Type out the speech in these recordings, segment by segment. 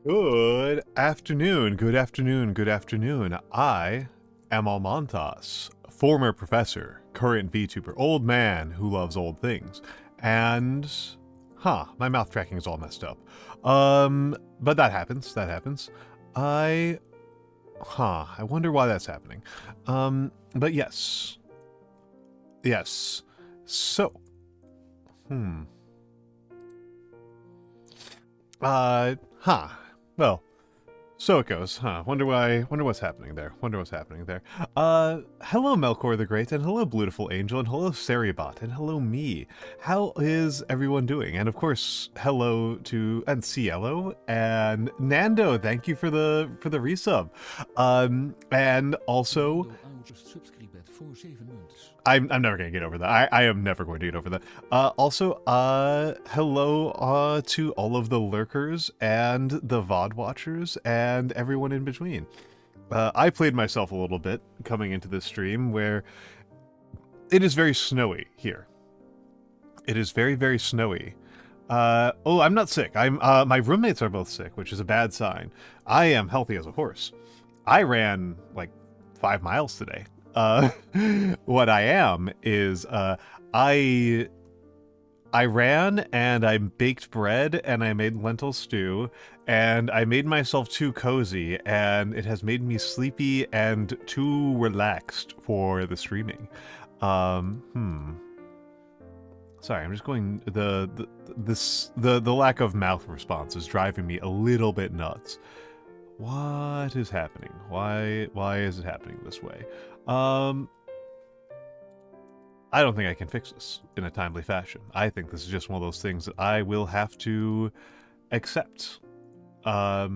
Good afternoon, good afternoon, good afternoon. I am Almantas, former professor, current VTuber, old man who loves old things. And, my mouth tracking is all messed up. But that happens, I wonder why that's happening. But yes. Yes. So, well, so it goes, Wonder what's happening there. Hello Melkor the Great, and hello Beautiful Angel, and hello Cerebot, and hello me. How is everyone doing? And of course, hello to, and Cielo, and Nando, thank you for the resub. And also, I'm never gonna get over that. I am never going to get over that. Also, hello to all of the lurkers and the VOD watchers and everyone in between. I played myself a little bit coming into this stream where it is very snowy here. It is very, very snowy. Oh, I'm not sick. My roommates are both sick, which is a bad sign. I am healthy as a horse. I ran like 5 miles today. What I am is, I ran and I baked bread and I made lentil stew and I made myself too cozy and it has made me sleepy and too relaxed for the streaming. Sorry, I'm just going, the lack of mouth response is driving me a little bit nuts. What is happening? Why is it happening this way? I don't think I can fix this in a timely fashion. I think this is just one of those things that I will have to accept. I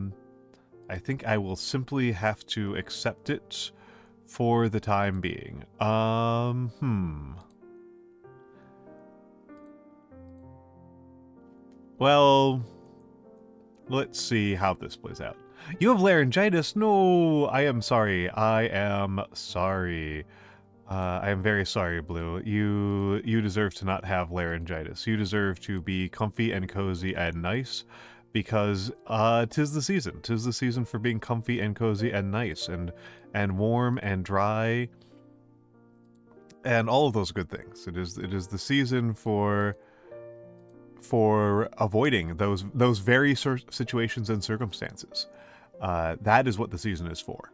think I will simply have to accept it for the time being. Well, let's see how this plays out. You have laryngitis? No, I am sorry. I am sorry. I am very sorry, Blue. You deserve to not have laryngitis. You deserve to be comfy and cozy and nice, because tis the season. Tis the season for being comfy and cozy and nice and warm and dry and all of those good things. It is the season for avoiding those very situations and circumstances. That is what the season is for.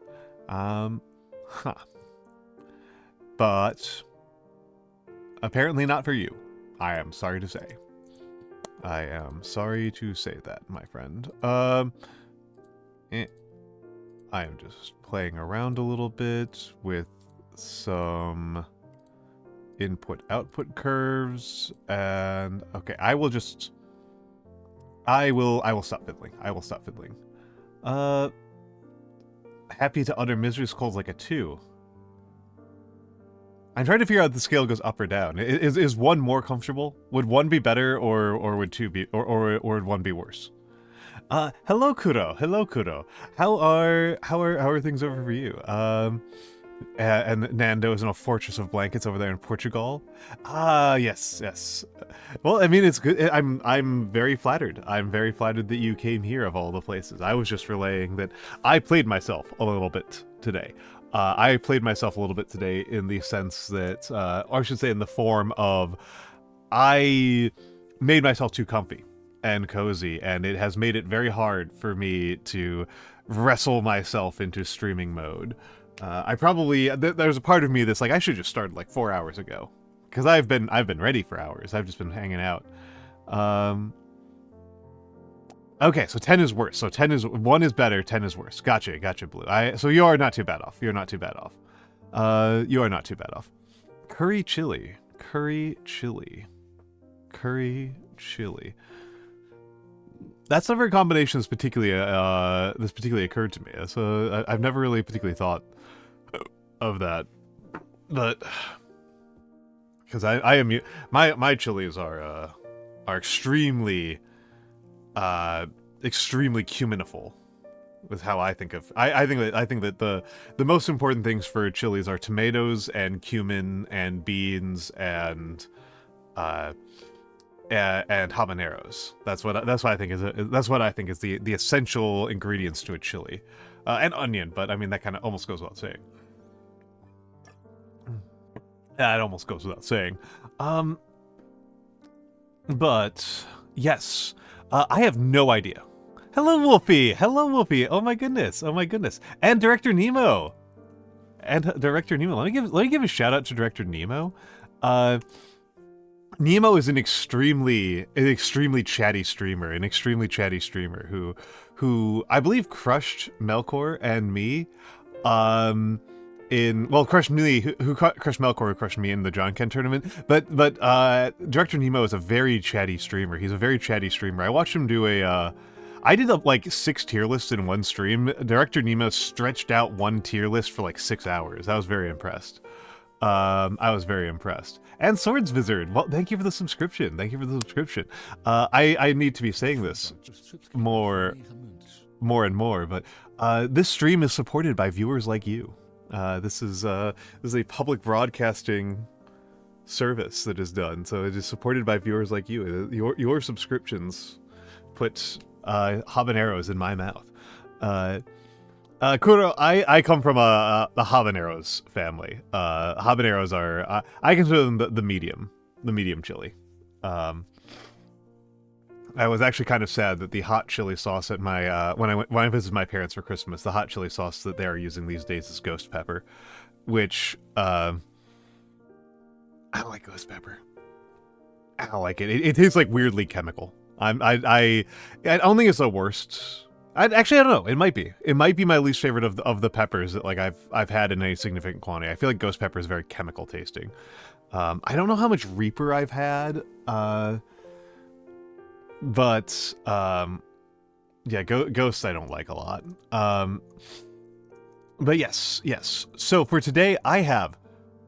But apparently not for you. I am sorry to say. I am sorry to say that, my friend. I am just playing around a little bit with some input-output curves, and okay, I will stop fiddling. I will stop fiddling. Happy to utter misery's cold like a 2. I'm trying to figure out if the scale goes up or down. Is 1 more comfortable? Would 1 be better, or would 2 be, or would 1 be worse? Hello Kuro. Hello Kuro. How are things over for you? And Nando is in a fortress of blankets over there in Portugal. Yes. Well, I mean, it's good. I'm very flattered. I'm very flattered that you came here of all the places. I was just relaying that I played myself a little bit today. I played myself a little bit today in the sense that, or I should say in the form of, I made myself too comfy and cozy, and it has made it very hard for me to wrestle myself into streaming mode. I probably, there's a part of me that's like, I should just start like 4 hours ago, because I've been ready for hours. I've just been hanging out. Okay, so 10 is worse. So 1 is better, 10 is worse. Gotcha, Blue. So you are not too bad off. You're not too bad off. You are not too bad off. Curry chili. That's never a combination that's particularly occurred to me. So I've never really particularly thought of that, but because I am my chilies are extremely cuminiful, is how I think of. I think that the most important things for chilies are tomatoes and cumin and beans and and habaneros. That's what I think is the essential ingredients to a chili, and onion. But I mean that kind of almost goes without saying. It almost goes without saying. But yes, I have no idea. Hello, Wolfie. Hello, Wolfie. Oh my goodness. Oh my goodness. And Director Nemo. Let me give a shout out to Director Nemo. Nemo is an extremely chatty streamer, who I believe crushed Melkor and me. Crushed me, who crushed Melkor, who crushed me in the John Ken tournament. But Director Nemo is a very chatty streamer. He's a very chatty streamer. I watched him do I did like 6 tier lists in one stream. Director Nemo stretched out one tier list for like 6 hours. I was very impressed. And Swords Wizard, well, thank you for the subscription. I need to be saying this more and more, but this stream is supported by viewers like you. This is a public broadcasting service that is done, so it is supported by viewers like you. Your subscriptions put habaneros in my mouth. Kuro, I come from the habaneros family. Habaneros are I consider them the medium chili. I was actually kind of sad that the hot chili sauce at my when I visited my parents for Christmas, the hot chili sauce that they are using these days is ghost pepper, which I don't like ghost pepper. I don't like it. It tastes like weirdly chemical. I don't think it's the worst. I don't know. It might be. It might be my least favorite of the peppers that like I've had in any significant quantity. I feel like ghost pepper is very chemical tasting. I don't know how much Reaper I've had. But yeah, ghosts I don't like a lot. But yes. So for today, I have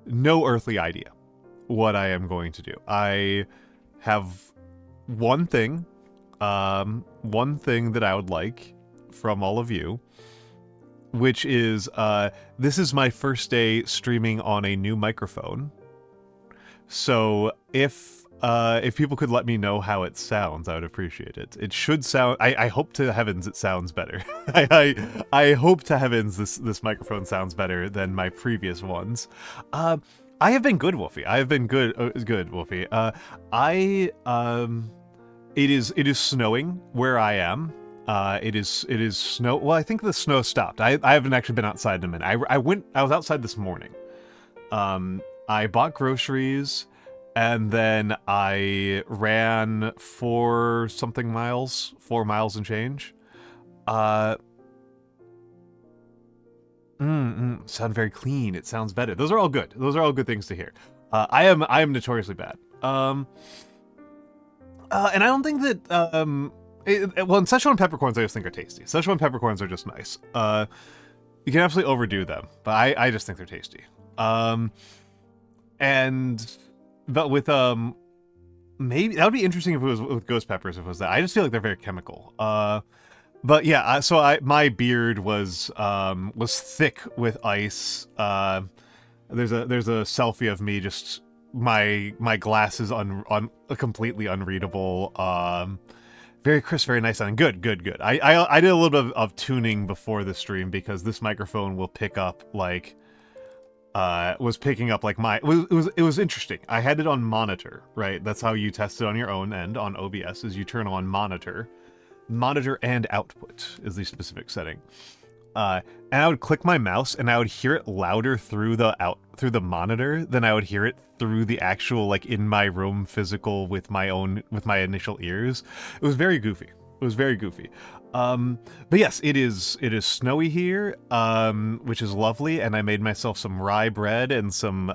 no earthly idea what I am going to do. I have one thing that I would like from all of you, which is this is my first day streaming on a new microphone. So if people could let me know how it sounds, I would appreciate it. It should sound. I hope to heavens it sounds better. I hope to heavens this microphone sounds better than my previous ones. I have been good, Wolfie. I have been good, Wolfie. It is snowing where I am. It is snow. Well, I think the snow stopped. I haven't actually been outside in a minute. I was outside this morning. I bought groceries, and then I ran 4 miles and change. Sound very clean. It sounds better. Those are all good. Those are all good things to hear. I am notoriously bad. And I don't think that well, in Szechuan peppercorns I just think are tasty. Szechuan peppercorns are just nice. You can absolutely overdo them, but I just think they're tasty. But with maybe that would be interesting if it was with ghost peppers. If it was that, I just feel like they're very chemical. But yeah, so my beard was thick with ice. There's a selfie of me, just my glasses completely unreadable. Very crisp, very nice sounding. Good. I did a little bit of tuning before the stream because this microphone will pick up like was picking up like it was interesting. I had it on monitor, right? That's how you test it on your own end on OBS, is you turn on monitor and output is the specific setting. And I would click my mouse and I would hear it louder through the monitor than I would hear it through the actual, like, in my room physical with my initial ears. It was very goofy. But yes, it is snowy here, which is lovely, and I made myself some rye bread and some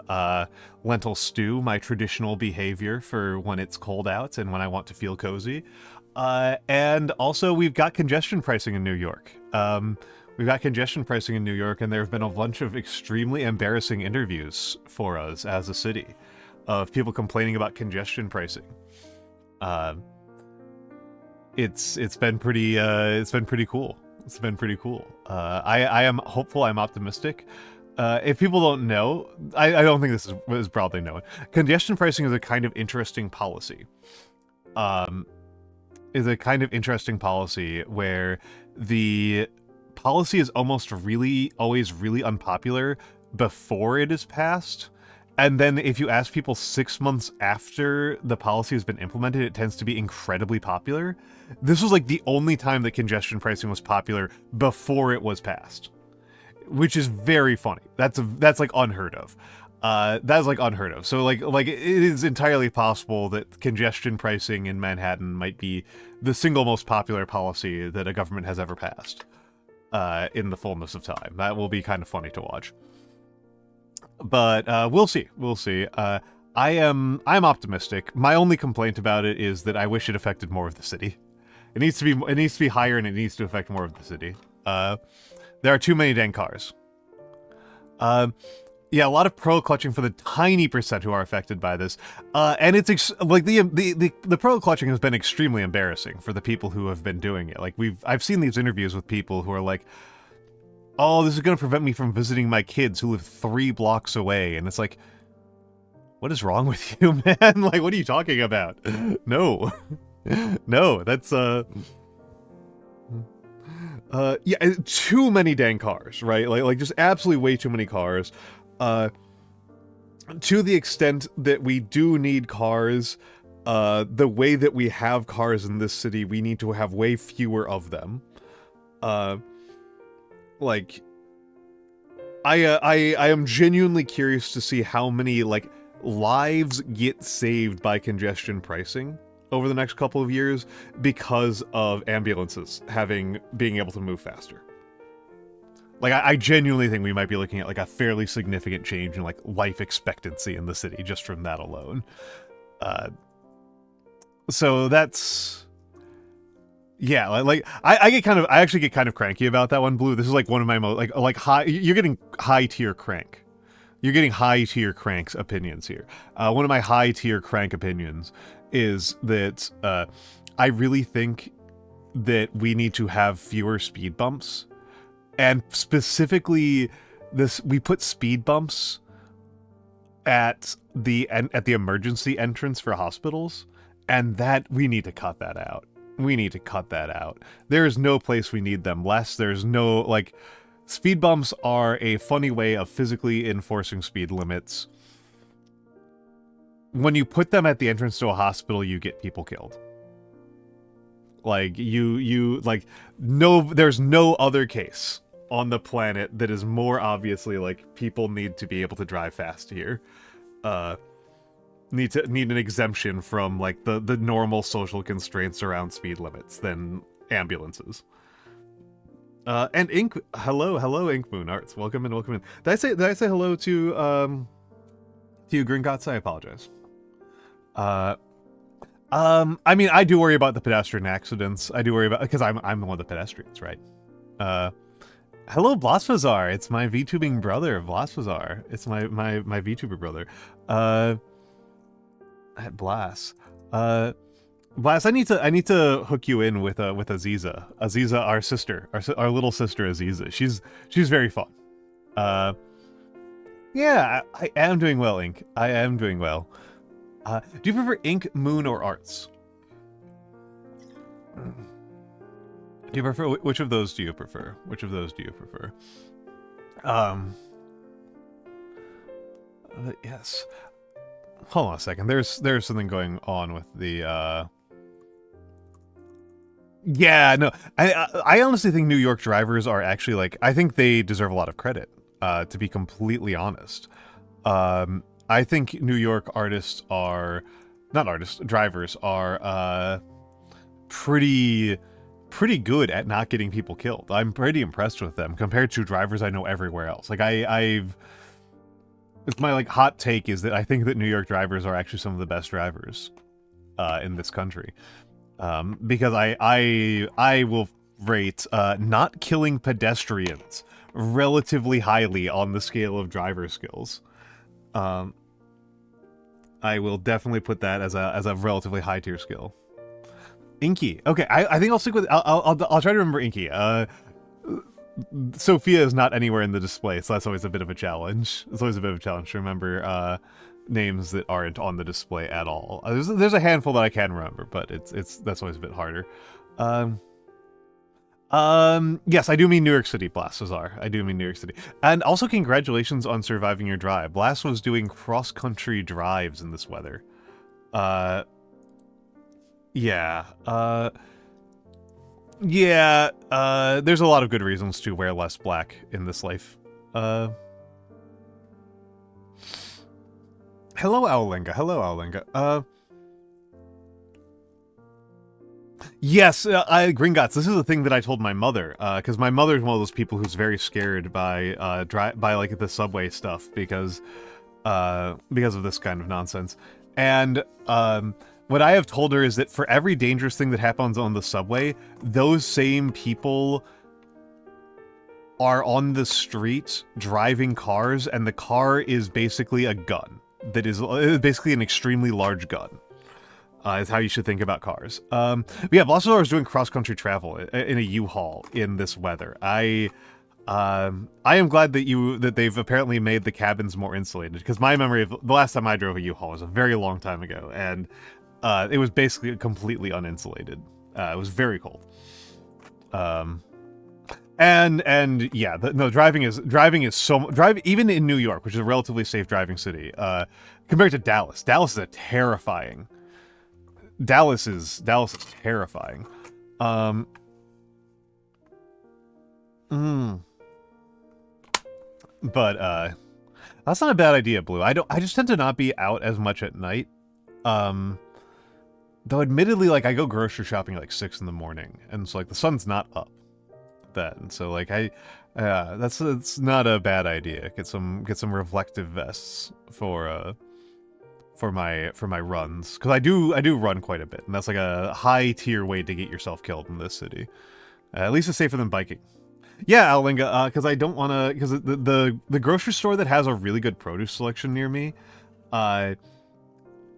lentil stew, my traditional behavior for when it's cold out and when I want to feel cozy. And also we've got congestion pricing in New York. And there have been a bunch of extremely embarrassing interviews for us as a city of people complaining about congestion pricing. It's been pretty cool. I am hopeful. I'm optimistic. If people don't know, I don't think this is broadly known. Congestion pricing is a kind of interesting policy is a kind of interesting policy where the policy is almost always really unpopular before it is passed. And then if you ask people 6 months after the policy has been implemented, it tends to be incredibly popular. This was like the only time that congestion pricing was popular before it was passed, which is very funny. That's like unheard of. That's like unheard of. So like it is entirely possible that congestion pricing in Manhattan might be the single most popular policy that a government has ever passed in the fullness of time. That will be kind of funny to watch. But we'll see. We'll see. I'm optimistic. My only complaint about it is that I wish it affected more of the city. It needs to be higher, and it needs to affect more of the city. There are too many dang cars. Yeah, a lot of pearl clutching for the tiny percent who are affected by this, and it's like the pearl clutching has been extremely embarrassing for the people who have been doing it. Like I've seen these interviews with people who are like, "Oh, this is going to prevent me from visiting my kids who live 3 blocks away," and it's like, what is wrong with you, man? Like, what are you talking about? No, no, that's yeah, too many dang cars, right? Like just absolutely way too many cars. To the extent that we do need cars, the way that we have cars in this city, we need to have way fewer of them. Like, I am genuinely curious to see how many, like, lives get saved by congestion pricing over the next couple of years because of ambulances being able to move faster. Like, I genuinely think we might be looking at, like, a fairly significant change in, like, life expectancy in the city just from that alone. So that's... Yeah, like, I actually get kind of cranky about that one, Blue. This is, like, one of my most, like, high... You're getting high-tier crank. You're getting high-tier crank's opinions here. One of my high-tier crank opinions is that, I really think that we need to have fewer speed bumps. And specifically, we put speed bumps at the emergency entrance for hospitals, and that we need to cut that out. We need to cut that out. There is no place we need them less. There's no, like, speed bumps are a funny way of physically enforcing speed limits. When you put them at the entrance to a hospital, you get people killed. Like, there's no other case on the planet that is more obviously, like, people need to be able to drive fast here. Need an exemption from, like, the normal social constraints around speed limits than ambulances. And hello, Ink Moon Arts. Welcome in, welcome in. Did I say hello to you, Gringotts? I apologize. I mean, I do worry about the pedestrian accidents. I do worry about, because I'm one of the pedestrians, right? Hello, Blasphazar. It's my VTubing brother, Blasphazar. It's my VTuber brother. At Blas. Blas, I need to hook you in with Aziza. Aziza, our sister, our little sister Aziza. She's very fun. Yeah, I am doing well, Ink. I am doing well. Do you prefer Ink, Moon, or Arts? Do you prefer, which of those do you prefer? Which of those do you prefer? Yes. Hold on a second. There's something going on with the, Yeah, no. I honestly think New York drivers are actually, like, I think they deserve a lot of credit, to be completely honest. I think New York drivers are, pretty good at not getting people killed. I'm pretty impressed with them compared to drivers I know everywhere else. Like, it's my, like, hot take is that I think that New York drivers are actually some of the best drivers, in this country. Because I will rate, not killing pedestrians relatively highly on the scale of driver skills. I will definitely put that as a relatively high tier skill. Inky. Okay, I think I'll stick with. I'll try to remember Inky. Sophia is not anywhere in the display, so that's always a bit of a challenge. It's always a bit of a challenge to remember names that aren't on the display at all. There's a handful that I can remember, but that's always a bit harder. Yes, I do mean New York City, Blasazar. I do mean New York City. And also congratulations on surviving your drive. Blast was doing cross-country drives in this weather. Yeah. There's a lot of good reasons to wear less black in this life. Hello, Owlinga. Hello, Owlinga. Yes, Gringotts, this is the thing that I told my mother, because my mother's one of those people who's very scared by like the subway stuff because of this kind of nonsense. And what I have told her is that for every dangerous thing that happens on the subway, those same people are on the street driving cars, and the car is basically a gun. That is basically an extremely large gun. Is how you should think about cars. But yeah, Blasazar is doing cross-country travel in a U-Haul in this weather. I am glad that they've apparently made the cabins more insulated, because my memory of the last time I drove a U-Haul was a very long time ago, and it was basically completely uninsulated. It was very cold. And yeah, driving even in New York, which is a relatively safe driving city, compared to Dallas. Dallas is terrifying. Dallas is terrifying. But that's not a bad idea, Blue. I just tend to not be out as much at night. Though admittedly, like, I go grocery shopping at like 6 in the morning, and so like the sun's not up then. So like it's not a bad idea. Get some reflective vests for my runs, because I do run quite a bit, and that's like a high tier way to get yourself killed in this city. At least it's safer than biking. Yeah, Allinga, because I don't want to, because the grocery store that has a really good produce selection near me,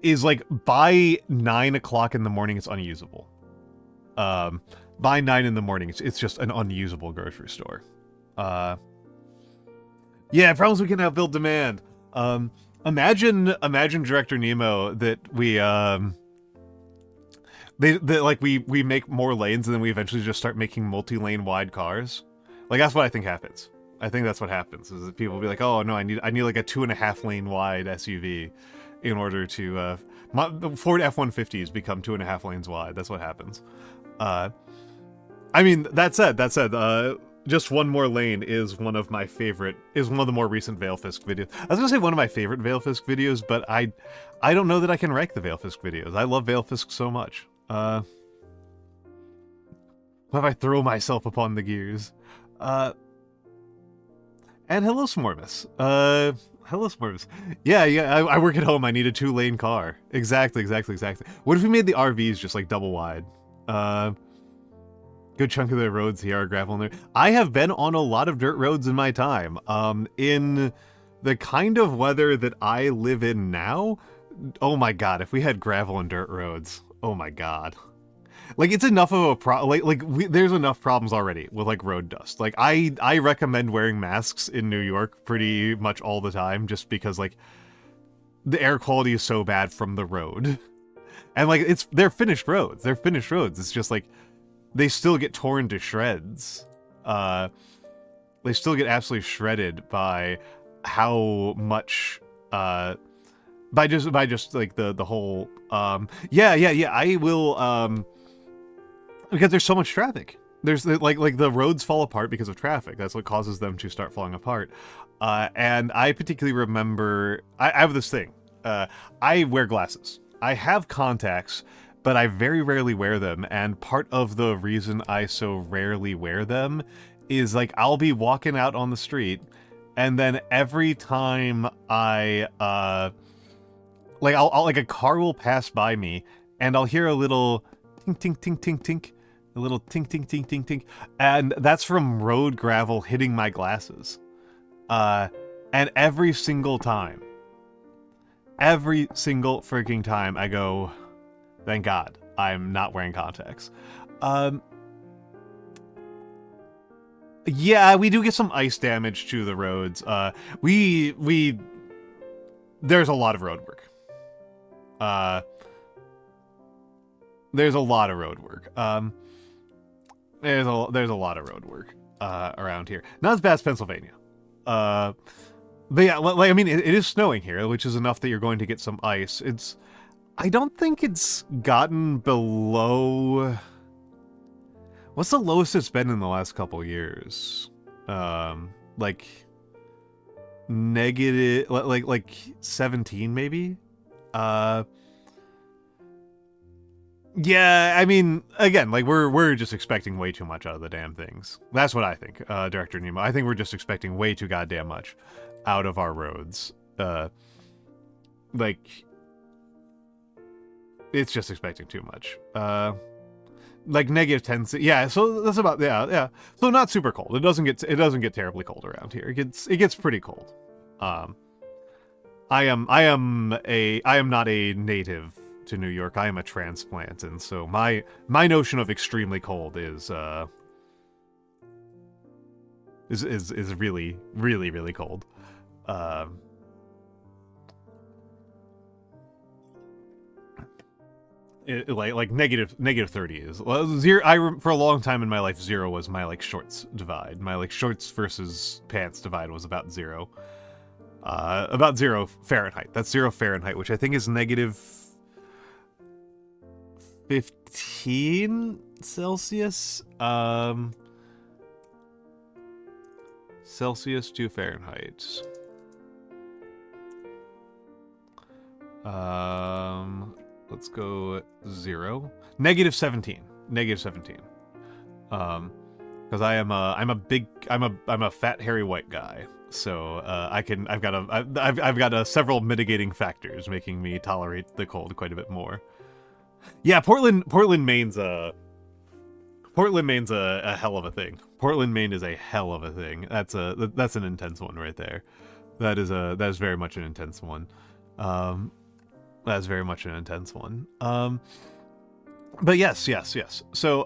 is like by 9 o'clock in the morning it's unusable. By 9 in the morning it's just an unusable grocery store. Yeah, problems we can have build demand. Imagine Director Nemo that we we make more lanes and then we eventually just start making multi-lane wide cars. Like, that's what I think happens. I think that's what happens, is that people will be like, oh no, I need like a 2.5 lane wide SUV in order to the Ford F-150s become 2.5 lanes wide. That's what happens. I mean, that said, just one more lane is one of my favorite, is one of the more recent Veilfisk videos. I was gonna say one of my favorite Veilfisk videos, but I don't know that I can rank the Veilfisk videos. I love Veilfisk so much. What if I throw myself upon the gears? And hello, Smormus. Hello, Smormus. Yeah, I work at home. I need a 2-lane car. Exactly. What if we made the RVs just like double wide? Good chunk of the roads here are gravel in there. I have been on a lot of dirt roads in my time. In the kind of weather that I live in now, oh my god, if we had gravel and dirt roads, oh my god. Like, it's enough of a there's enough problems already with, like, road dust. Like, I recommend wearing masks in New York pretty much all the time, just because, like, the air quality is so bad from the road. And, like, they're finished roads. It's just, like, they still get torn to shreds. They still get absolutely shredded by how much, by just like the whole, I will, because there's so much traffic. There's like the roads fall apart because of traffic. That's what causes them to start falling apart. And I particularly remember, I have this thing. I wear glasses. I have contacts, but I very rarely wear them, and part of the reason I so rarely wear them is, like, I'll be walking out on the street, and then every time I'll like, a car will pass by me, and I'll hear a little tink, tink, tink, tink, tink, a little tink, tink, tink, tink, tink, and that's from road gravel hitting my glasses. And every single freaking time, I go, thank God, I'm not wearing contacts. Yeah, we do get some ice damage to the roads. We there's a lot of road work. There's a lot of road work. There's a lot of road work around here. Not as bad as Pennsylvania. But yeah, like I mean, it is snowing here, which is enough that you're going to get some ice. I don't think it's gotten below. What's the lowest it's been in the last couple years? Like negative, like 17 maybe. Yeah, I mean, again, like we're just expecting way too much out of the damn things. That's what I think, Director Nemo. I think we're just expecting way too goddamn much out of our roads. Like, it's just expecting too much. Like -10. Yeah, so that's about yeah. So not super cold. It doesn't get terribly cold around here. It gets pretty cold. I am not a native to New York. I am a transplant, and so my notion of extremely cold is really, really, really cold. Like negative 30 is zero. For a long time in my life, 0 was my like shorts divide. My like shorts versus pants divide was about 0. About 0 Fahrenheit. That's 0 Fahrenheit, which I think is -15 Celsius. Celsius to Fahrenheit. Let's go 0. -17. -17. Because I'm a fat hairy white guy. So I've got several mitigating factors making me tolerate the cold quite a bit more. Yeah, Portland, Maine's a hell of a thing. Portland, Maine is a hell of a thing. That's an intense one right there. That is very much an intense one. That's very much an intense one. But yes. So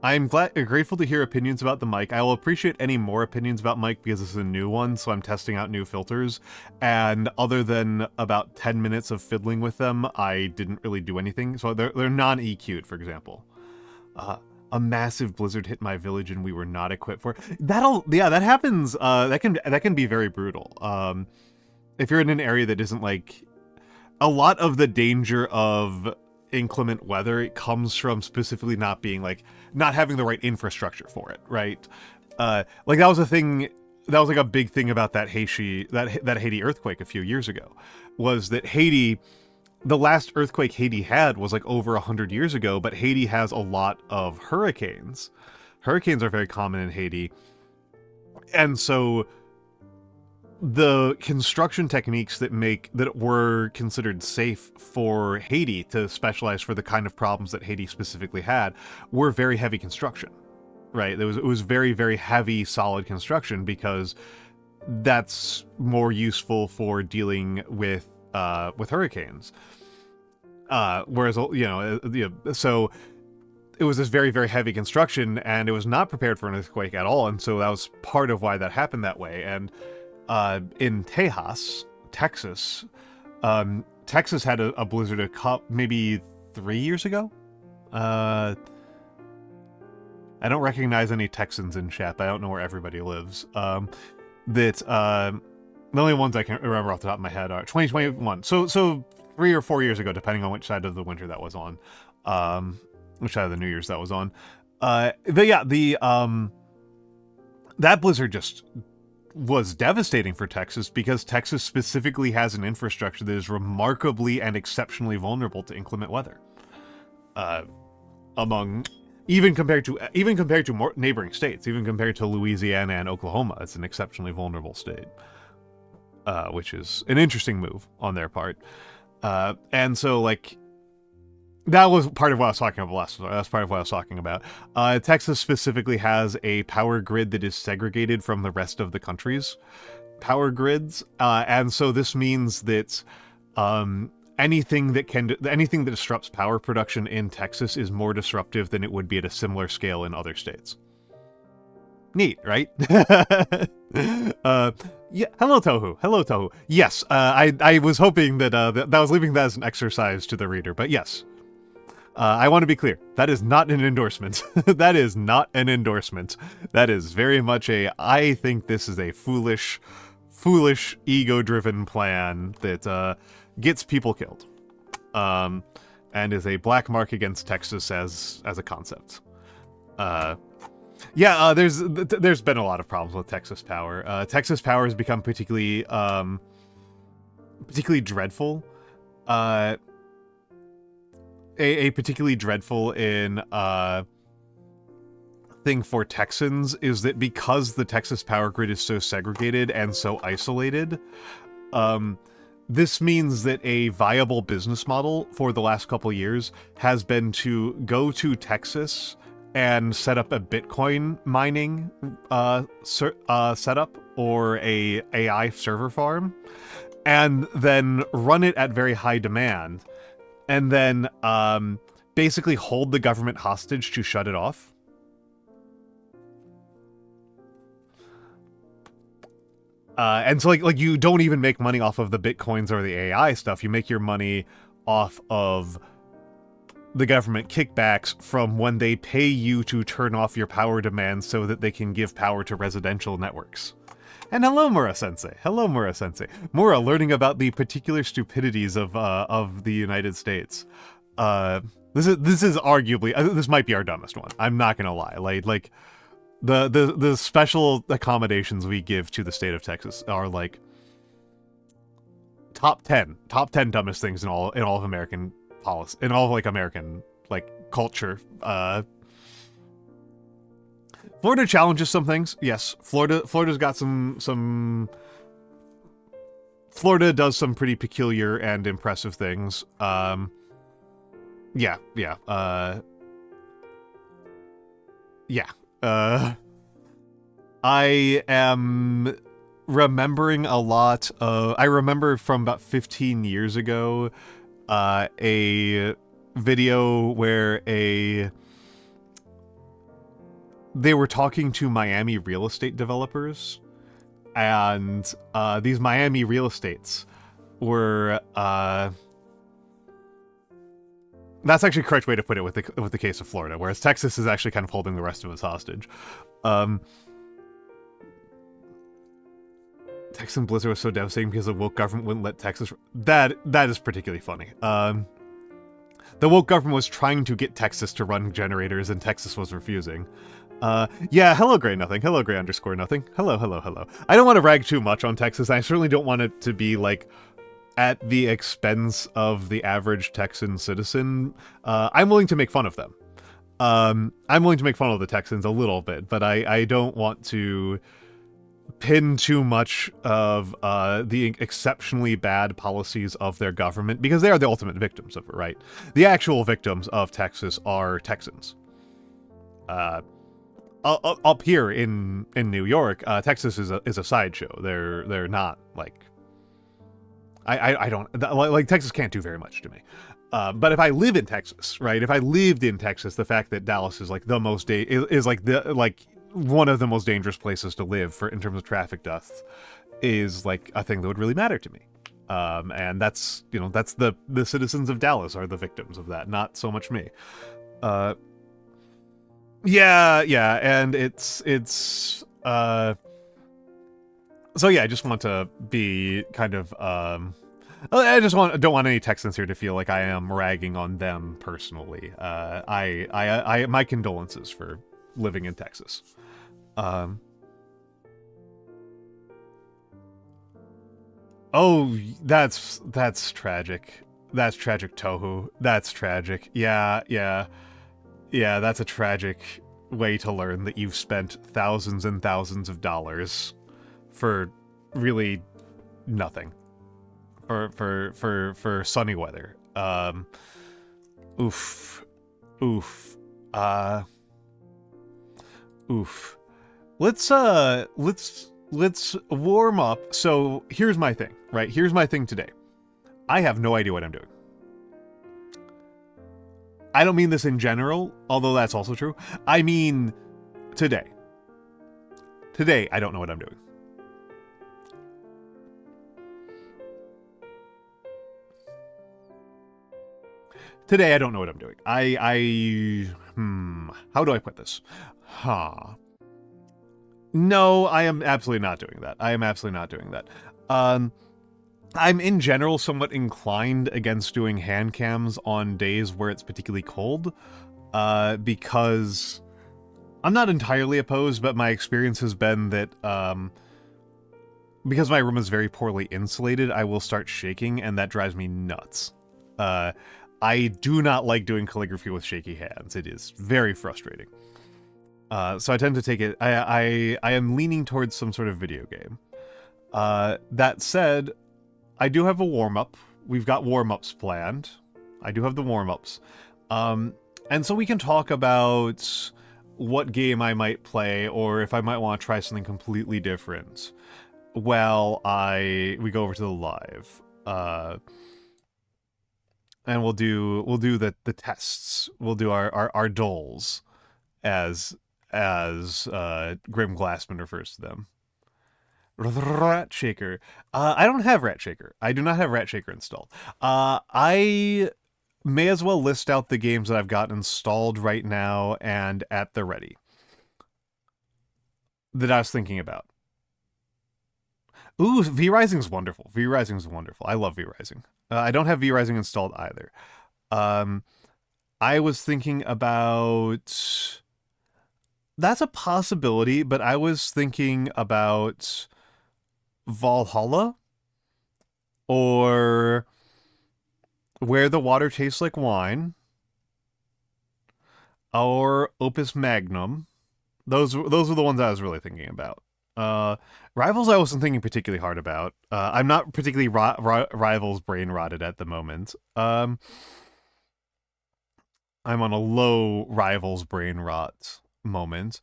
I'm grateful to hear opinions about the mic. I will appreciate any more opinions about mic because this is a new one, so I'm testing out new filters. And other than about 10 minutes of fiddling with them, I didn't really do anything. So they're non-EQ'd, for example. A massive blizzard hit my village and we were not equipped for it. That happens. That can be very brutal. If you're in an area that isn't like a lot of the danger of inclement weather, it comes from specifically not having the right infrastructure for it, right? Like that was a thing. That was like a big thing about that Haiti earthquake a few years ago, was that Haiti. The last earthquake Haiti had was like over 100 years ago, but Haiti has a lot of hurricanes. Hurricanes are very common in Haiti. And so the construction techniques that were considered safe for Haiti to specialize for the kind of problems that Haiti specifically had were very heavy construction, right? It was very, very heavy, solid construction because that's more useful for dealing with hurricanes. Whereas, so it was this very, very heavy construction and it was not prepared for an earthquake at all. And so that was part of why that happened that way. And in Tejas, Texas, Texas had a blizzard maybe 3 years ago. I don't recognize any Texans in chat. I don't know where everybody lives. The only ones I can remember off the top of my head are 2021. So 3 or 4 years ago, depending on which side of the winter that was on, which side of the New Year's that was on. That blizzard just was devastating for Texas because Texas specifically has an infrastructure that is remarkably and exceptionally vulnerable to inclement weather. Even compared to more neighboring states, even compared to Louisiana and Oklahoma, it's an exceptionally vulnerable state, which is an interesting move on their part. And so, like, that was part of what I was talking about last. That's part of what I was talking about. Texas specifically has a power grid that is segregated from the rest of the country's power grids, and so this means that anything that disrupts power production in Texas is more disruptive than it would be at a similar scale in other states. Neat, right? Yeah, hello Tohu. Hello Tohu. Yes, I was hoping that that I was leaving that as an exercise to the reader, but yes. I want to be clear. That is not an endorsement. That is not an endorsement. That is very much I think this is a foolish, ego-driven plan that gets people killed. And is a black mark against Texas as a concept. Yeah, there's been a lot of problems with Texas Power. Texas Power has become particularly dreadful. A particularly dreadful in thing for Texans is that because the Texas power grid is so segregated and so isolated, this means that a viable business model for the last couple years has been to go to Texas and set up a Bitcoin mining setup or a AI server farm, and then run it at very high demand, and then basically hold the government hostage to shut it off. And so like you don't even make money off of the Bitcoins or the AI stuff. You make your money off of the government kickbacks from when they pay you to turn off your power demands so that they can give power to residential networks. And hello, Mura-sensei. Hello, Mura-sensei. Mura learning about the particular stupidities of the United States. This is arguably this might be our dumbest one. I'm not gonna lie. Like the special accommodations we give to the state of Texas are like top 10 dumbest things in all of American policy, in all of like American like culture. Florida challenges some things. Yes, Florida's got some Florida does some pretty peculiar and impressive things. Yeah. I am remembering a lot of... I remember from about 15 years ago, a video where they were talking to Miami real estate developers, and these Miami real estates were... that's actually a correct way to put it with the case of Florida, whereas Texas is actually kind of holding the rest of us hostage. Texan Blizzard was so devastating because the woke government wouldn't let Texas... That is particularly funny. The woke government was trying to get Texas to run generators, and Texas was refusing. Yeah, hello Gray Nothing. Hello Gray _ Nothing. Hello. I don't want to rag too much on Texas. I certainly don't want it to be, like, at the expense of the average Texan citizen. I'm willing to make fun of them. I'm willing to make fun of the Texans a little bit, but I don't want to pin too much of the exceptionally bad policies of their government, because they are the ultimate victims of it, right? The actual victims of Texas are Texans. Up here in New York, Texas is a sideshow. They're not like... I don't like Texas can't do very much to me. But if I live in Texas, right? If I lived in Texas, the fact that Dallas is like the most is like one of the most dangerous places to live in terms of traffic deaths is like a thing that would really matter to me. And that's, you know, that's the citizens of Dallas are the victims of that, not so much me. Yeah, and it's so yeah, I just want to be kind of I don't want any Texans here to feel like I am ragging on them personally. I my condolences for living in Texas. Oh, that's tragic. That's tragic, Tohu. That's tragic. Yeah, that's a tragic way to learn that you've spent thousands and thousands of dollars for really nothing. For sunny weather. Oof. Let's warm up. So here's my thing, right? Here's my thing today. I have no idea what I'm doing. I don't mean this in general, although that's also true. I mean today. Today, I don't know what I'm doing. Today I don't know what I'm doing. How do I put this? No, I am absolutely not doing that. I am absolutely not doing that. I'm in general somewhat inclined against doing hand cams on days where it's particularly cold, because I'm not entirely opposed, but my experience has been that, because my room is very poorly insulated, I will start shaking, and that drives me nuts. I do not like doing calligraphy with shaky hands. It is very frustrating. So I tend to take it... I am leaning towards some sort of video game. That said, I do have a warm-up. We've got warm-ups planned. I do have the warm-ups. And so we can talk about what game I might play, or if I might want to try something completely different while we go over to the live. And we'll do the tests. We'll do our doles, as Grim Glassman refers to them. Rat Shaker. I don't have Rat Shaker. I do not have Rat Shaker installed. I may as well list out the games that I've got installed right now and at the ready that I was thinking about. Ooh, V-Rising's wonderful. V-Rising's wonderful. I love V-Rising. I don't have V-Rising installed either. I was thinking about... That's a possibility, but I was thinking about Valhalla, or Where the Water Tastes Like Wine, or Opus Magnum. Those were the ones I was really thinking about. Rivals I wasn't thinking particularly hard about. I'm not particularly Rivals brain rotted at the moment. I'm on a low Rivals brain rot moment.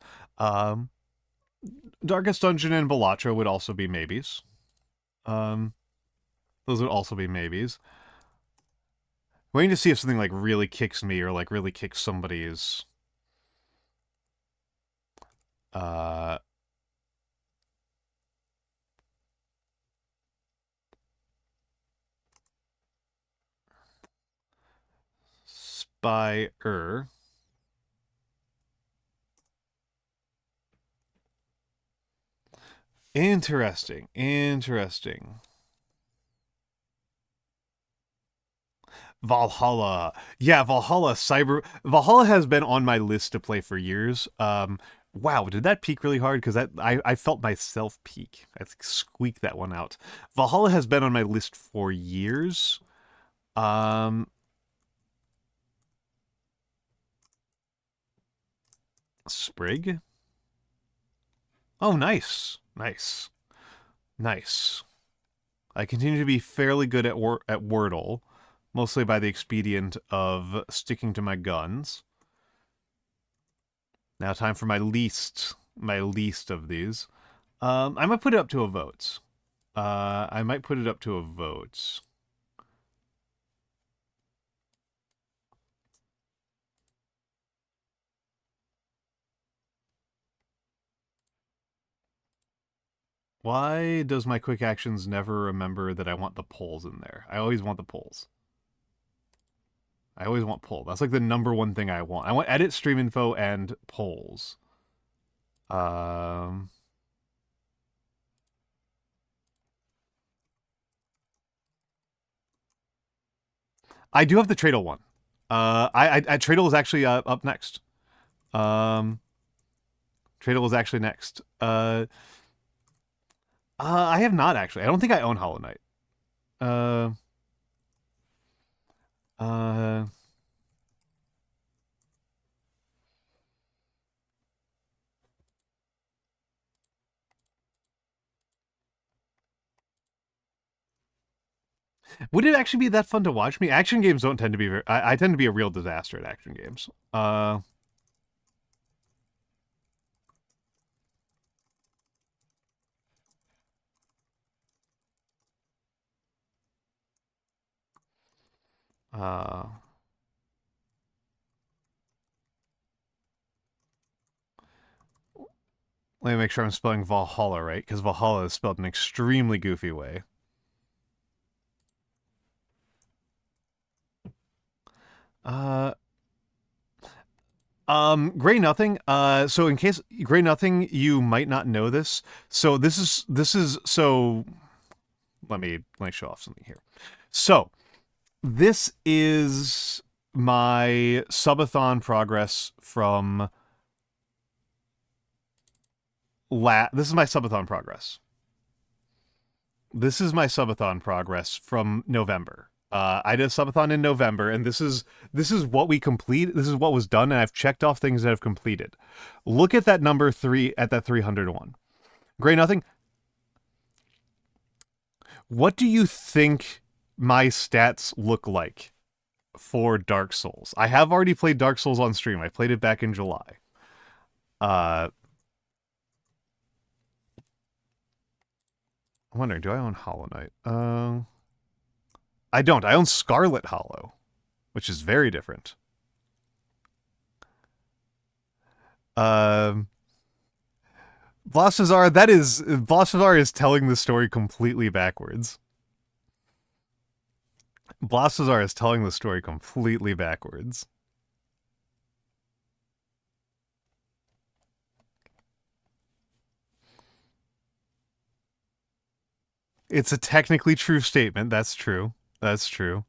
Darkest Dungeon and Balatro would also be maybes. Those would also be maybes. Waiting to see if something like really kicks me or like really kicks somebody's Spire. Interesting. Valhalla. Yeah, Valhalla has been on my list to play for years. Wow, did that peak really hard? Because I felt myself peak. I squeaked that one out. Valhalla has been on my list for years. Sprig? Oh, nice. Nice. I continue to be fairly good at Wordle, mostly by the expedient of sticking to my guns. Now time for my least of these. I might put it up to a vote. Why does my quick actions never remember that I want the polls in there? I always want the polls. I always want poll. That's like the number one thing I want. I want edit, stream info, and polls. I do have the Tradle one. Tradle is actually up next. Tradle is actually next. I have not actually. I don't think I own Hollow Knight. Would it actually be that fun to watch me? Action games don't tend to be very... I tend to be a real disaster at action games. Let me make sure I'm spelling Valhalla right, because Valhalla is spelled in an extremely goofy way. Gray Nothing. So in case Gray Nothing, you might not know this. So this is so. Let me show off something here. So this is my subathon progress from This is my subathon progress. This is my subathon progress from November. I did a subathon in November, and this is what we complete. This is what was done, and I've checked off things that I've completed. Look at that number 3 at that 301. Gray Nothing. What do you think my stats look like for Dark Souls? I have already played Dark Souls on stream. I played it back in July. I'm wondering, do I own Hollow Knight? I don't. I own Scarlet Hollow, which is very different. Blasphazar is telling the story completely backwards. Blasphazar is telling the story completely backwards. It's a technically true statement. That's true. That's true.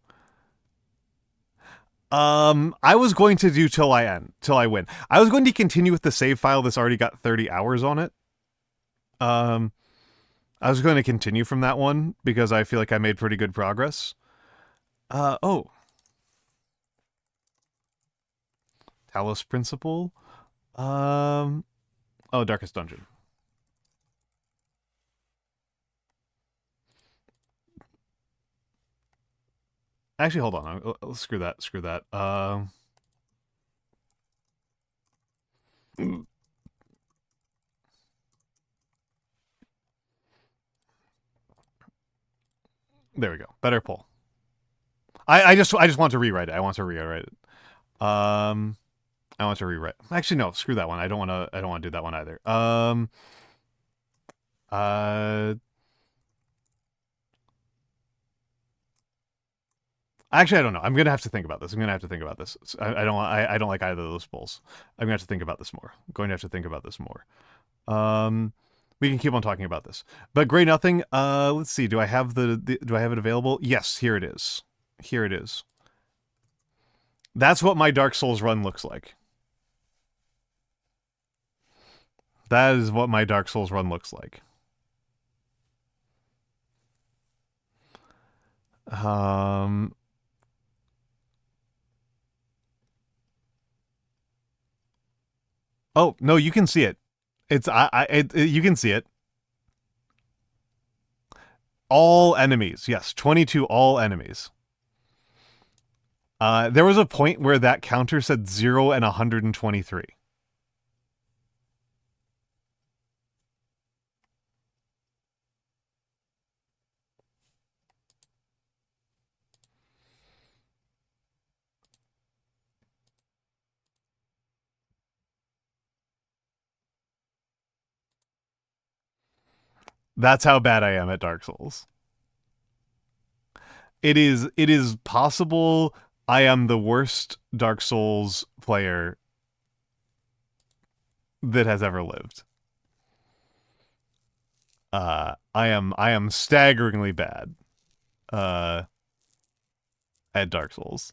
I was going to do till I win. I was going to continue with the save file that's already got 30 hours on it. I was going to continue from that one because I feel like I made pretty good progress. Oh. Talos Principle. Oh, Darkest Dungeon. Actually, hold on. Screw that. Screw that. There we go. Better pull. I just want to rewrite it. I want to rewrite it. I want to rewrite. Actually, no. Screw that one. I don't want to do that one either. Actually, I don't know. I'm gonna have to think about this. I don't like either of those pulls. I'm gonna have to think about this more. I'm going to have to think about this more. We can keep on talking about this. But Gray Nothing. Let's see. Do I have do I have it available? Yes. Here it is. Here it is. That's what my Dark Souls run looks like. That is what my Dark Souls run looks like. Oh, no, you can see it. You can see it. All enemies. Yes, 22 all enemies. There was a point where that counter said 0 and 123. That's how bad I am at Dark Souls. It is possible I am the worst Dark Souls player that has ever lived. I am staggeringly bad at Dark Souls.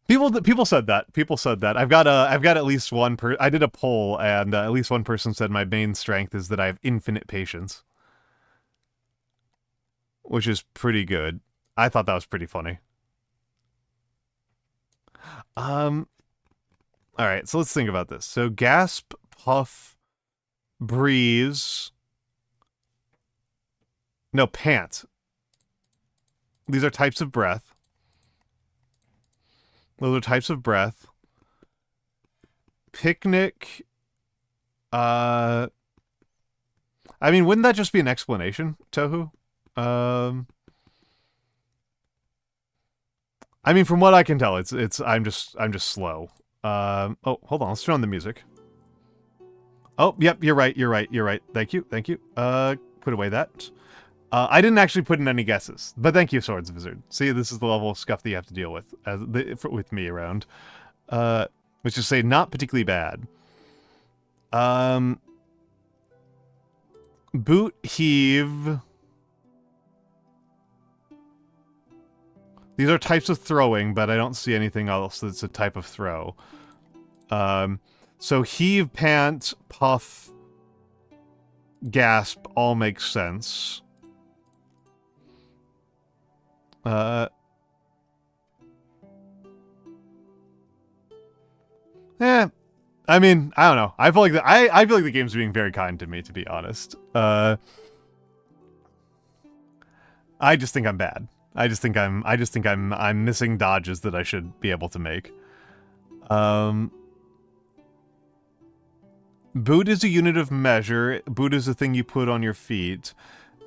People said that. People said that. I've got at least one I did a poll, and at least one person said my main strength is that I have infinite patience, which is pretty good. I thought that was pretty funny. All right, so let's think about this. So gasp, puff, breeze. No, pant. These are types of breath. Those are types of breath. Picnic. I mean, wouldn't that just be an explanation, Tohu? I mean, from what I can tell, I'm just slow. Oh, hold on, let's turn on the music. Oh, yep, you're right. Thank you. Put away that. I didn't actually put in any guesses, but thank you, Swords Wizard. See, this is the level of scuff that you have to deal with with me around. Let's just say not particularly bad. Boot, heave. These are types of throwing, but I don't see anything else that's a type of throw. So heave, pant, puff, gasp all make sense. I mean, I don't know. I feel like I feel like the game's being very kind to me, to be honest. I just think I'm bad. I just think I'm missing dodges that I should be able to make. Boot is a unit of measure. Boot is a thing you put on your feet.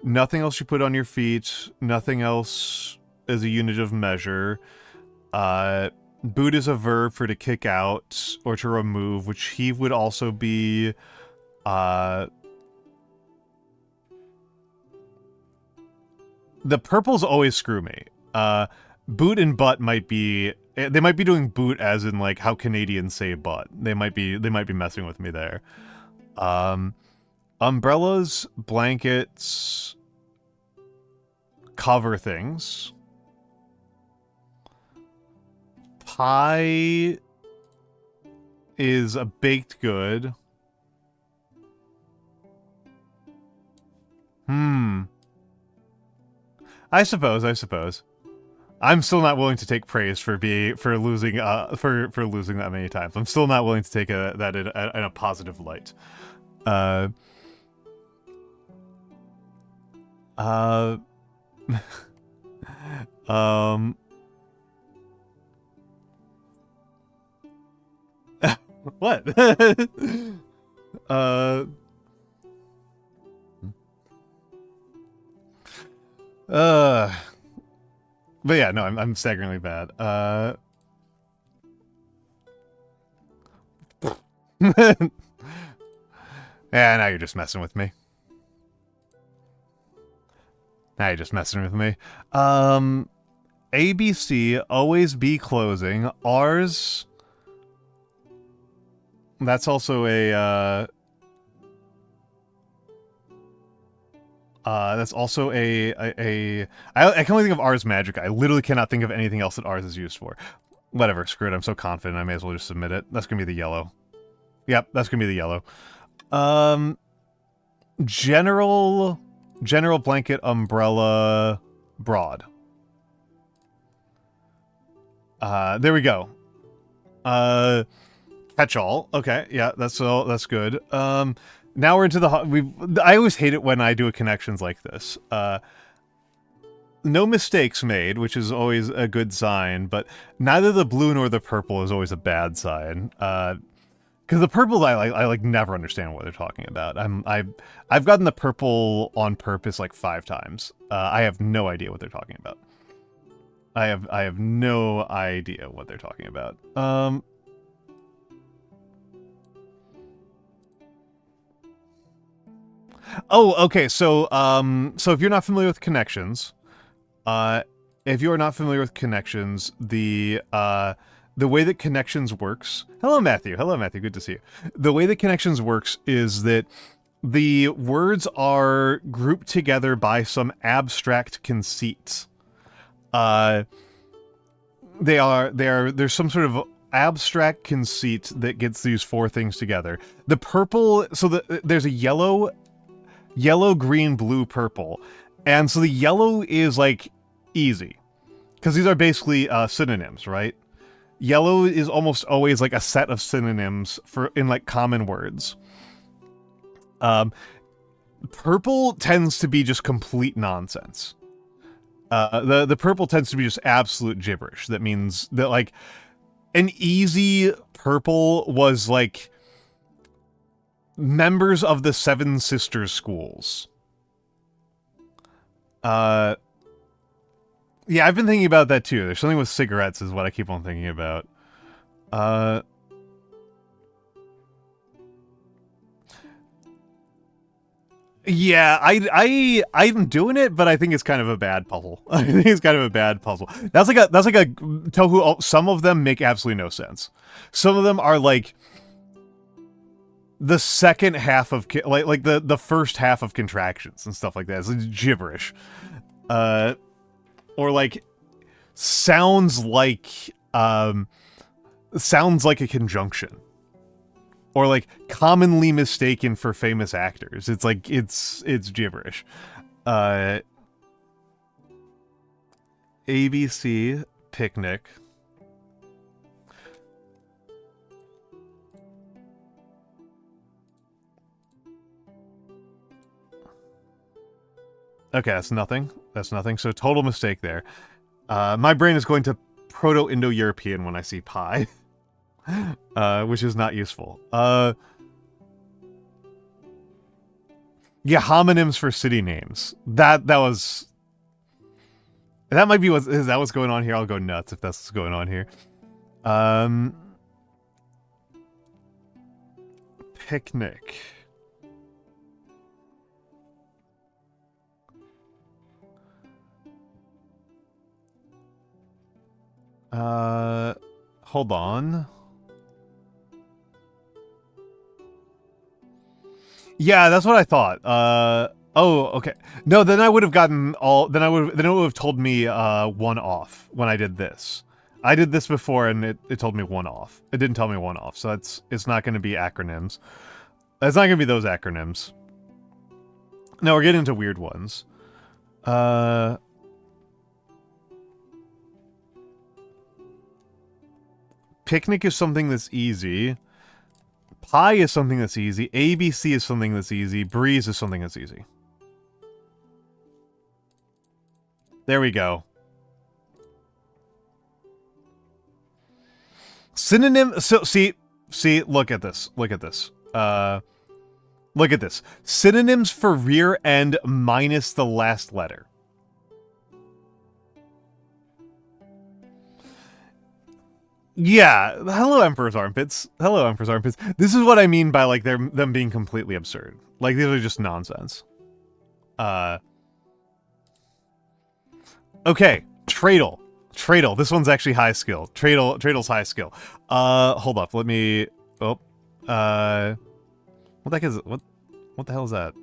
Nothing else you put on your feet. Nothing else is a unit of measure. Boot is a verb for to kick out or to remove, which heave would also be. The purples always screw me. Boot and butt might be. They might be doing boot as in like how Canadians say butt. They might be messing with me there. Umbrellas, blankets, cover things. Pie is a baked good. I suppose. I'm still not willing to take praise for losing losing that many times. I'm still not willing to take that in a positive light. What? But yeah, no, I'm staggeringly bad. Yeah, now you're just messing with me. ABC, always be closing. Ours. That's also a, that's also I can only think of Ars Magica. I literally cannot think of anything else that Ars is used for. Whatever, screw it. I'm so confident I may as well just submit it. That's gonna be the yellow. Yep, that's gonna be the yellow. General blanket, umbrella, broad. There we go. Catch-all. Okay, yeah, that's good. Now we're into the... I always hate it when I do connections like this. No mistakes made, which is always a good sign, but neither the blue nor the purple is always a bad sign. Because the purple, I like never understand what they're talking about. I've gotten the purple on purpose like 5 times. I have no idea what they're talking about. I have no idea what they're talking about. Oh, okay. So if you're not familiar with connections, the way that connections works. Hello, Matthew. Good to see you. The way that connections works is that the words are grouped together by some abstract conceit. There's some sort of abstract conceit that gets these 4 things together. The purple, so there's a yellow, green, blue, purple. And so the yellow is, like, easy. Because these are basically synonyms, right? Yellow is almost always, like, a set of synonyms in, like, common words. Purple tends to be just complete nonsense. The purple tends to be just absolute gibberish. That means that, like, an easy purple was, like... members of the Seven Sisters schools. Yeah, I've been thinking about that too. There's something with cigarettes is what I keep on thinking about. Yeah, I'm doing it, but I think it's kind of a bad puzzle. I think it's kind of a bad puzzle. That's like a Tohu. Some of them make absolutely no sense. Some of them are like the second half of like the first half of contractions and stuff like that. It's like gibberish. Or like sounds like a conjunction. Or like commonly mistaken for famous actors. It's like it's gibberish. ABC picnic. Okay, that's nothing. That's nothing. So total mistake there. My brain is going to Proto-Indo-European when I see pie. Which is not useful. Yeah, homonyms for city names. That might be is that what's going on here? I'll go nuts if that's what's going on here. Picnic. Hold on. Yeah, that's what I thought. Oh, okay. No, then I would have gotten all. Then it would have told me 1 off when I did this. I did this before, and it told me 1 off. It didn't tell me 1 off, so it's not going to be acronyms. It's not going to be those acronyms. No, we're getting into weird ones. Picnic is something that's easy. Pie is something that's easy. ABC is something that's easy. Breeze is something that's easy. There we go. Synonym. So see, look at this. Look at this. Look at this. Synonyms for rear end minus the last letter. Yeah, hello Emperor's Armpits. Hello Emperor's Armpits. This is what I mean by like them being completely absurd. Like these are just nonsense. Okay, Tradle. Tradle. This one's actually high skill. Tradle's high skill. Hold up. Let me. Oh. What the heck is it? What the hell is that?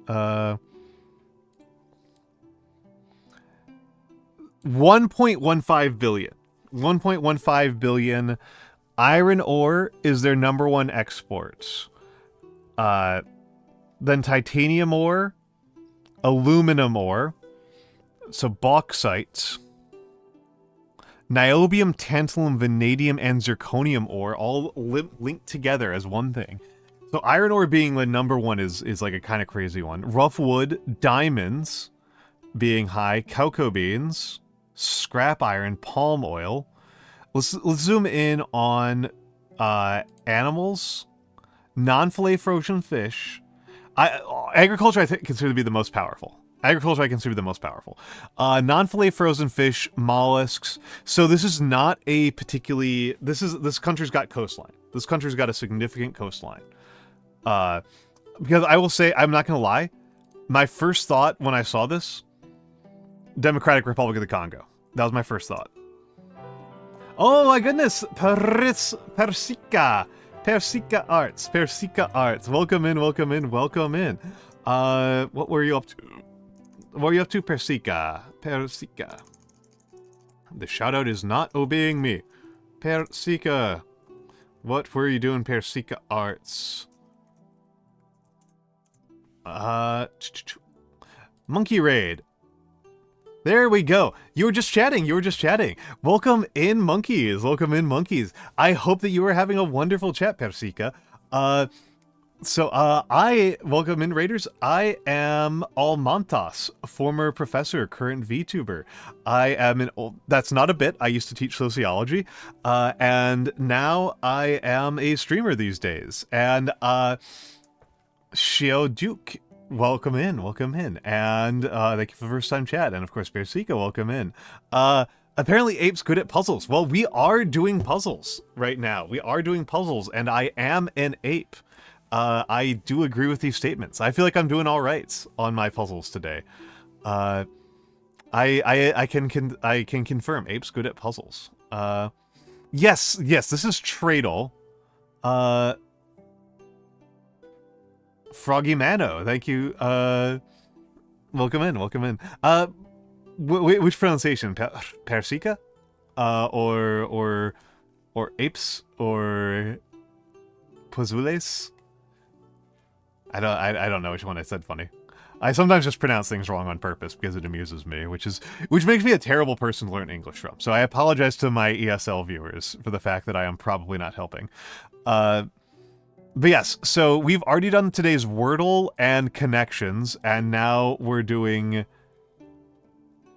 1.15 billion. 1.15 billion. Iron ore is their #1 export. Then titanium ore, aluminum ore, so bauxite, niobium, tantalum, vanadium, and zirconium ore all linked together as one thing. So iron ore being the #1 is like a kind of crazy one. Rough wood, diamonds being high, cocoa beans, scrap iron, palm oil. Let's zoom in on animals, non-fillet frozen fish. Agriculture I consider to be the most powerful. Non-fillet frozen fish, mollusks. So this is not a particularly. This country's got coastline. This country's got a significant coastline. Because I will say, I'm not gonna lie, my first thought when I saw this, Democratic Republic of the Congo. That was my first thought. Oh my goodness! Persica Arts. Persica Arts. Welcome in. What were you up to? What were you up to, Persica? The shoutout is not obeying me. Persica. What were you doing, Persica Arts? Monkey Raid. There we go. You were just chatting. Welcome in, monkeys. I hope that you are having a wonderful chat, Persica. I welcome in, Raiders. I am Almantas, former professor, current VTuber. I am that's not a bit. I used to teach sociology, and now I am a streamer these days. And Xiao Duke, welcome in, and thank you for the first time chat, and of course Persica, welcome in. Apparently Ape's good at puzzles. Well, we are doing puzzles right now. And I am an ape. I do agree with these statements. I feel like I'm doing all right on my puzzles today. I can confirm Ape's good at puzzles. Yes, this is Tradle. Froggy Mano, thank you. Welcome in. Which pronunciation? Persica? Or apes? Or Pozules? I don't know which one I said funny. I sometimes just pronounce things wrong on purpose because it amuses me, which makes me a terrible person to learn English from. So I apologize to my ESL viewers for the fact that I am probably not helping. But yes, so we've already done today's Wordle and connections, and now we're doing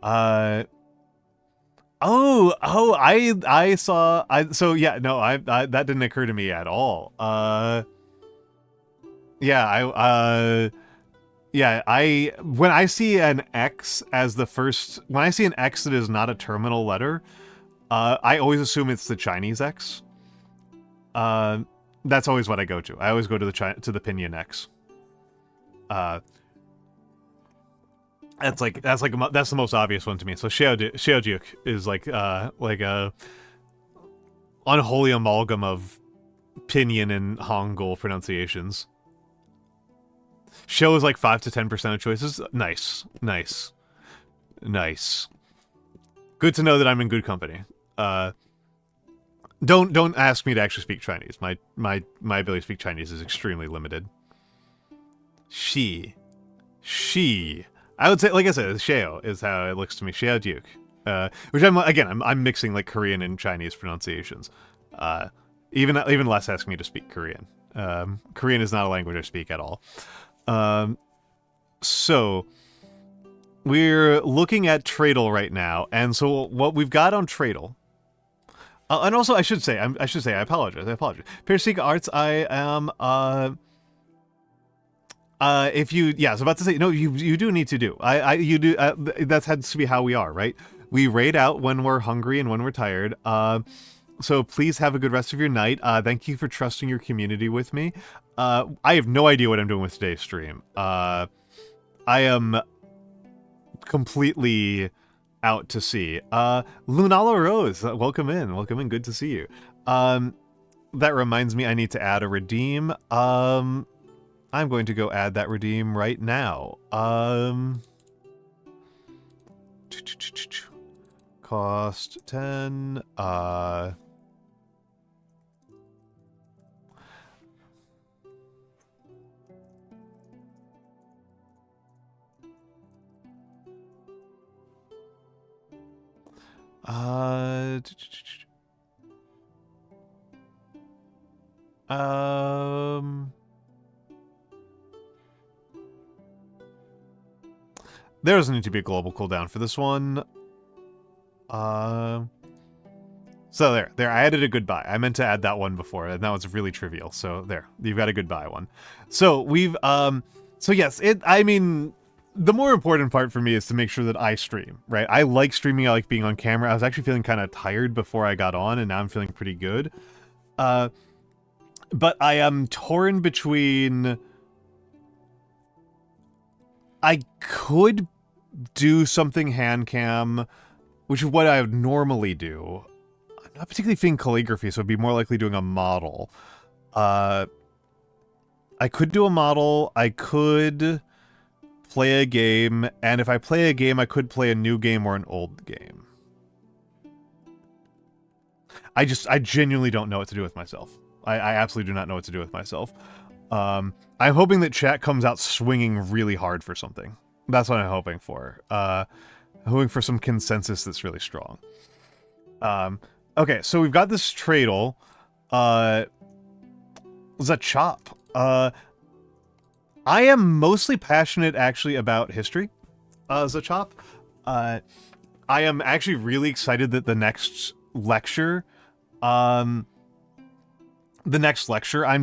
I saw so yeah, no, I that didn't occur to me at all. When I see an X as the first, when I see an X that is not a terminal letter, I always assume it's the Chinese X. That's always what I go to. I always go to the Pinyin X. That's the most obvious one to me. So Xiaojiuk is like a unholy amalgam of Pinyin and Hangul pronunciations. Show is like 5 to 10% of choices. Nice. Good to know that I'm in good company. Don't ask me to actually speak Chinese. My ability to speak Chinese is extremely limited. She. I would say, like I said, Xiao is how it looks to me. Xiaojiuk. Which I'm mixing like Korean and Chinese pronunciations. Even less ask me to speak Korean. Korean is not a language I speak at all. So we're looking at Tradle right now, and so what we've got on Tradle, and also I should say I apologize. Persika Arts, I am if you I was about to say no, you do need to do you do that has to be how we are, right? We raid out when we're hungry and when we're tired. So please have a good rest of your night. Thank you for trusting your community with me. I have no idea what I'm doing with today's stream. I am completely out to sea. Lunala Rose, welcome in. Good to see you. That reminds me, I need to add a redeem. I'm going to go add that redeem right now. Cost 10. There doesn't need to be a global cooldown for this one. So there, I added a goodbye. I meant to add that one before, and that was really trivial. So there, you've got a goodbye one. So we've, so yes, I mean, the more important part for me is to make sure that I stream, right? I like streaming, I like being on camera. I was actually feeling kind of tired before I got on, and now I'm feeling pretty good. But I am torn between... I could do something handcam, which is what I would normally do. I'm not particularly feeling calligraphy, so I'd be more likely doing a model. I could do a model, I could play a game, and if I play a game, I could play a new game or an old game. I genuinely don't know what to do with myself. I absolutely do not know what to do with myself. I'm hoping that chat comes out swinging really hard for something. That's what I'm hoping for. Hoping for some consensus that's really strong. Okay, so we've got this Tradle. Zachop. I am mostly passionate, actually, about history, Zachop. I am actually really excited that the next lecture I'm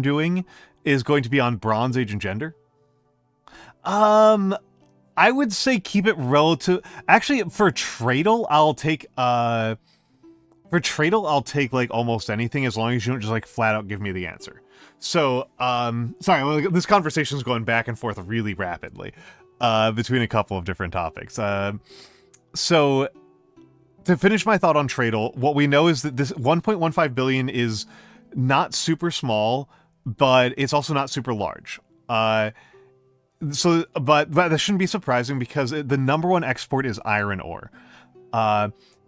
doing is going to be on Bronze Age and gender. I would say keep it relative. Actually, for Tradle, I'll take For Tradle, I'll take, like, almost anything as long as you don't just, like, flat out give me the answer. So, sorry, this conversation's going back and forth really rapidly, between a couple of different topics. So, to finish my thought on Tradle, what we know is that this 1.15 billion is not super small, but it's also not super large. But that shouldn't be surprising because the number 1 export is iron ore.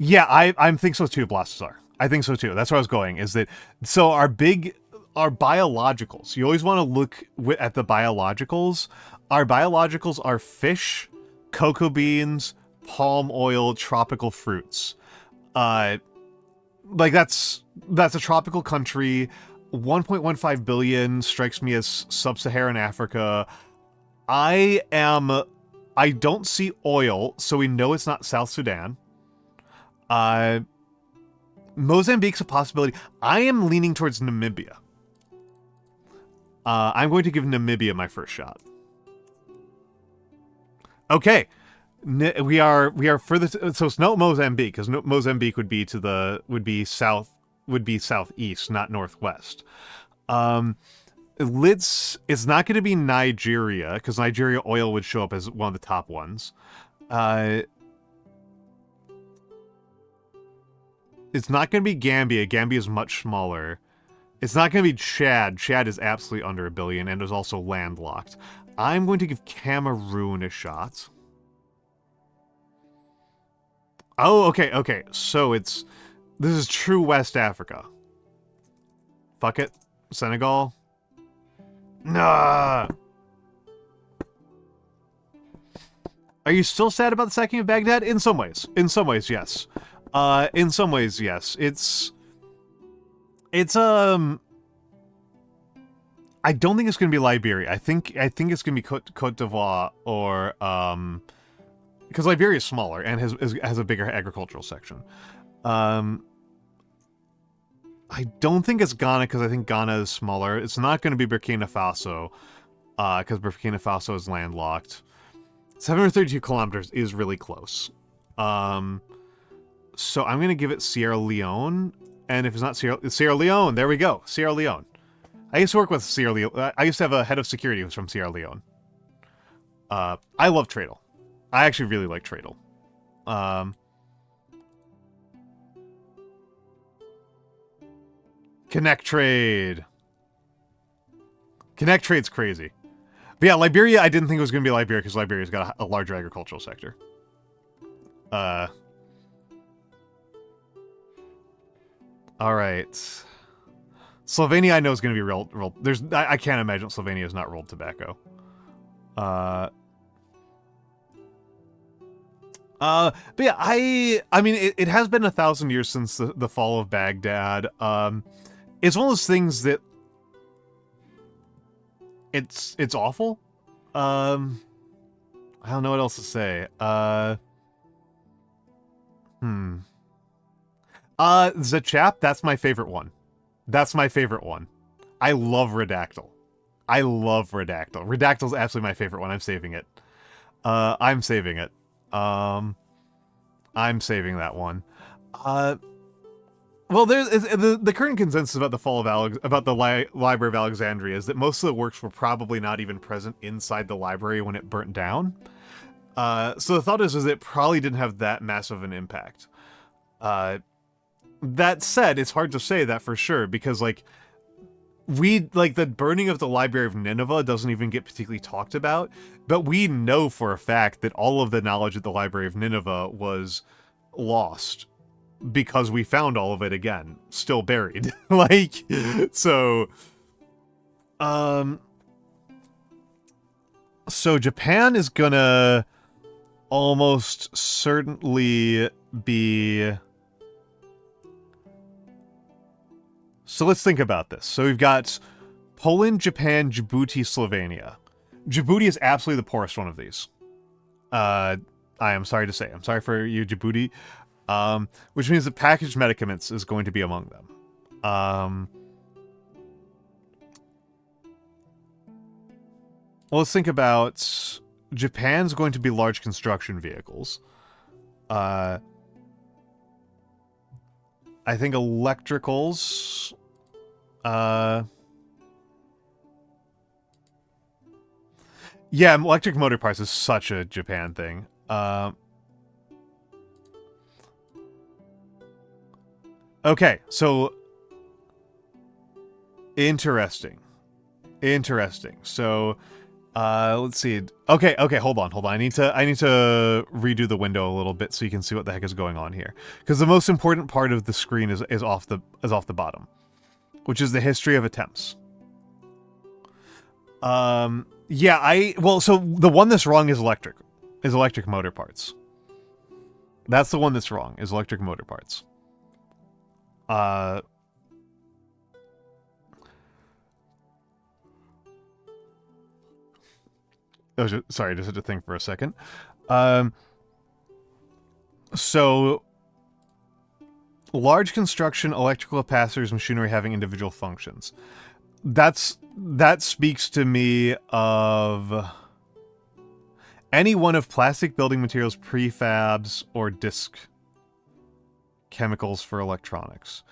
Yeah, I think so too, Blasazar. I think so too. That's where I was going, is that, so our biologicals, you always want to look at the biologicals. Our biologicals are fish, cocoa beans, palm oil, tropical fruits. Like that's a tropical country. 1.15 billion strikes me as sub-Saharan Africa. I don't see oil, so we know it's not South Sudan. Mozambique's a possibility. I am leaning towards Namibia. I'm going to give Namibia my first shot. Okay. We are further, so it's not Mozambique, because Mozambique would be southeast, not northwest. It's not going to be Nigeria, because Nigeria oil would show up as one of the top ones. It's not going to be Gambia. Gambia is much smaller. It's not going to be Chad. Chad is absolutely under 1 billion and is also landlocked. I'm going to give Cameroon a shot. Oh, okay. So this is true West Africa. Fuck it. Senegal. Nah. Are you still sad about the sacking of Baghdad? In some ways, yes. In some ways, yes. It's I don't think it's gonna be Liberia. I think it's gonna be Cote d'Ivoire or because Liberia is smaller and has a bigger agricultural section. I don't think it's Ghana because I think Ghana is smaller. It's not going to be Burkina Faso because Burkina Faso is landlocked. 732 kilometers is really close. So I'm going to give it Sierra Leone. And if it's not Sierra Leone, there we go. Sierra Leone. I used to work with Sierra Leone. I used to have a head of security who was from Sierra Leone. I love Tradle. I actually really like Tradle. Connect Trade. Connect Trade's crazy. But yeah, Liberia, I didn't think it was going to be Liberia because Liberia's got a larger agricultural sector. Alright. Slovenia I know is going to be rolled. I can't imagine Slovenia is not rolled tobacco. But yeah, I mean, it has been 1,000 years since the fall of Baghdad. It's one of those things that it's awful. I don't know what else to say. Zachap, that's my favorite one. That's my favorite one. I love Redactyl. I love Redactyl. Redactyl's absolutely my favorite one. I'm saving it. I'm saving it. I'm saving that one. Well, there's the current consensus about the fall of Library of Alexandria is that most of the works were probably not even present inside the library when it burnt down. So the thought is it probably didn't have that massive of an impact. That said, it's hard to say that for sure because the burning of the Library of Nineveh doesn't even get particularly talked about, but we know for a fact that all of the knowledge at the Library of Nineveh was lost because we found all of it again, still buried. So Japan is gonna almost certainly be... So let's think about this. So we've got Poland, Japan, Djibouti, Slovenia. Djibouti is absolutely the poorest one of these. I am sorry to say. I'm sorry for you, Djibouti. Which means that packaged medicaments is going to be among them. Well, let's think about... Japan's going to be large construction vehicles. I I think electricals. Yeah, electric motor parts is such a Japan thing. Okay, so interesting. So, let's see. Okay, hold on. I need to redo the window a little bit so you can see what the heck is going on here. Because the most important part of the screen is off the bottom, which is the history of attempts. Yeah, so the one that's wrong is electric motor parts. That's the one that's wrong, is electric motor parts. Sorry, just had to think for a second. So, large construction, electrical capacitors, machinery having individual functions. That speaks to me of any one of plastic building materials, prefabs, or disc chemicals for electronics.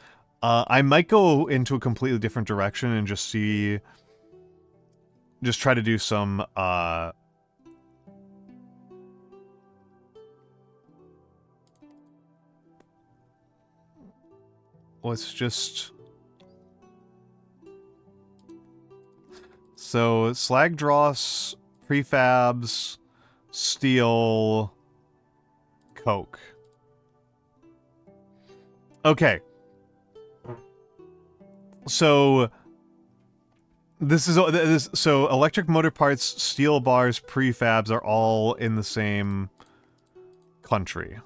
I might go into a completely different direction and just try to do some, let's just... So, slag dross, prefabs, steel, coke. Okay. So... So electric motor parts, steel bars, prefabs are all in the same country.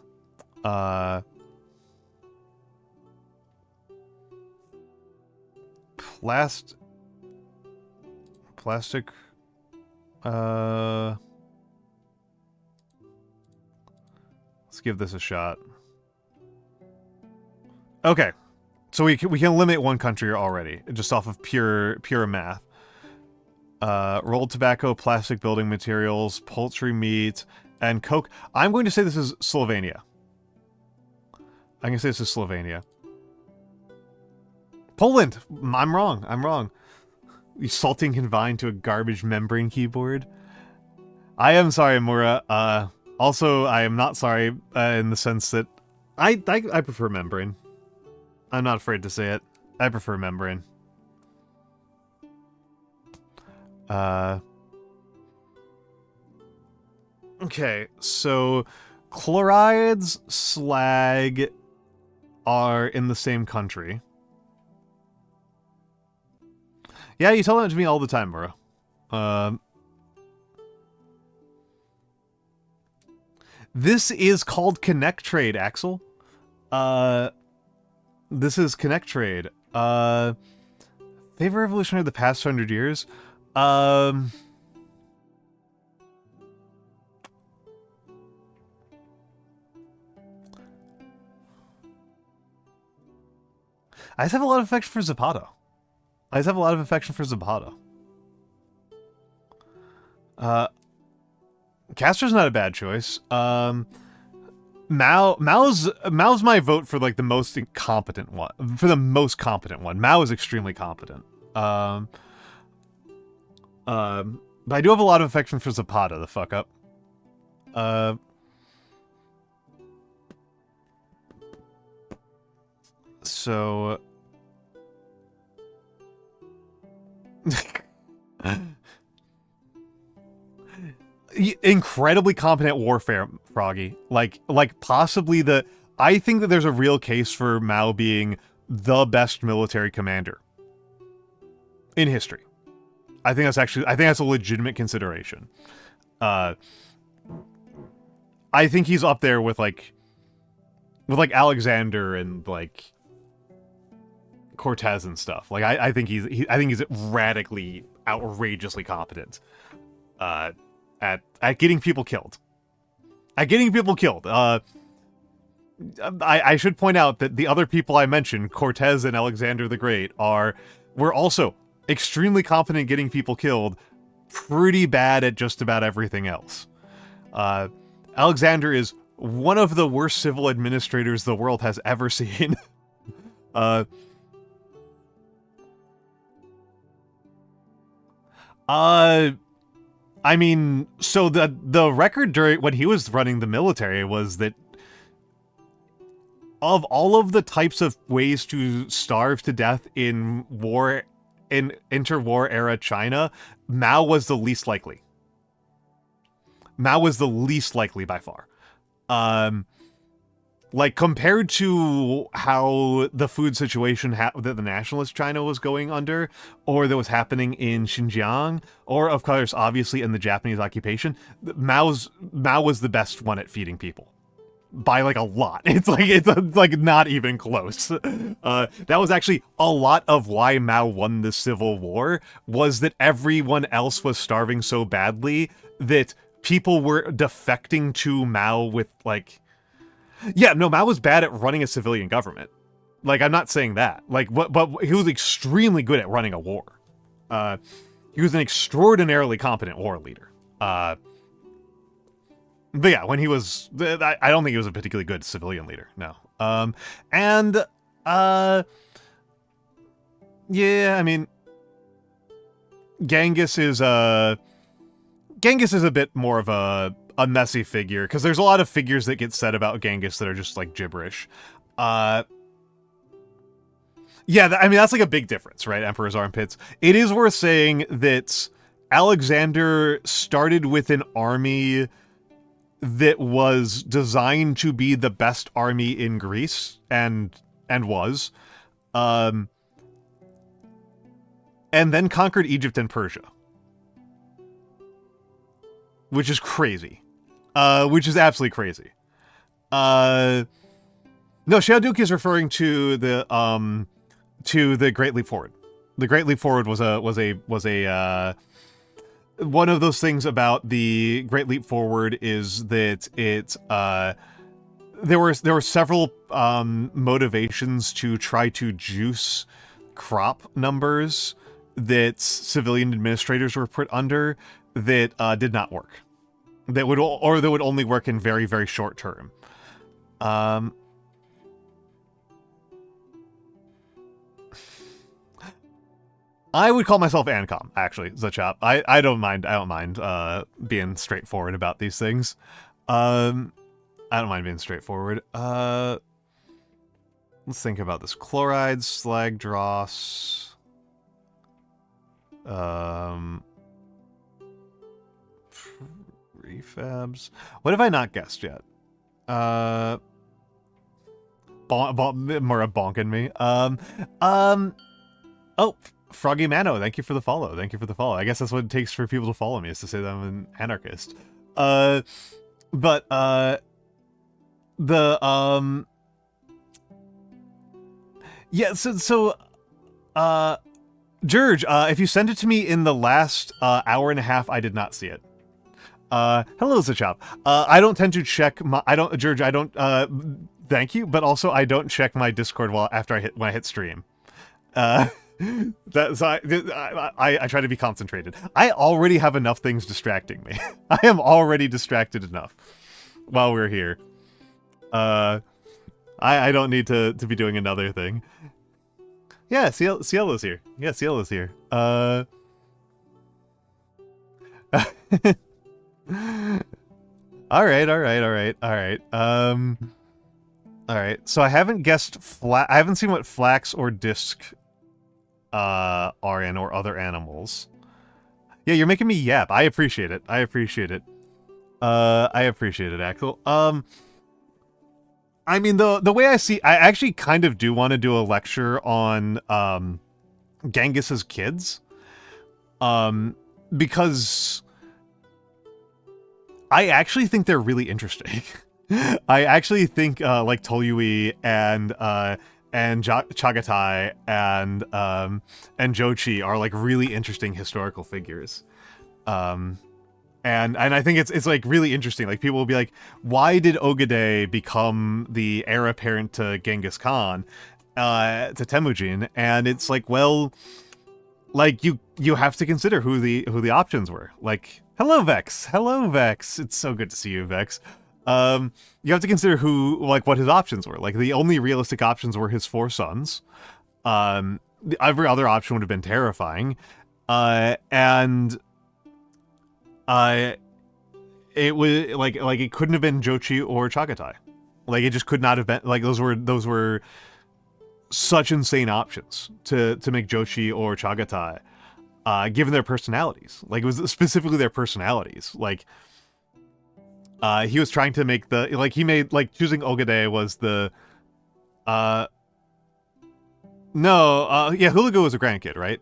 Plastic. Let's give this a shot. Okay. So we can eliminate one country already, just off of pure math. Rolled tobacco, plastic building materials, poultry meat, and coke. I'm going to say this is Slovenia. Poland! I'm wrong. You salting confined to a garbage membrane keyboard. I am sorry, Mura. Also, I am not sorry in the sense that I prefer membrane. I'm not afraid to say it. I prefer membrane. Okay, so chlorides, slag are in the same country. Yeah, you tell that to me all the time, bro. This is called Connect Trade, Axel. This is Connect Trade. Favorite revolutionary of the past 100 years? I just have a lot of affection for Zapata. Castor's not a bad choice. Mao's my vote for like the most incompetent one. Mao is extremely competent. But I do have a lot of affection for Zapata, the fuck up. So... incredibly competent warfare, Froggy. Like possibly the... I think that there's a real case for Mao being the best military commander in history. I think that's a legitimate consideration. I think he's up there with like Alexander and like Cortez and stuff. Like I think he's radically, outrageously competent at getting people killed. I should point out that the other people I mentioned, Cortez and Alexander the Great, were also extremely competent at getting people killed, pretty bad at just about everything else. Alexander is one of the worst civil administrators the world has ever seen. Uh, uh, I mean, so the record during when he was running the military was that of all of the types of ways to starve to death in interwar era China, Mao was the least likely. Mao was the least likely by far. Like, compared to how the food situation that the nationalist China was going under, or that was happening in Xinjiang, or, of course, obviously in the Japanese occupation, Mao was the best one at feeding people. By, like, a lot. It's like not even close. That was actually a lot of why Mao won the Civil War, was that everyone else was starving so badly that people were defecting to Mao with, like... Yeah, no, Mao was bad at running a civilian government. Like, I'm not saying that. Like, but he was extremely good at running a war. He was an extraordinarily competent war leader. But yeah, when he was... I don't think he was a particularly good civilian leader, no. Yeah, I mean... Genghis is a bit more of a messy figure, because there's a lot of figures that get said about Genghis that are just, like, gibberish. Yeah, I mean, that's, like, a big difference, right? Emperor's Armpits. It is worth saying that Alexander started with an army that was designed to be the best army in Greece, and was. And then conquered Egypt and Persia. Which is crazy. Which is absolutely crazy. No, Xiaoduke is referring to the Great Leap Forward. The Great Leap Forward was a one of those things about the Great Leap Forward is that it there were several motivations to try to juice crop numbers that civilian administrators were put under that did not work. That would only work in very, very short term. I would call myself Ancom, actually, Zachop. I don't mind being straightforward about these things. I don't mind being straightforward. Let's think about this. Chloride, slag, dross. Prefabs. What have I not guessed yet? Mora bonking me. Oh, Froggy Mano, thank you for the follow. Thank you for the follow. I guess that's what it takes for people to follow me, is to say that I'm an anarchist. Yeah, so George, if you sent it to me in the last hour and a half, I did not see it. Hello, Zachop. I don't tend to check my... George, I don't... thank you, but also I don't check my Discord when I hit stream. I try to be concentrated. I already have enough things distracting me. I am already distracted enough while we're here. I don't need to be doing another thing. Yeah, Cielo's here. Yeah, Cielo's here. Alright. Alright, so I haven't guessed I haven't seen what flax or disc are in, or other animals. Yeah, you're making me yap. I appreciate it. I appreciate it, Axel. I mean, the way I actually kind of do want to do a lecture on Genghis's kids. Because I actually think they're really interesting. I actually think like Tolyui and Chagatai and Jochi are like really interesting historical figures. And I think it's like really interesting. Like, people will be like, why did Ogedei become the heir apparent to Genghis Khan, to Temujin? And it's like, well, like you have to consider who the options were. Like, hello Vex, it's so good to see you, Vex. You have to consider what his options were. Like, the only realistic options were his 4 sons. Every other option would have been terrifying. And it was like it couldn't have been Jochi or Chagatai. Like, it just could not have been. Like, those were such insane options to make Jochi or Chagatai, given their personalities. Like, it was specifically their personalities. Like, he was trying to make he made, like, choosing Ogade was the, yeah, Hulagu was a grandkid, right?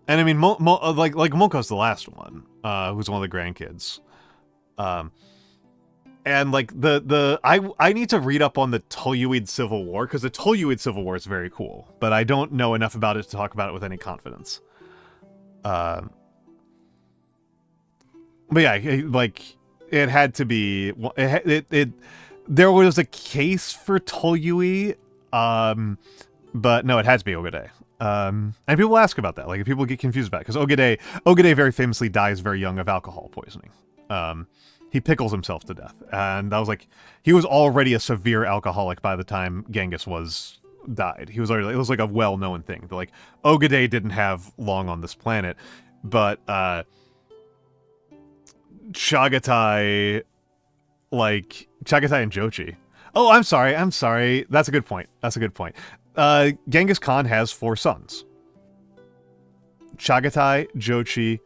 And I mean, Moko's the last one, who's one of the grandkids. And like I need to read up on the Toluid Civil War, because the Toluid Civil War is very cool, but I don't know enough about it to talk about it with any confidence. But yeah, like, it had to be there was a case for Tolui, but no, it had to be Ogade. And people ask about that, like, people get confused about it, because Ogade very famously dies very young of alcohol poisoning. He pickles himself to death, and I was like, he was already a severe alcoholic by the time Genghis died. He was already, it was like a well-known thing. Like, Ogade didn't have long on this planet, but Chagatai and Jochi. Oh, I'm sorry. That's a good point. Genghis Khan has 4 sons. Chagatai, Jochi,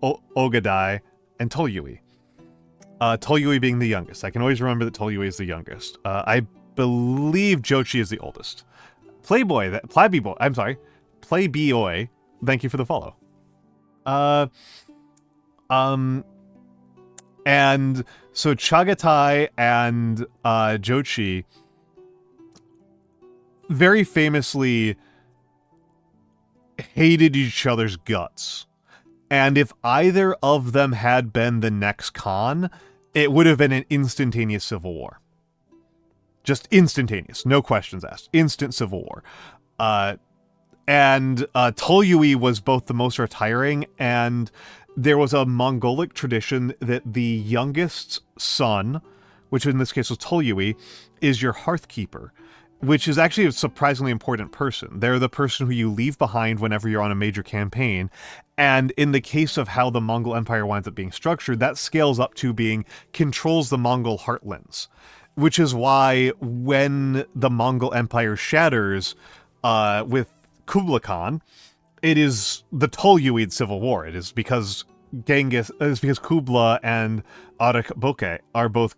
Ogadai, and Tolui. Tolui being the youngest. I can always remember that Tolui is the youngest. I believe Jochi is the oldest. Playboy, thank you for the follow. And so Chagatai and Jochi very famously hated each other's guts. And if either of them had been the next Khan, it would have been an instantaneous civil war. Just instantaneous, no questions asked. Instant civil war. And Tolui was both the most retiring, and there was a Mongolic tradition that the youngest son, which in this case was Tolui, is your hearthkeeper, which is actually a surprisingly important person. They're the person who you leave behind whenever you're on a major campaign. And in the case of how the Mongol Empire winds up being structured, that scales up to being controls the Mongol heartlands. Which is why when the Mongol Empire shatters with Kublai Khan, it is the Toluid Civil War. It is because Kublai and Arakboke are both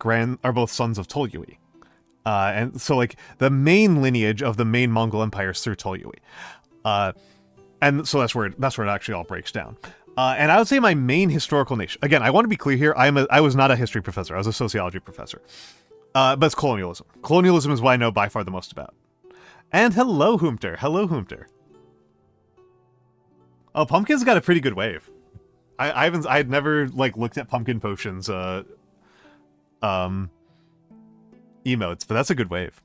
sons of Tolui. And so, like, the main lineage of the main Mongol Empire is through Tolui. And so that's where it actually all breaks down. And I would say my main historical nation, again, I want to be clear here, I was not a history professor, I was a sociology professor. But it's colonialism. Colonialism is what I know by far the most about. And hello, Hoomter. Oh, Pumpkin's got a pretty good wave. I had never, like, looked at Pumpkin Potion's emotes, but that's a good wave.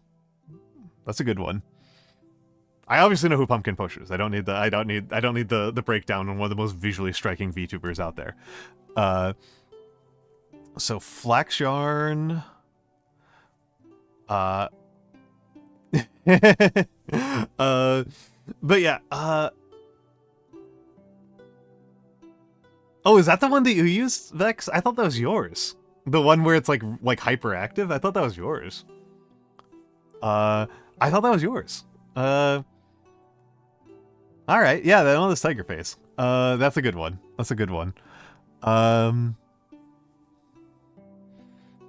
That's a good one. I obviously know who Pumpkin Potion is. I don't need the breakdown on one of the most visually striking VTubers out there. So Flax Yarn. But yeah, oh, is that the one that you used, Vex? I thought that was yours. The one where it's like hyperactive? I thought that was yours. I thought that was yours. Alright, yeah, that one is Tiger Face. That's a good one. That's a good one.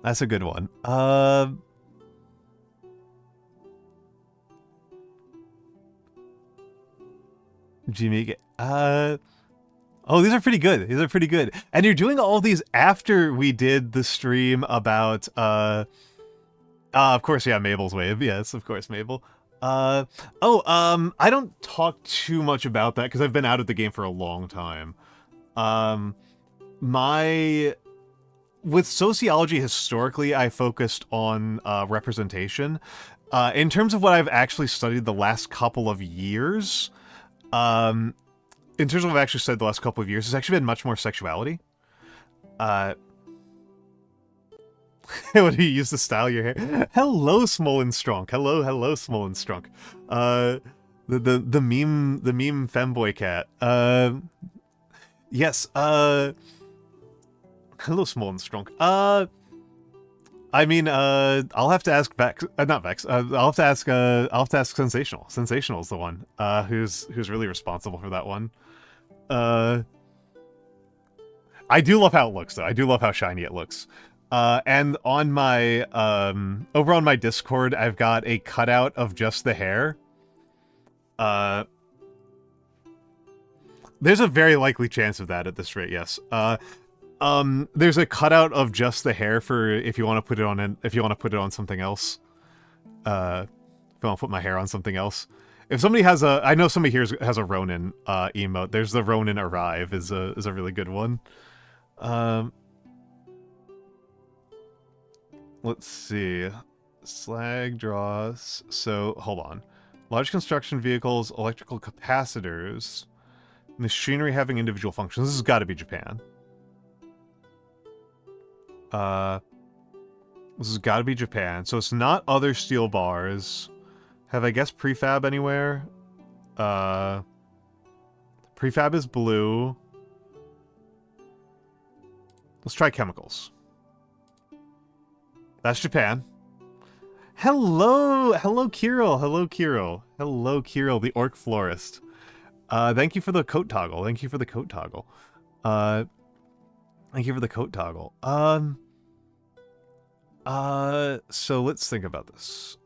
That's a good one. Jimmy, oh, these are pretty good. These are pretty good. And you're doing all these after we did the stream about, of course, yeah, Mabel's wave. Yes, of course, Mabel. I don't talk too much about that because I've been out of the game for a long time. With sociology, historically, I focused on representation. In terms of what I've actually studied the last couple of years, in terms of what I've actually said the last couple of years, has actually been much more sexuality. What do you use to style your hair? Hello, Smolin Strunk. Hello, Smolin Strunk. The meme femboy cat. Yes. Hello, Smolin Strunk. I mean, I'll have to ask Vex. Not Vex. I'll have to ask Sensational. Sensational's the one. Who's really responsible for that one. I do love how it looks, though. I do love how shiny it looks. And on my, over on my Discord, I've got a cutout of just the hair. There's a very likely chance of that at this rate, yes. There's a cutout of just the hair for if you want to put it on if you want to put it on something else. If I want to put my hair on something else. If somebody has a, I know somebody here has a Ronin emote. There's the Ronin Arrive is a really good one. Let's see. Slag draws. So hold on. Large construction vehicles, electrical capacitors, machinery having individual functions. This has got to be Japan. This has got to be Japan. So it's not other steel bars. Have I guessed prefab anywhere? Prefab is blue. Let's try chemicals. That's Japan. Hello, Kirill. Hello, Kirill, the orc florist. Thank you for the coat toggle. Thank you for the coat toggle. So let's think about this.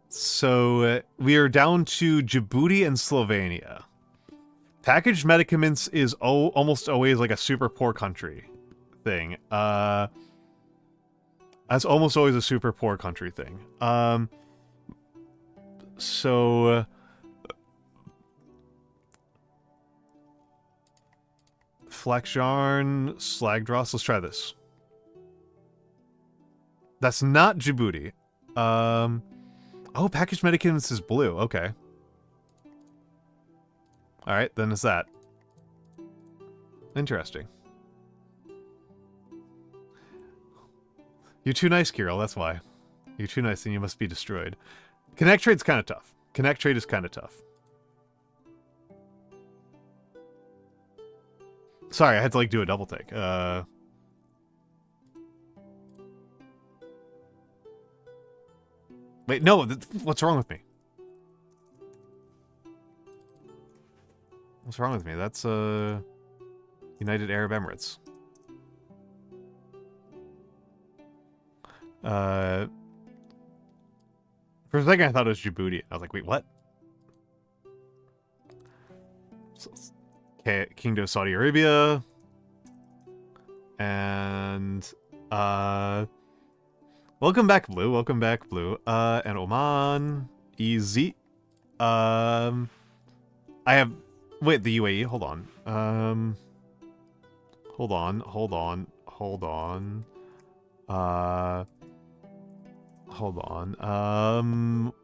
So we are down to Djibouti and Slovenia. Packaged medicaments is almost always like a super poor country thing. That's almost always a super poor country thing. So Flex yarn, slag dross. Let's try this. That's not Djibouti. Oh, packaged medicaments is blue. Okay. All right, then it's that. Interesting. You're too nice, Kirill. That's why. You're too nice, and you must be destroyed. Connect trade's kind of tough. Connect trade is kind of tough. Sorry, I had to like do a double take. Wait, no. What's wrong with me? What's wrong with me? That's United Arab Emirates. For a second, I thought it was Djibouti. I was like, wait, what? Okay, Kingdom of Saudi Arabia. And, welcome back, Blue. Welcome back, Blue. And Oman. Easy. I have... Wait, the UAE? Hold on. Hold on.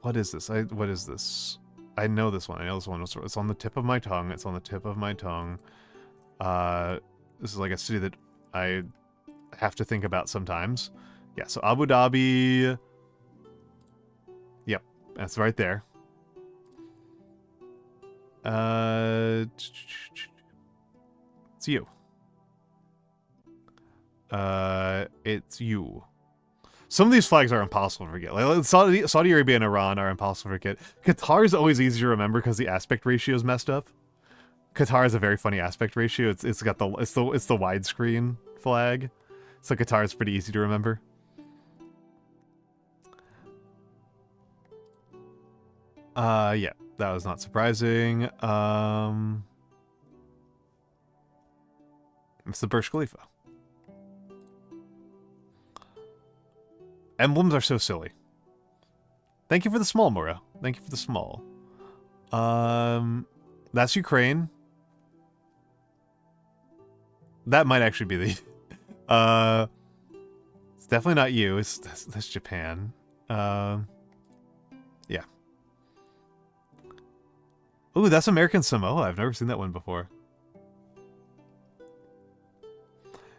What is this? What is this? I know this one. It's on the tip of my tongue. This is like a city that I have to think about sometimes. Yeah, so Abu Dhabi. Yep, that's right there. It's you. It's you. Some of these flags are impossible to forget. Like Saudi Arabia and Iran are impossible to forget. Qatar is always easy to remember because the aspect ratio is messed up. Qatar has a very funny aspect ratio. It's got the widescreen flag, so Qatar is pretty easy to remember. Yeah, that was not surprising. It's the Burj Khalifa. Emblems are so silly. Thank you for the small, Mora. Thank you for the small. That's Ukraine. That might actually be the... it's definitely not you. That's Japan. Yeah. Ooh, that's American Samoa. I've never seen that one before.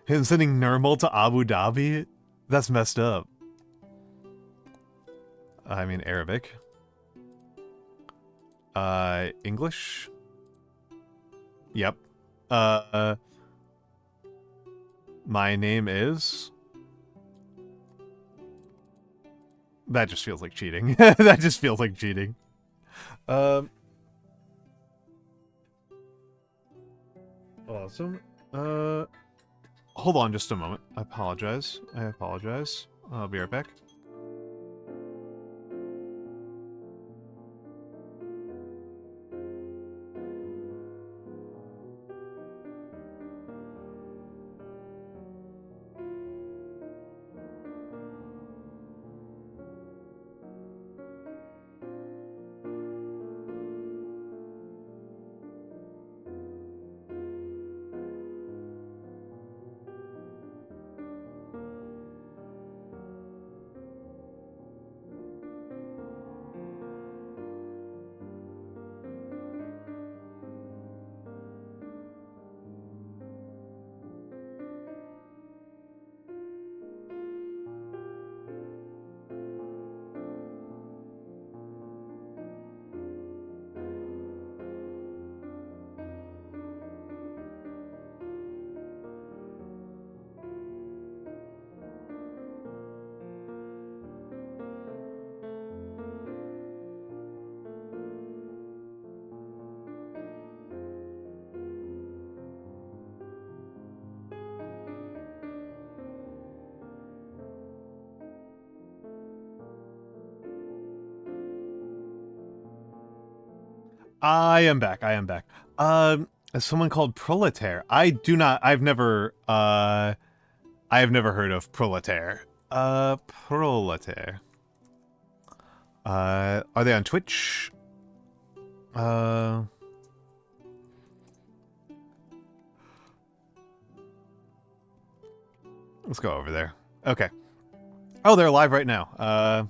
Him sending Nirmal to Abu Dhabi? That's messed up. I mean, Arabic. English? Yep. My name is... That just feels like cheating. That just feels like cheating. Awesome. Hold on just a moment. I apologize. I'll be right back. I am back. Someone called Proletaire. I've never heard of Proletaire. Proletaire. Are they on Twitch? Let's go over there. Okay. Oh, they're live right now.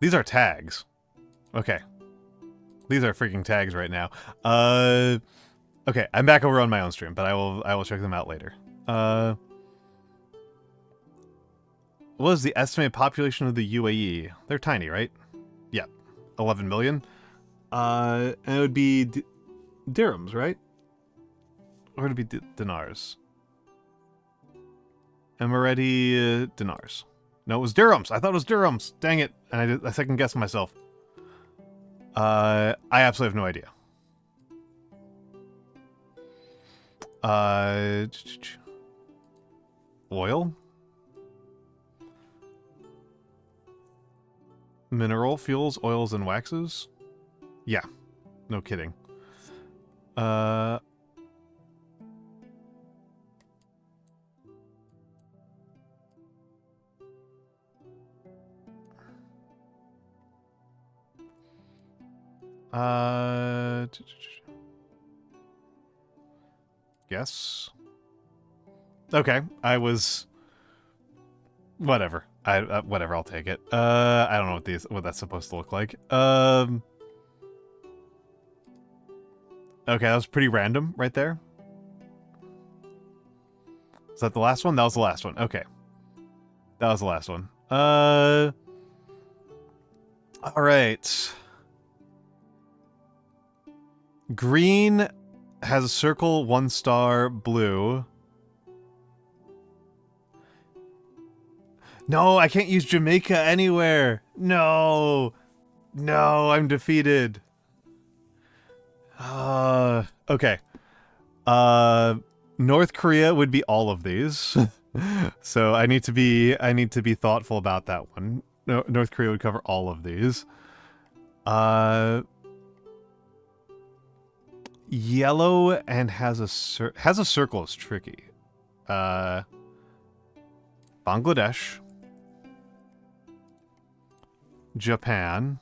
These are tags. Okay. These are freaking tags right now. Okay, I'm back over on my own stream, but I will check them out later. What is the estimated population of the UAE? They're tiny, right? Yeah. 11 million. And it would be dirhams, right? Or would it be dinars? Emirati dinars. No, it was dirhams. I thought it was dirhams. Dang it. And I second guessed myself. I absolutely have no idea. Oil? Mineral fuels, oils, and waxes? Yeah. No kidding. Guess. Okay, I was... Whatever. Whatever, I'll take it. I don't know what that's supposed to look like. Okay, that was pretty random right there. Is that the last one? That was the last one. Okay. That was the last one. Alright. Green has a circle, 1 star, blue. No, I can't use Jamaica anywhere. No. No, I'm defeated. Okay. North Korea would be all of these. So I need to be thoughtful about that one. No, North Korea would cover all of these. Yellow and has a circle is tricky. Bangladesh. Japan.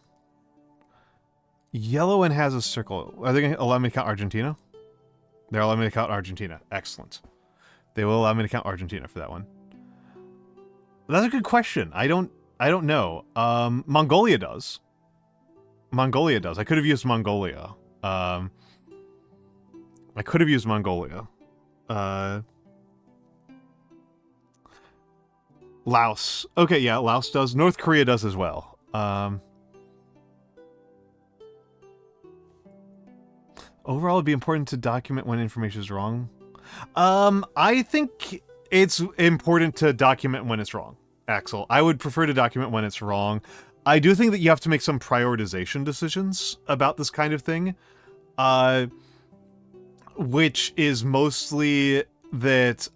Yellow and has a circle. Are they going to allow me to count Argentina? They're allowing me to count Argentina. Excellent. They will allow me to count Argentina for that one. That's a good question. I don't know. Mongolia does. Mongolia does. I could have used Mongolia. I could have used Mongolia. Laos. Okay, yeah, Laos does. North Korea does as well. Overall, it'd be important to document when information is wrong. I think it's important to document when it's wrong, Axel. I would prefer to document when it's wrong. I do think that you have to make some prioritization decisions about this kind of thing. Which is mostly that,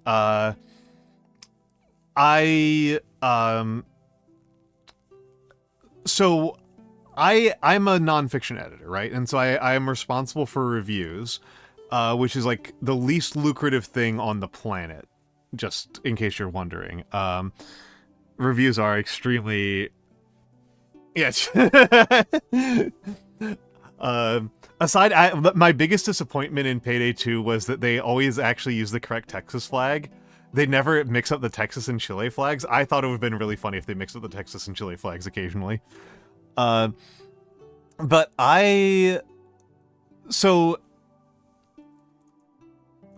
so I'm a nonfiction editor, right? And so I am responsible for reviews, which is like the least lucrative thing on the planet, just in case you're wondering. Reviews are extremely... Yes. My biggest disappointment in Payday 2 was that they always actually use the correct Texas flag. They never mix up the Texas and Chile flags. I thought it would have been really funny if they mixed up the Texas and Chile flags occasionally. So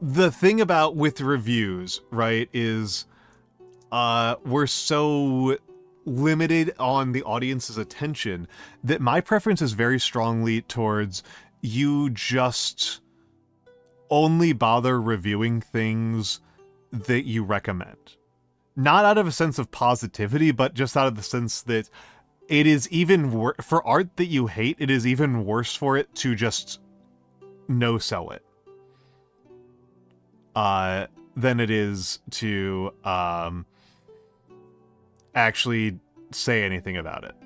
the thing about with reviews, right, is we're so limited on the audience's attention that my preference is very strongly towards you just only bother reviewing things that you recommend. Not out of a sense of positivity, but just out of the sense that it is even worse for art that you hate. It is even worse for it to just no sell it, than it is to actually say anything about it.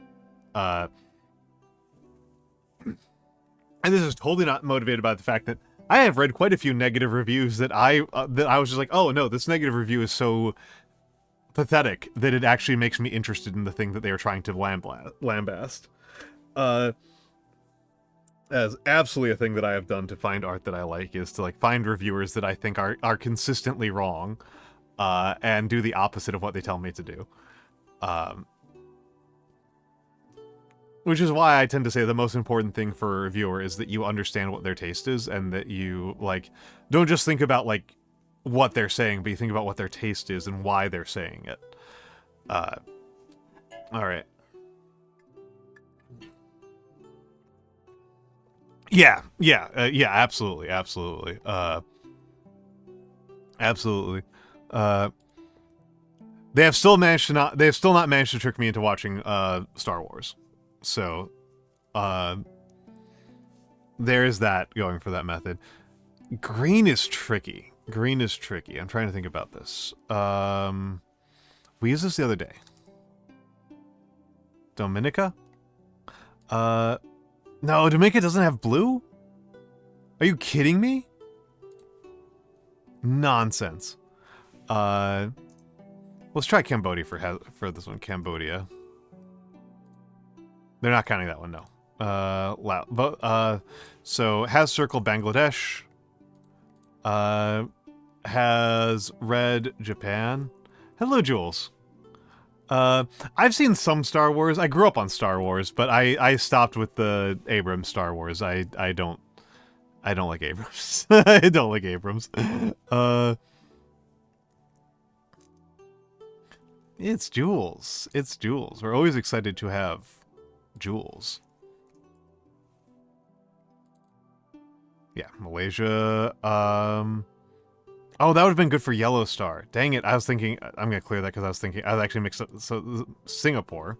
And this is totally not motivated by the fact that I have read quite a few negative reviews that I was just like, oh no, this negative review is so pathetic that it actually makes me interested in the thing that they are trying to lambast. As absolutely a thing that I have done to find art that I like is to like find reviewers that I think are consistently wrong, and do the opposite of what they tell me to do. Which is why I tend to say the most important thing for a reviewer is that you understand what their taste is, and that you, like, don't just think about, like, what they're saying, but you think about what their taste is and why they're saying it. Alright. Yeah, absolutely, absolutely. Absolutely. They have still not managed to trick me into watching, Star Wars. So, there's that going for that method. Green is tricky. Green is tricky. I'm trying to think about this. We used this the other day. Dominica? No, Dominica doesn't have blue? Are you kidding me? Nonsense. Let's try Cambodia for this one. Cambodia. They're not counting that one, no. So has circle Bangladesh. Has red Japan. Hello, Jules. I've seen some Star Wars. I grew up on Star Wars, but I stopped with the Abrams Star Wars. I don't like Abrams. I don't like Abrams. It's Jules. It's Jules. We're always excited to have Jules. Yeah, Malaysia. Oh, that would have been good for Yellow Star. Dang it, I was thinking... I'm gonna clear that because I was actually mixed up... So, Singapore.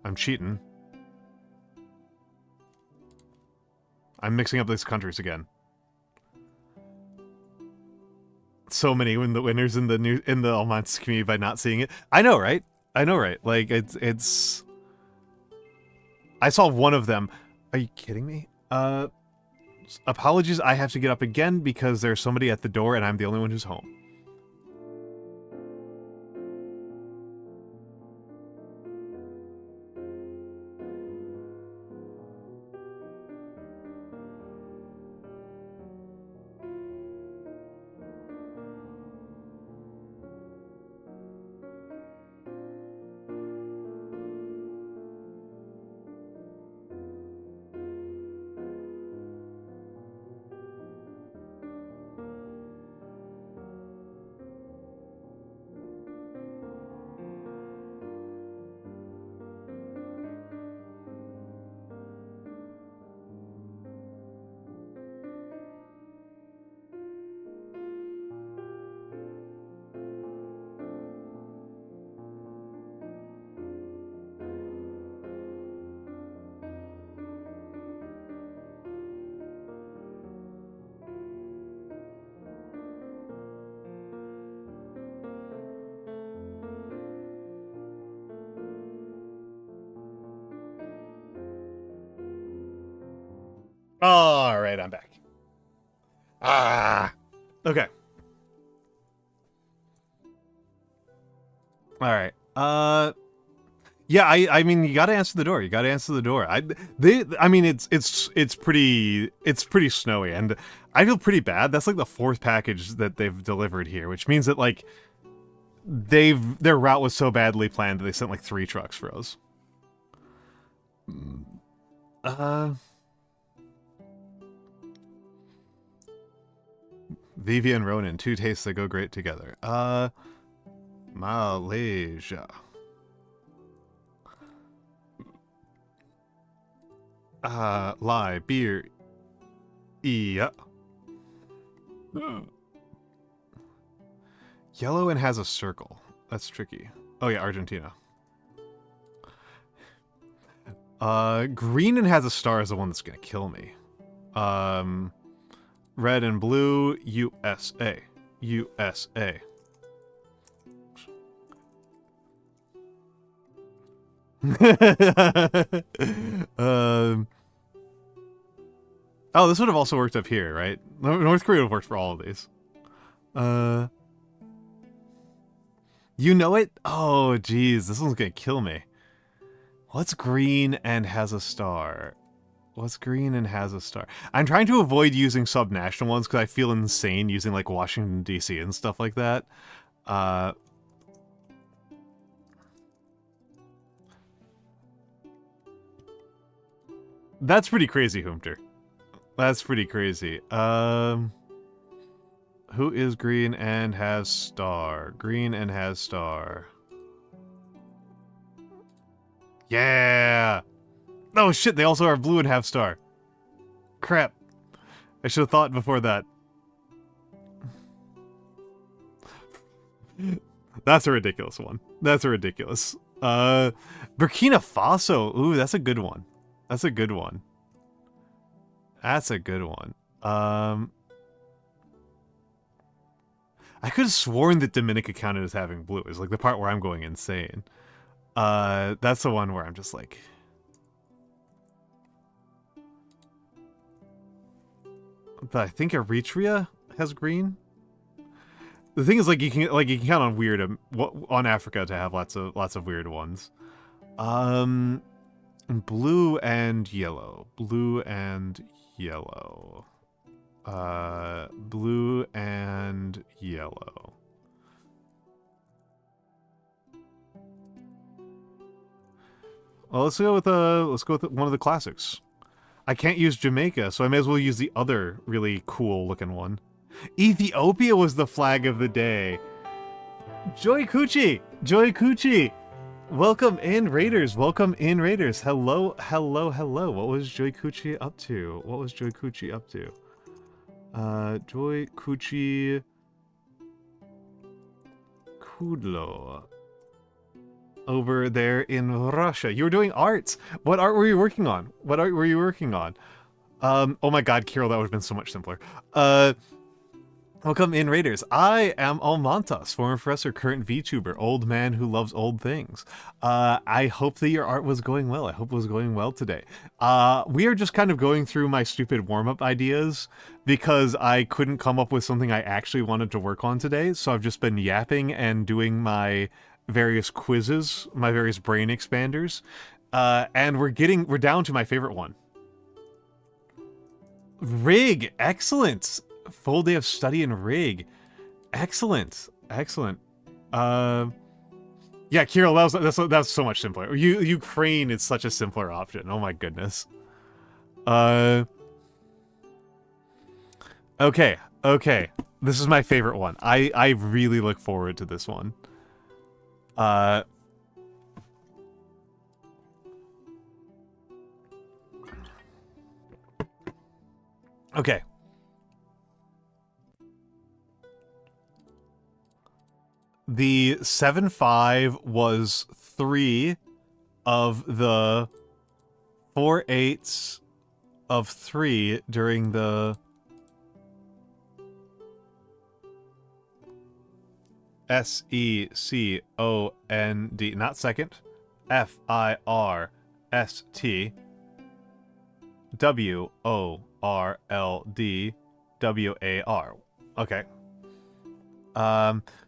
I'm cheating. I'm mixing up these countries again. So many winners in the Almantas community by not seeing it. I know, right? I know, right? Like, it's... I saw one of them. Are you kidding me? Apologies, I have to get up again because there's somebody at the door and I'm the only one who's home. All right, I'm back. Okay. All right. Yeah, I mean, you got to answer the door. You got to answer the door. I mean, it's pretty snowy, and I feel pretty bad. That's like the 4th package that they've delivered here, which means that like their route was so badly planned that they sent like 3 trucks for us. Vivi and Ronin, 2 tastes that go great together. Malaysia. Lie, beer. Yeah. Yellow and has a circle. That's tricky. Oh yeah, Argentina. Green and has a star is the one that's gonna kill me. Red and blue, USA. USA. Oh, this would have also worked up here, right? North Korea would have worked for all of these. You know it? Oh, geez, this one's gonna kill me. What's green and has a star? What's green and has a star? I'm trying to avoid using subnational ones because I feel insane using like Washington, D.C. and stuff like that. That's pretty crazy, Hoomter. That's pretty crazy. Who is green and has star? Green and has star. Yeah! Oh shit, they also are blue and have star. Crap. I should have thought before that. That's a ridiculous one. That's a ridiculous. Burkina Faso. Ooh, that's a good one. That's a good one. That's a good one. I could have sworn that Dominica counted as having blue. It's like the part where I'm going insane. That's the one where I'm just like... But I think Eritrea has green. The thing is, like you can count on weird on Africa to have lots of weird ones. Blue and yellow. Blue and yellow. Blue and yellow. Well, let's go with one of the classics. I can't use Jamaica, so I may as well use the other really cool looking one. Ethiopia was the flag of the day. Joy Kuchi! Joy Kuchi! Welcome in, Raiders. Welcome in, Raiders. Hello, hello, hello. What was Joy Kuchi up to? What was Joy Kuchi up to? Joy Kuchi... Kudlo. Over there in Russia. You were doing arts. What art were you working on? What art were you working on? Oh my god, Kirill, that would have been so much simpler. Welcome in, Raiders. I am Almantas, former professor, current VTuber, old man who loves old things. I hope that your art was going well. I hope it was going well today. We are just kind of going through my stupid warm-up ideas because I couldn't come up with something I actually wanted to work on today, so I've just been yapping and doing my various quizzes, my various brain expanders, and we're down to my favorite one. Rig, excellent. Full day of study in Rig, excellent, excellent. Yeah, Kirill, that's so much simpler. Ukraine is such a simpler option. Oh my goodness. Okay, this is my favorite one. I really look forward to this one. Okay. The 7.5 was 3 of the 4/8 of 3 during the SECOND, not second, FIRST WORD RLDWAR. Okay.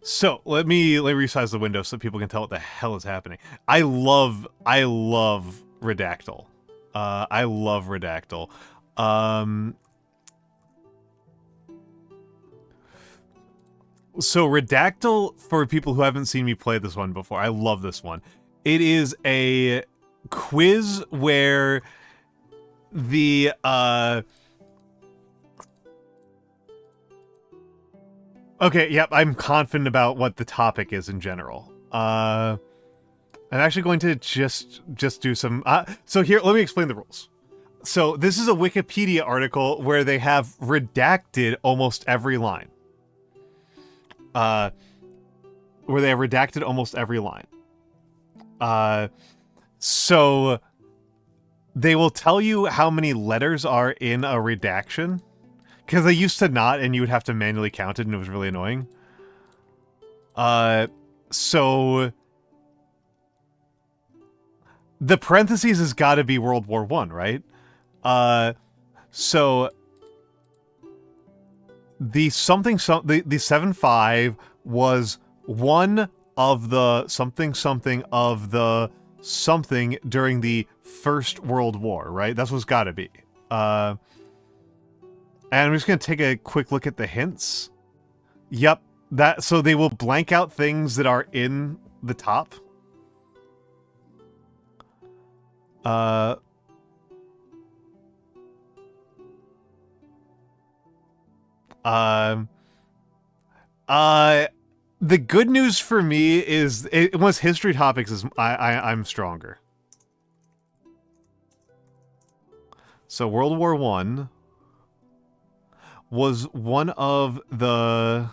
So let me resize the window so people can tell what the hell is happening. I love Redactyl. I love Redactyl. So Redactyl, for people who haven't seen me play this one before, I love this one. It is a quiz where the okay, yep, I'm confident about what the topic is in general. I'm actually going to just do some so here, let me explain the rules. So this is a Wikipedia article where they have redacted almost every line. Where they have redacted almost every line. So they will tell you how many letters are in a redaction, because they used to not, and you would have to manually count it, and it was really annoying. So the parentheses has got to be World War I, right? So the the 7.5 was one of the something of the something during the First World War, right? That's what's got to be. And I'm just gonna take a quick look at the hints. Yep, so they will blank out things that are in the top. The good news for me is once history topics is I'm stronger. So World War I was one of the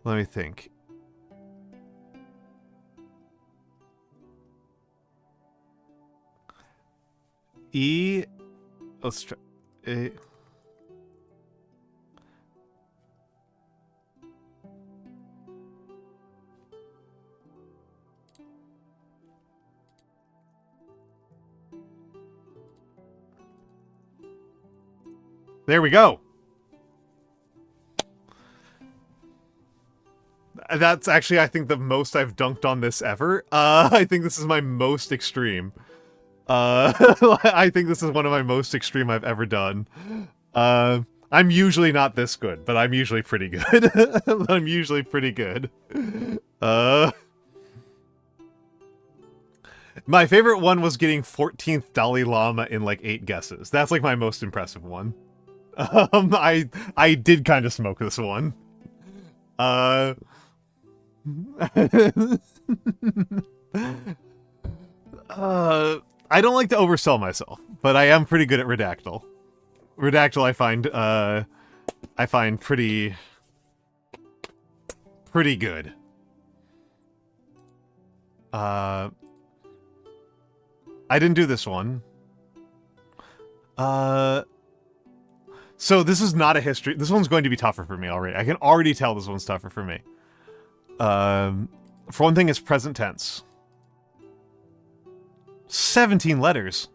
let me think. Let's try. There we go. That's actually, I think, the most I've dunked on this ever. I think this is my most extreme. I think this is one of my most extreme I've ever done. I'm usually not this good, but I'm usually pretty good. I'm usually pretty good. My favorite one was getting 14th Dalai Lama in like 8 guesses. That's like my most impressive one. I did kind of smoke this one. I don't like to oversell myself, but I am pretty good at Redactyl. Redactyl I find pretty good. I didn't do this one. So this is not a history. This one's going to be tougher for me already. I can already tell this one's tougher for me. For one thing, it's present tense. 17 letters.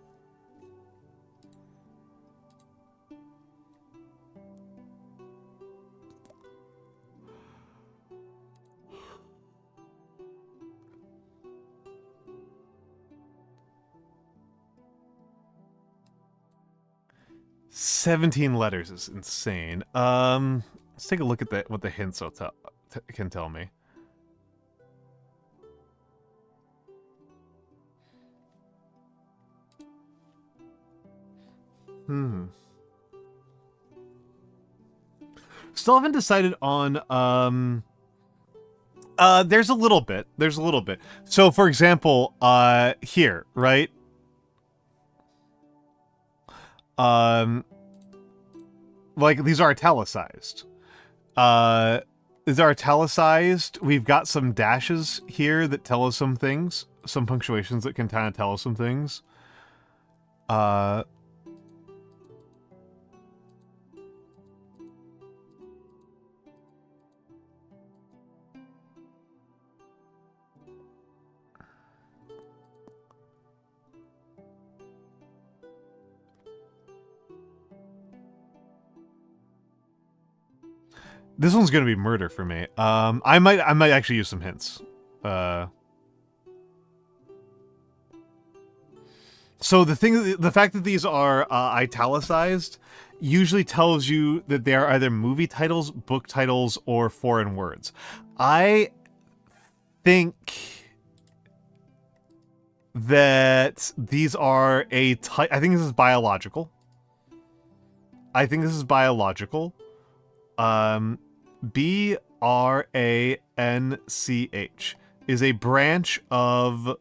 "17 letters is insane. Let's take a look at what the hints can tell me. Still haven't decided on, there's a little bit. There's a little bit. So, for example, here, right? Like, these are italicized. These are italicized. We've got some dashes here that tell us some things. Some punctuations that can kind of tell us some things. This one's gonna be murder for me. I might actually use some hints. So the fact that these are italicized usually tells you that they are either movie titles, book titles, or foreign words. I think that these are I think this is biological. I think this is biological. BRANCH is a branch of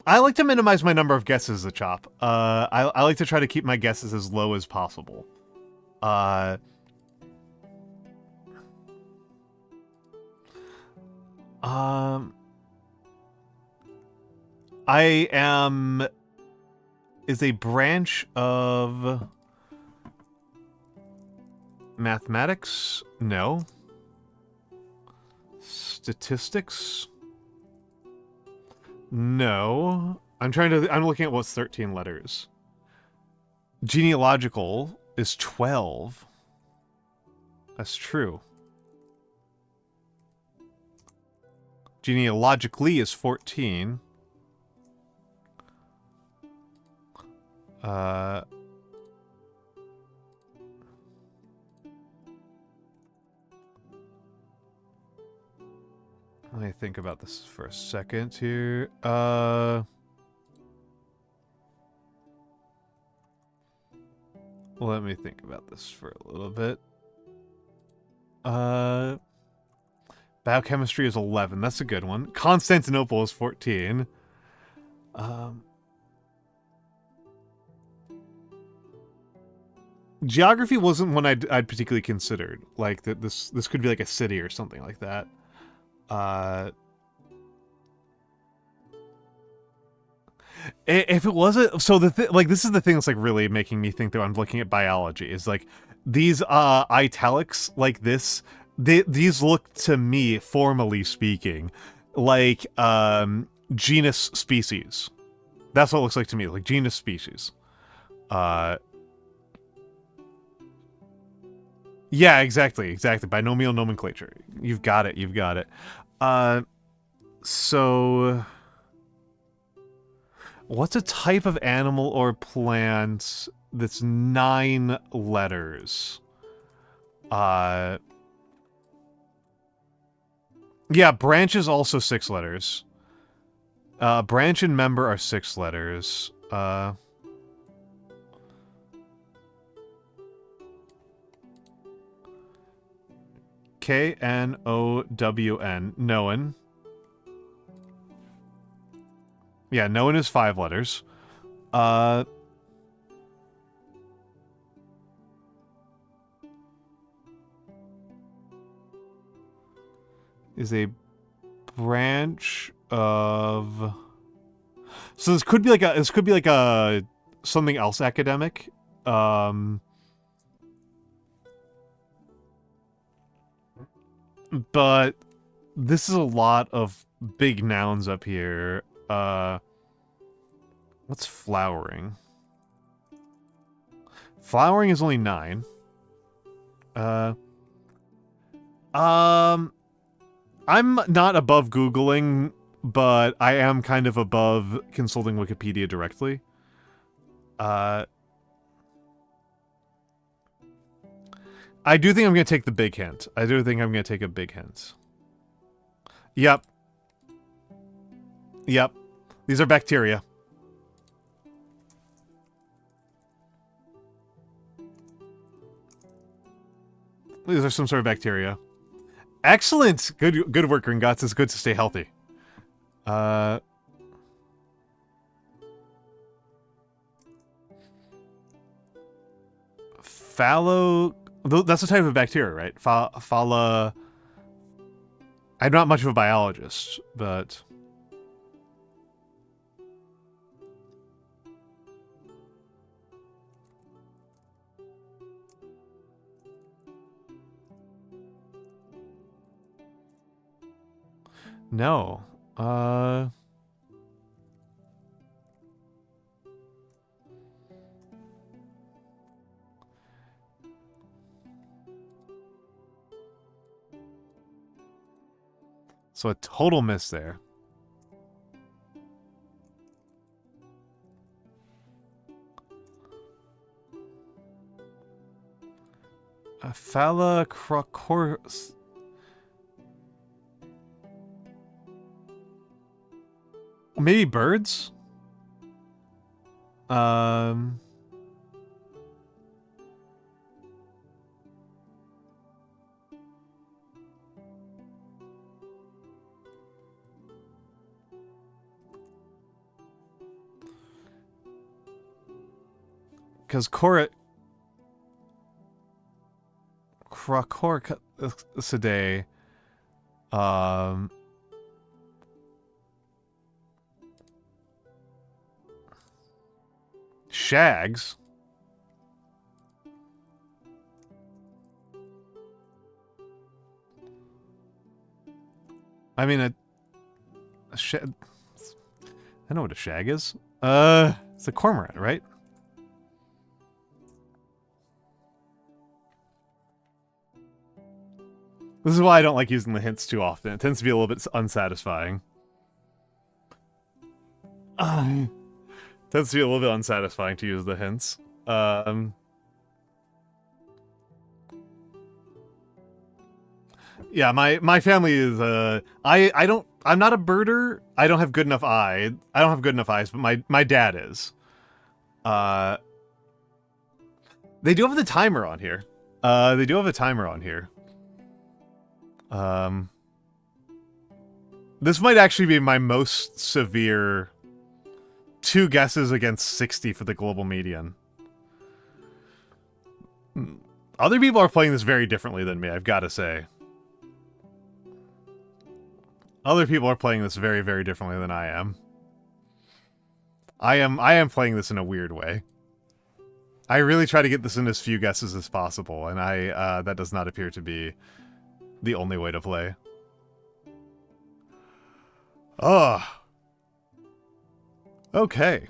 I like to minimize my number of guesses, the chop. I like to try to keep my guesses as low as possible. I am is a branch of mathematics? No. Statistics? No. I'm looking at what's 13 letters. Genealogical is 12. That's true. Genealogically is 14. Let me think about this for a second here. Let me think about this for a little bit. Biochemistry is 11. That's a good one. Constantinople is 14. Geography wasn't one I'd particularly considered. Like that this could be like a city or something like that. If it wasn't, so like this is the thing that's like really making me think that I'm looking at biology is like these italics like this. These look to me, formally speaking, like genus species. That's what it looks like to me, like genus species. Yeah, exactly. Binomial nomenclature. You've got it. So what's a type of animal or plant that's 9 letters? Yeah, branch is also 6 letters. Branch and member are 6 letters. Known. Known. Yeah, known is 5 letters. Is a branch of. So this could be like a something else academic. But this is a lot of big nouns up here. What's flowering? Flowering is only 9. I'm not above Googling, but I am kind of above consulting Wikipedia directly. I do think I'm going to take the big hint. I do think I'm going to take a big hint. Yep. These are bacteria. These are some sort of bacteria. Excellent! Good work, Gringotts. It's good to stay healthy. Fallow... That's a type of bacteria, right? Phala... I'm not much of a biologist, but... No. So a total miss there. A Phala Crocor... Maybe birds? Because Crocoridae, shags. I mean, a shag. I know what a shag is. It's a cormorant, right? This is why I don't like using the hints too often. It tends to be a little bit unsatisfying. Tends to be a little bit unsatisfying to use the hints. Yeah, my family is I'm not a birder. I don't have good enough eye. I don't have good enough eyes, but my dad is. They do have the timer on here. They do have a timer on here. This might actually be my most severe 2 guesses against 60 for the global median. Other people are playing this very differently than me, I've got to say. Other people are playing this very, very differently than I am. I am playing this in a weird way. I really try to get this in as few guesses as possible, and that does not appear to be the only way to play. Ugh. Okay.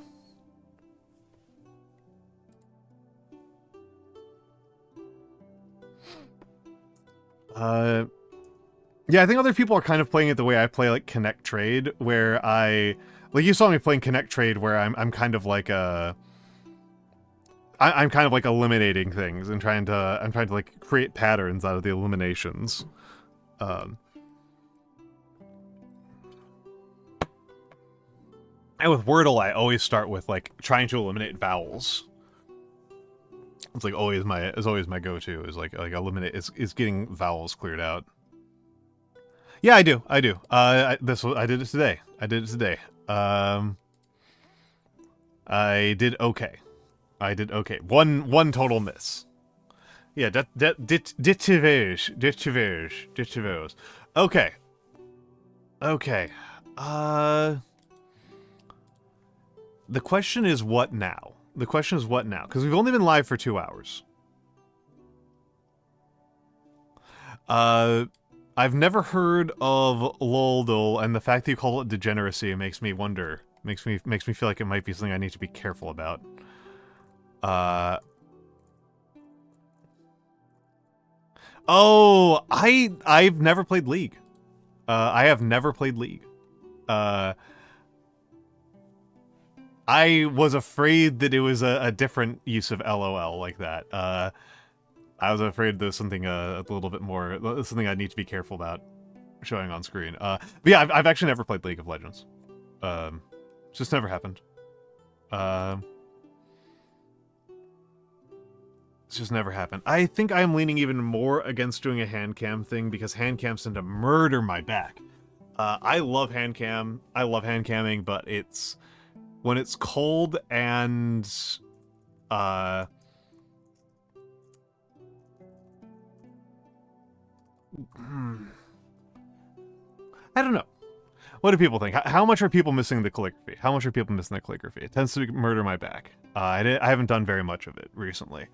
Yeah, I think other people are kind of playing it the way I play, like, Connect Trade, where like, you saw me playing Connect Trade, where I'm kind of like I'm kind of like eliminating things and trying to like create patterns out of the eliminations. And with Wordle, I always start with like trying to eliminate vowels. It's like always my go-to is like eliminate is getting vowels cleared out. Yeah, I do. I did it today. I did okay. I did okay. One total miss. Yeah, ditchivers. Okay. Okay. The question is what now? The question is what now? Because we've only been live for 2 hours. I've never heard of Loldul, and the fact that you call it degeneracy makes me wonder. Makes me feel like it might be something I need to be careful about. Oh, I've never played League. I have never played League. I was afraid that it was a different use of LOL like that. I was afraid there's something a little bit more, something I need to be careful about showing on screen. But yeah, I've actually never played League of Legends. It's just never happened. It's just never happened. I think I'm leaning even more against doing a handcam thing because handcams tend to murder my back. I love handcam. I love handcamming, but it's when it's cold and I don't know. What do people think? How much are people missing the calligraphy? How much are people missing the calligraphy? It tends to murder my back. I haven't done very much of it recently.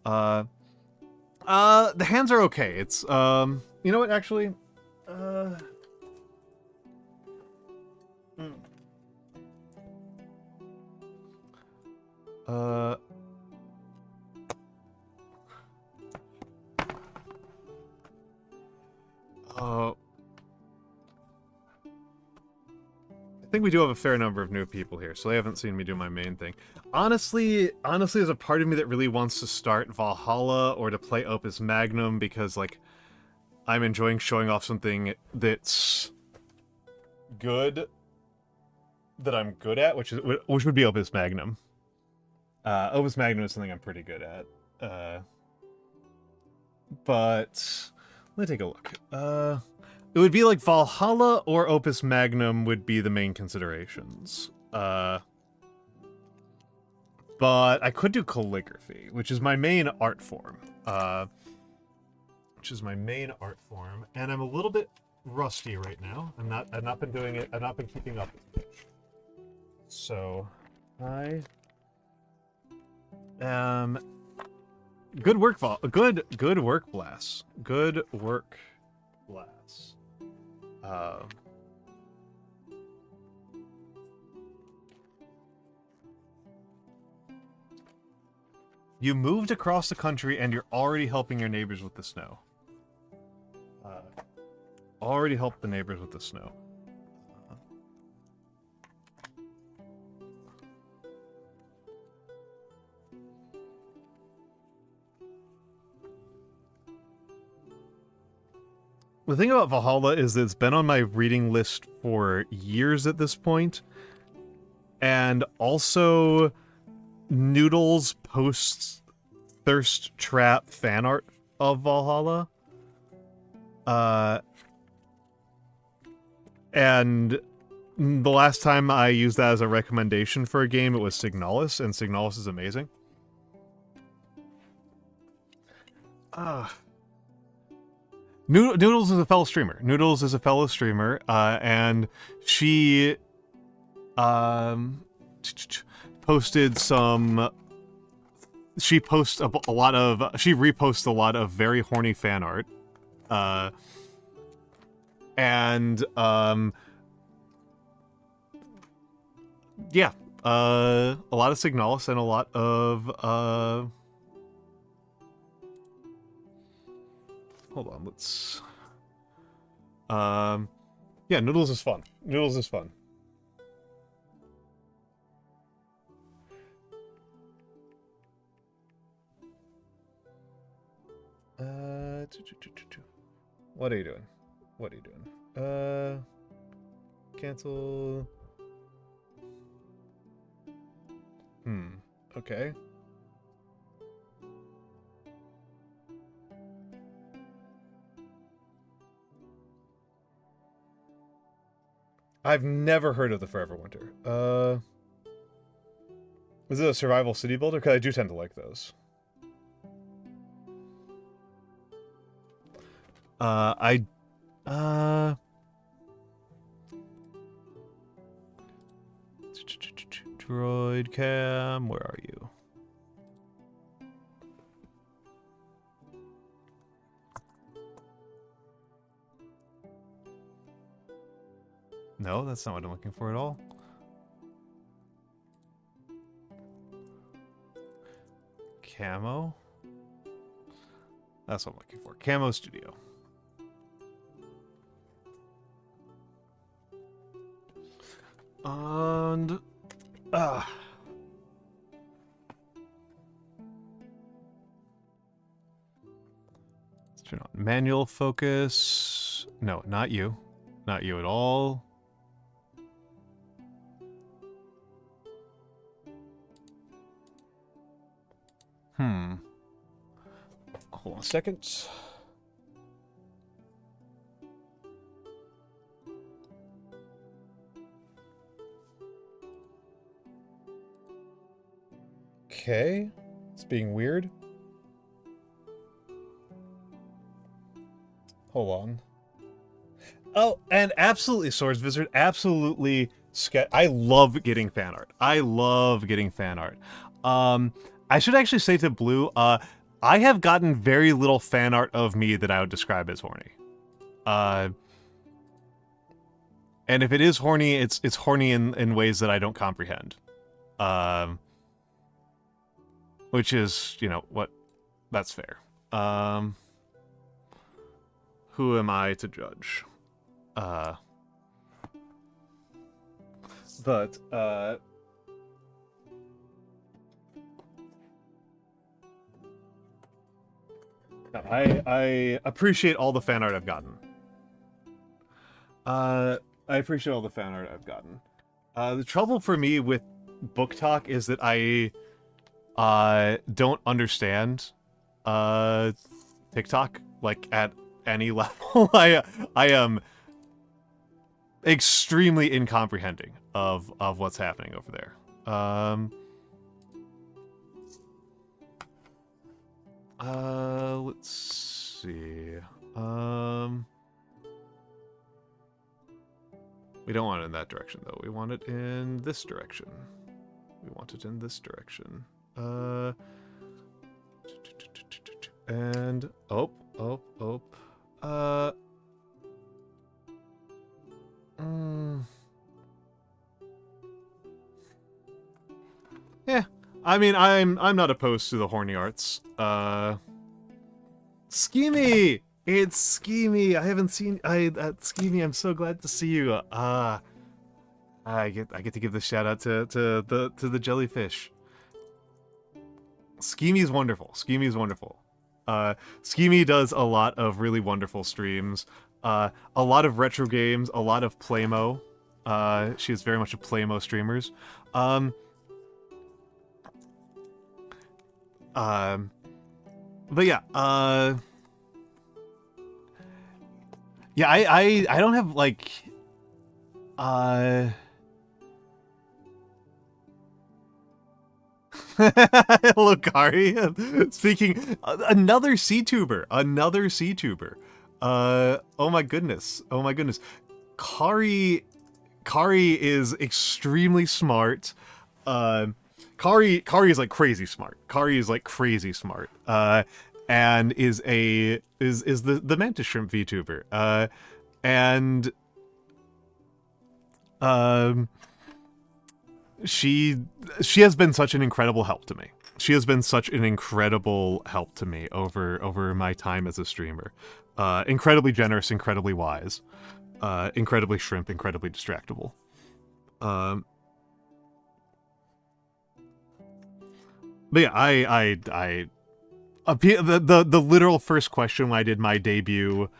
The hands are okay. It's, you know what, actually? think we do have a fair number of new people here, so they haven't seen me do my main thing. Honestly, there's a part of me that really wants to start Valhalla or to play Opus Magnum because, like, I'm enjoying showing off something that's good, that I'm good at, which would be Opus Magnum. Opus Magnum is something I'm pretty good at. But let me take a look. It would be like Valhalla or Opus Magnum would be the main considerations. But I could do calligraphy, which is my main art form. And I'm a little bit rusty right now. I've not been doing it. I've not been keeping up with it. So good work, good work, Blast. Good work, Blast. You moved across the country and you're already helping your neighbors with the snow. Already helped the neighbors with the snow. The thing about Valhalla is that it's been on my reading list for years at this point. And also, Noodles posts Thirst Trap fan art of Valhalla. And the last time I used that as a recommendation for a game, it was Signalis, and Signalis is amazing. Noodles is a fellow streamer. And she posted some. She reposts a lot of very horny fan art, yeah, a lot of Signalis and a lot of hold on, let's yeah, Noodles is fun. What are you doing? Cancel. Okay. I've never heard of the Forever Winter. Is it a survival city builder? Because I do tend to like those. Droid cam, where are you? No, that's not what I'm looking for at all. Camo? That's what I'm looking for. Camo Studio. And... let's turn on manual focus. No, not you. Not you at all. Hold on a second. Okay. It's being weird. Hold on. Oh, and absolutely, Swords Wizard, absolutely. I love getting fan art. I should actually say to Blue, I have gotten very little fan art of me that I would describe as horny. And if it is horny, it's horny in ways that I don't comprehend. Which is, you know, what, that's fair. Who am I to judge? But I appreciate all the fan art I've gotten. I appreciate all the fan art I've gotten. The trouble for me with book talk is that I don't understand TikTok like at any level. I am extremely incomprehending of what's happening over there. Let's see. We don't want it in that direction, though. We want it in this direction. We want it in this direction. And... Oh. Yeah. I mean, I'm not opposed to the horny arts. Schemy! It's Schemy! I haven't seen... Schemy, I'm so glad to see you. I get to give this shout out to the jellyfish. Schemy's wonderful. Schemy's wonderful. Schemy does a lot of really wonderful streams. A lot of retro games, a lot of Playmo. She is very much a Playmo streamers. But yeah, yeah, I don't have like, hello, Kari. Speaking, another CTuber, oh my goodness, Kari is extremely smart. Kari is like crazy smart. And is the mantis shrimp VTuber. She has been such an incredible help to me. Over my time as a streamer. Incredibly generous, incredibly wise, incredibly shrimp, incredibly distractible. But yeah, the literal first question when I did my debut,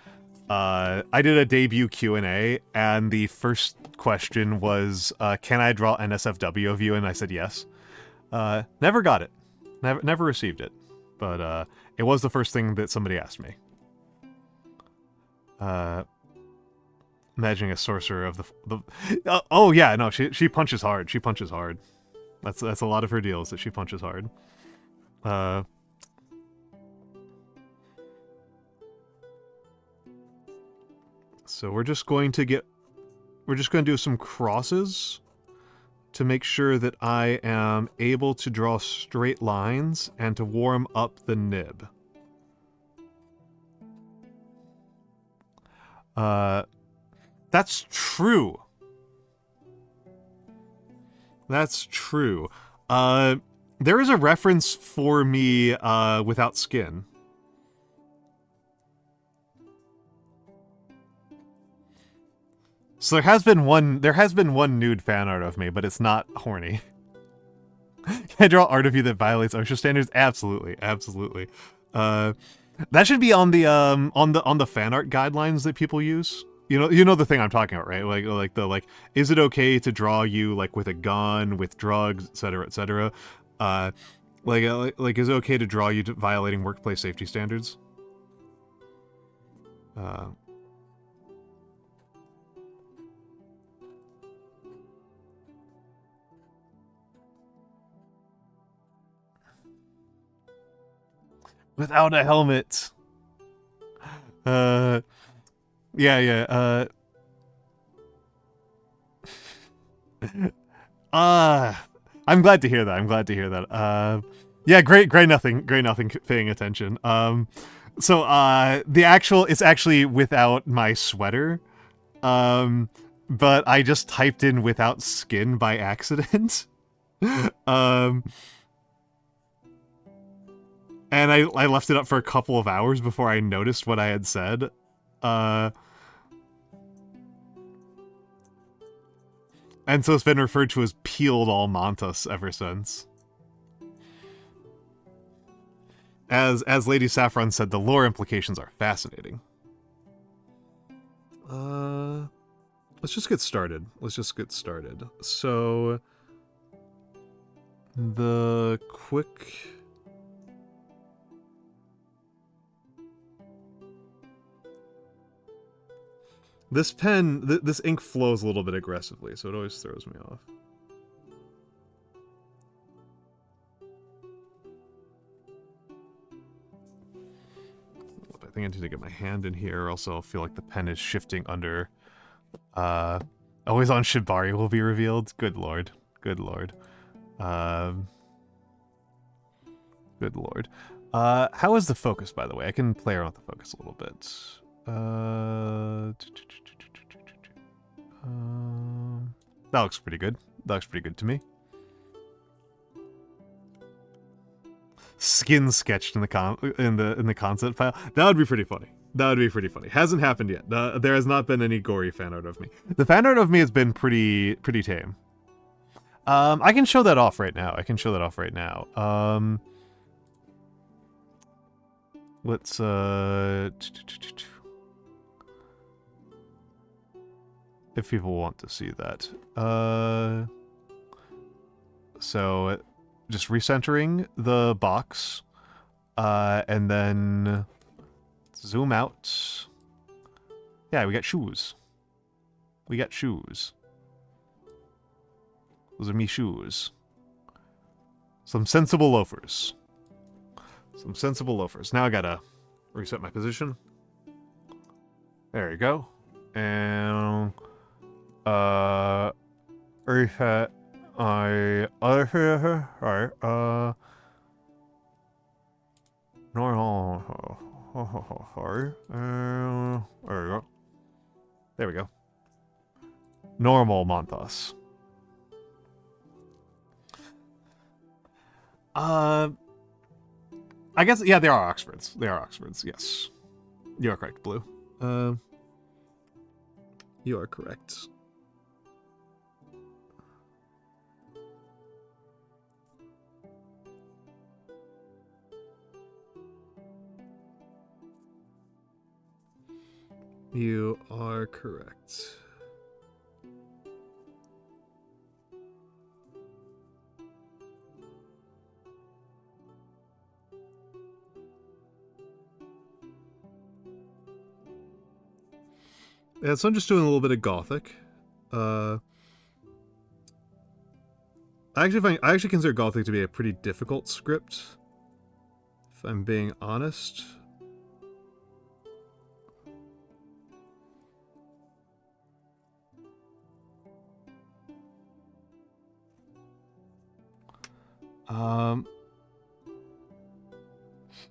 I did a debut Q&A, and the first question was, can I draw NSFW of you? And I said yes. Never got it. Never received it. But it was the first thing that somebody asked me. Imagining a sorcerer of the oh yeah, no, she punches hard. That's a lot of her deals, that she punches hard. So we're just going to do some crosses to make sure that I am able to draw straight lines and to warm up the nib. That's true. There is a reference for me without skin. So there has been one nude fan art of me, but it's not horny. Can I draw art of you that violates OSHA standards? Absolutely. That should be on the fan art guidelines that people use. You know the thing I'm talking about, right? Like is it okay to draw you like with a gun, with drugs, etc., etc.? Like is it okay to draw you violating workplace safety standards? Without a helmet. Yeah. I'm glad to hear that. Yeah, great nothing paying attention. So it's actually without my sweater. But I just typed in without skin by accident. And I left it up for a couple of hours before I noticed what I had said. And so it's been referred to as peeled Almantas ever since. As Lady Saffron said, the lore implications are fascinating. Let's just get started. Let's just get started. So, the quick... This pen, this ink flows a little bit aggressively, so it always throws me off. I think I need to get my hand in here, or else I'll feel like the pen is shifting under. Always on Shibari will be revealed. Good lord. Good lord. Good lord. How is the focus, by the way? I can play around with the focus a little bit. That looks pretty good. That looks pretty good to me. Skin sketched in the concept file. That would be pretty funny. That would be pretty funny. Hasn't happened yet. There has not been any gory fan art of me. The fan art of me has been pretty tame. I can show that off right now. I can show that off right now. Let's if people want to see that. So just recentering the box, and then zoom out. Yeah, we got shoes. We got shoes. Those are me shoes. Some sensible loafers. Some sensible loafers. Now I gotta reset my position. There you go. And reset my other here. Alright, normal. Sorry. There we go. There we go. Normal Monthos. I guess, yeah, they are Oxfords. They are Oxfords, yes. You are correct, Blue. You are correct. You are correct. Yeah, so I'm just doing a little bit of Gothic. I actually consider Gothic to be a pretty difficult script, if I'm being honest.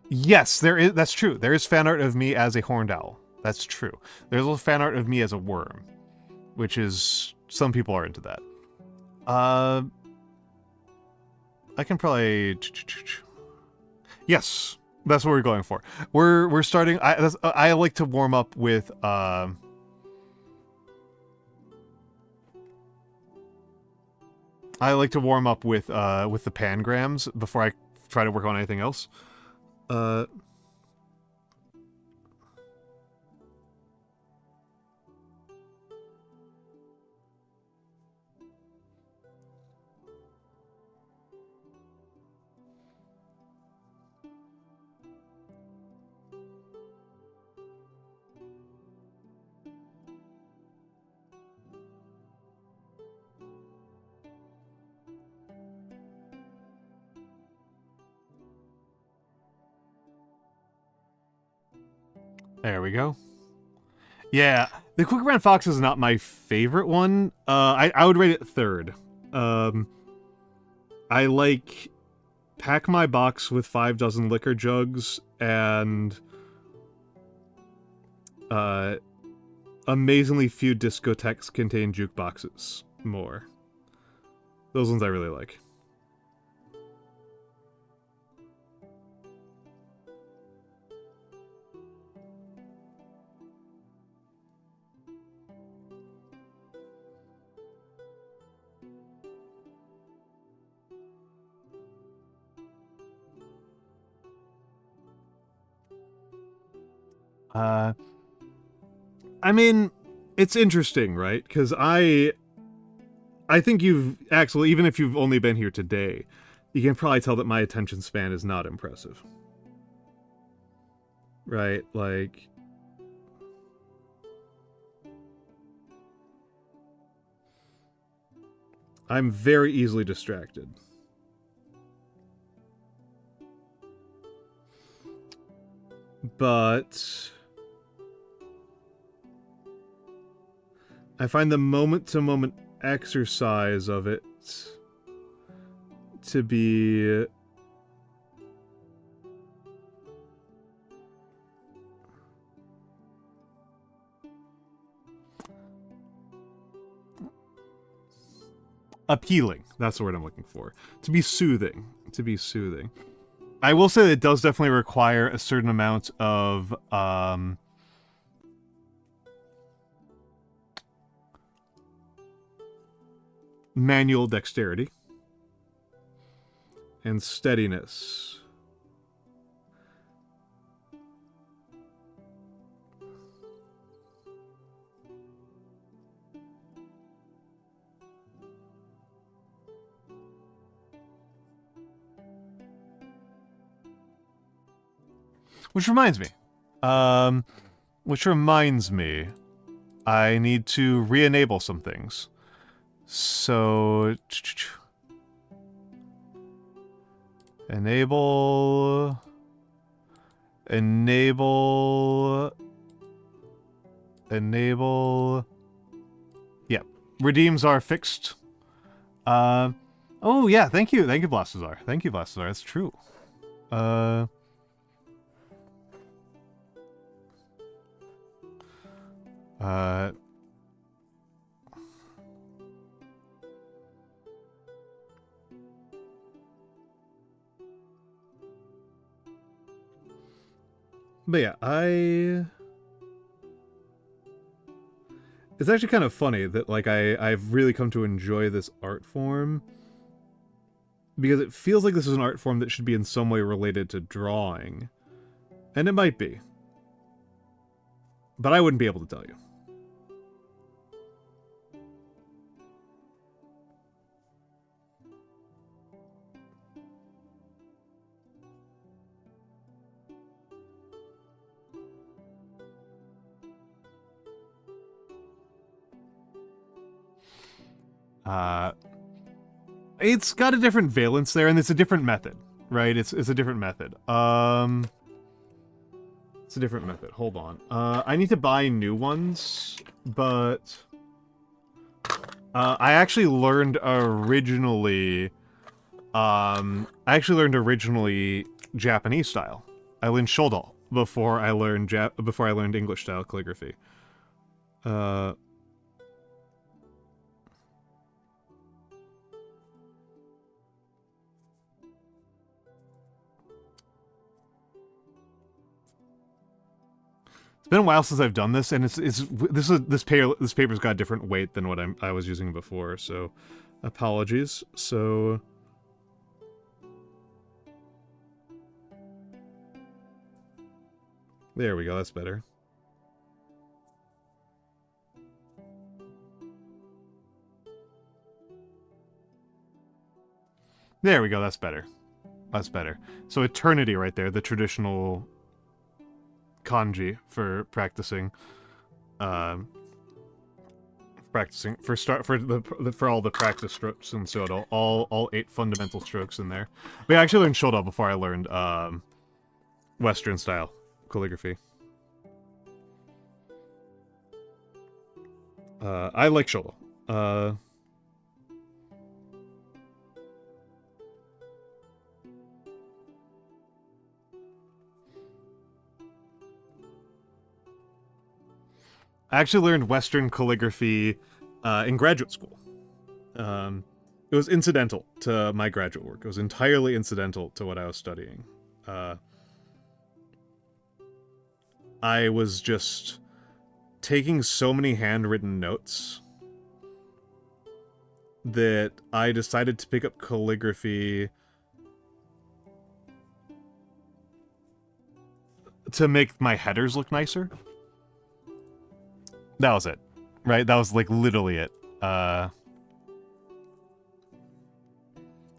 Yes, there is. That's true. There is fan art of me as a horned owl. That's true. There's a fan art of me as a worm, which is, some people are into that. I can probably, yes, that's what we're going for. We're starting. I like to warm up with I like to warm up with the pangrams before I try to work on anything else. There we go. Yeah, the Quick Brown Fox is not my favorite one. I would rate it third. I like Pack My Box with 5 dozen liquor jugs and amazingly few discotheques contain jukeboxes more. Those ones I really like. I mean, it's interesting, right? Because I think you've, Axel, even if you've only been here today, you can probably tell that my attention span is not impressive. Right? Like, I'm very easily distracted. But I find the moment-to-moment exercise of it to be appealing. That's the word I'm looking for. To be soothing. To be soothing. I will say that it does definitely require a certain amount of manual dexterity and steadiness. Which reminds me, I need to re-enable some things. So, enable, yeah, redeems are fixed. Oh yeah, thank you, Blasazar. Thank you, Blasazar, that's true. But yeah, it's actually kind of funny that, like, I've really come to enjoy this art form, because it feels like this is an art form that should be in some way related to drawing. And it might be. But I wouldn't be able to tell you. It's got a different valence there, and it's a different method, right? It's a different method. It's a different method. Hold on. I need to buy new ones, but I actually learned originally. Japanese style. I learned Shodo before I learned English style calligraphy. It's been a while since I've done this, and this paper's got a different weight than what I was using before, so apologies. So there we go, that's better. There we go, that's better. That's better. So eternity right there, the traditional kanji for practicing for all the practice strokes in Shodo, all 8 fundamental strokes in there. But I actually learned Shodo before I learned Western style calligraphy. I like Shodo. I actually learned Western calligraphy in graduate school. It was incidental to my graduate work. It was entirely incidental to what I was studying. I was just taking so many handwritten notes that I decided to pick up calligraphy to make my headers look nicer. That was it, right? That was like literally it.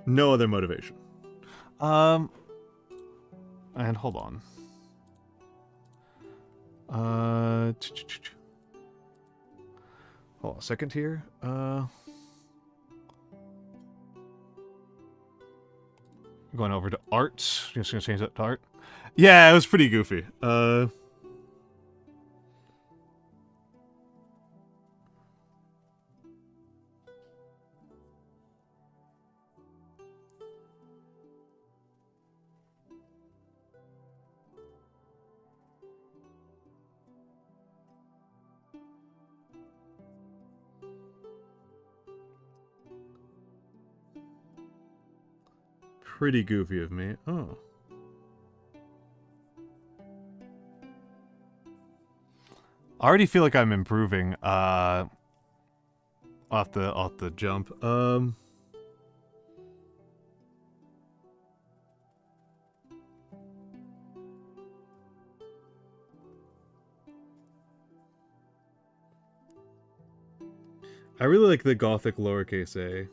No other motivation. And hold on. Hold on a second here. Going over to art. Just gonna change that to art. Yeah, it was pretty goofy. Pretty goofy of me. Oh. I already feel like I'm improving off the jump. I really like the Gothic lowercase a.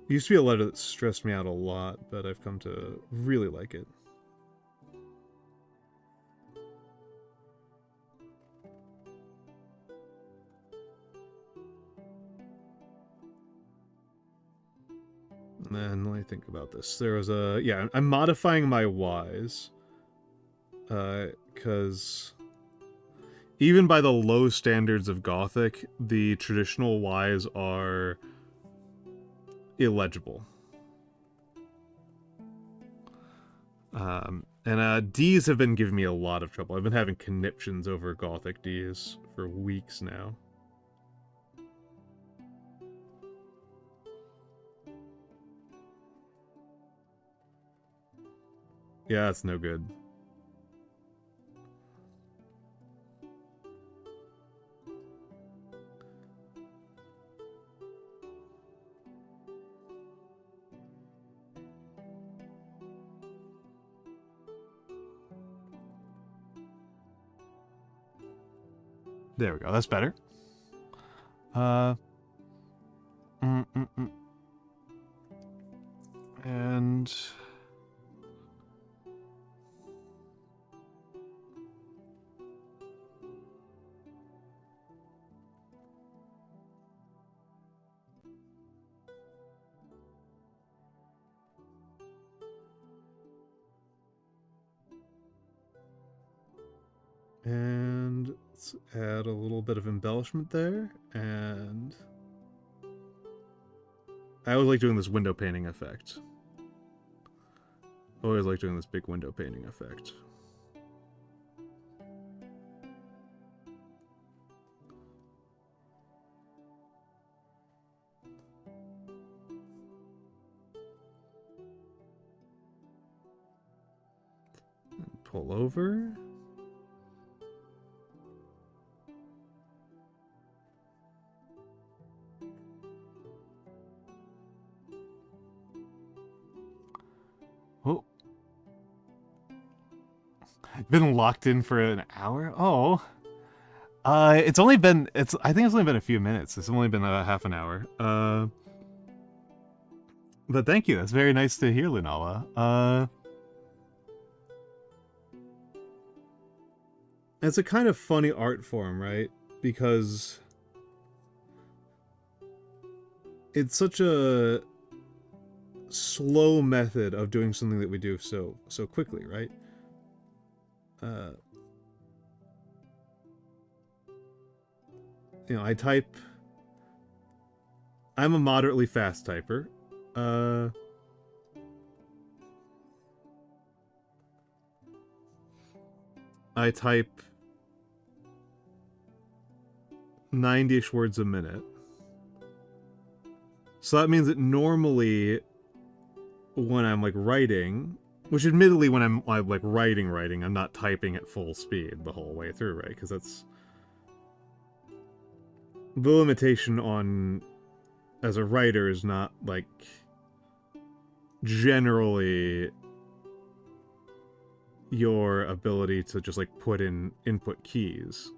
Used to be a letter that stressed me out a lot, but I've come to really like it. And then let me think about this. There was a... Yeah, I'm modifying my Ys. Because... even by the low standards of Gothic, the traditional Ys are... illegible. And Ds have been giving me a lot of trouble. I've been having conniptions over Gothic Ds for weeks now. Yeah, that's no good. There we go. That's better. And... and let's add a little bit of embellishment there, and I always like doing this window painting effect. Always like doing this big window painting effect. And pull over. Oh. Been locked in for an hour? Oh. It's only been, I think it's only been a few minutes. It's only been half an hour. But thank you. That's very nice to hear, Lunala. It's a kind of funny art form, right? Because it's such a slow method of doing something that we do so quickly, right? You know, I type... I'm a moderately fast typer. I type 90-ish words a minute. So that means that normally when I'm like writing, which admittedly when I'm like writing, I'm not typing at full speed the whole way through, right? Because that's the limitation on as a writer is not like generally your ability to just like put in input keys.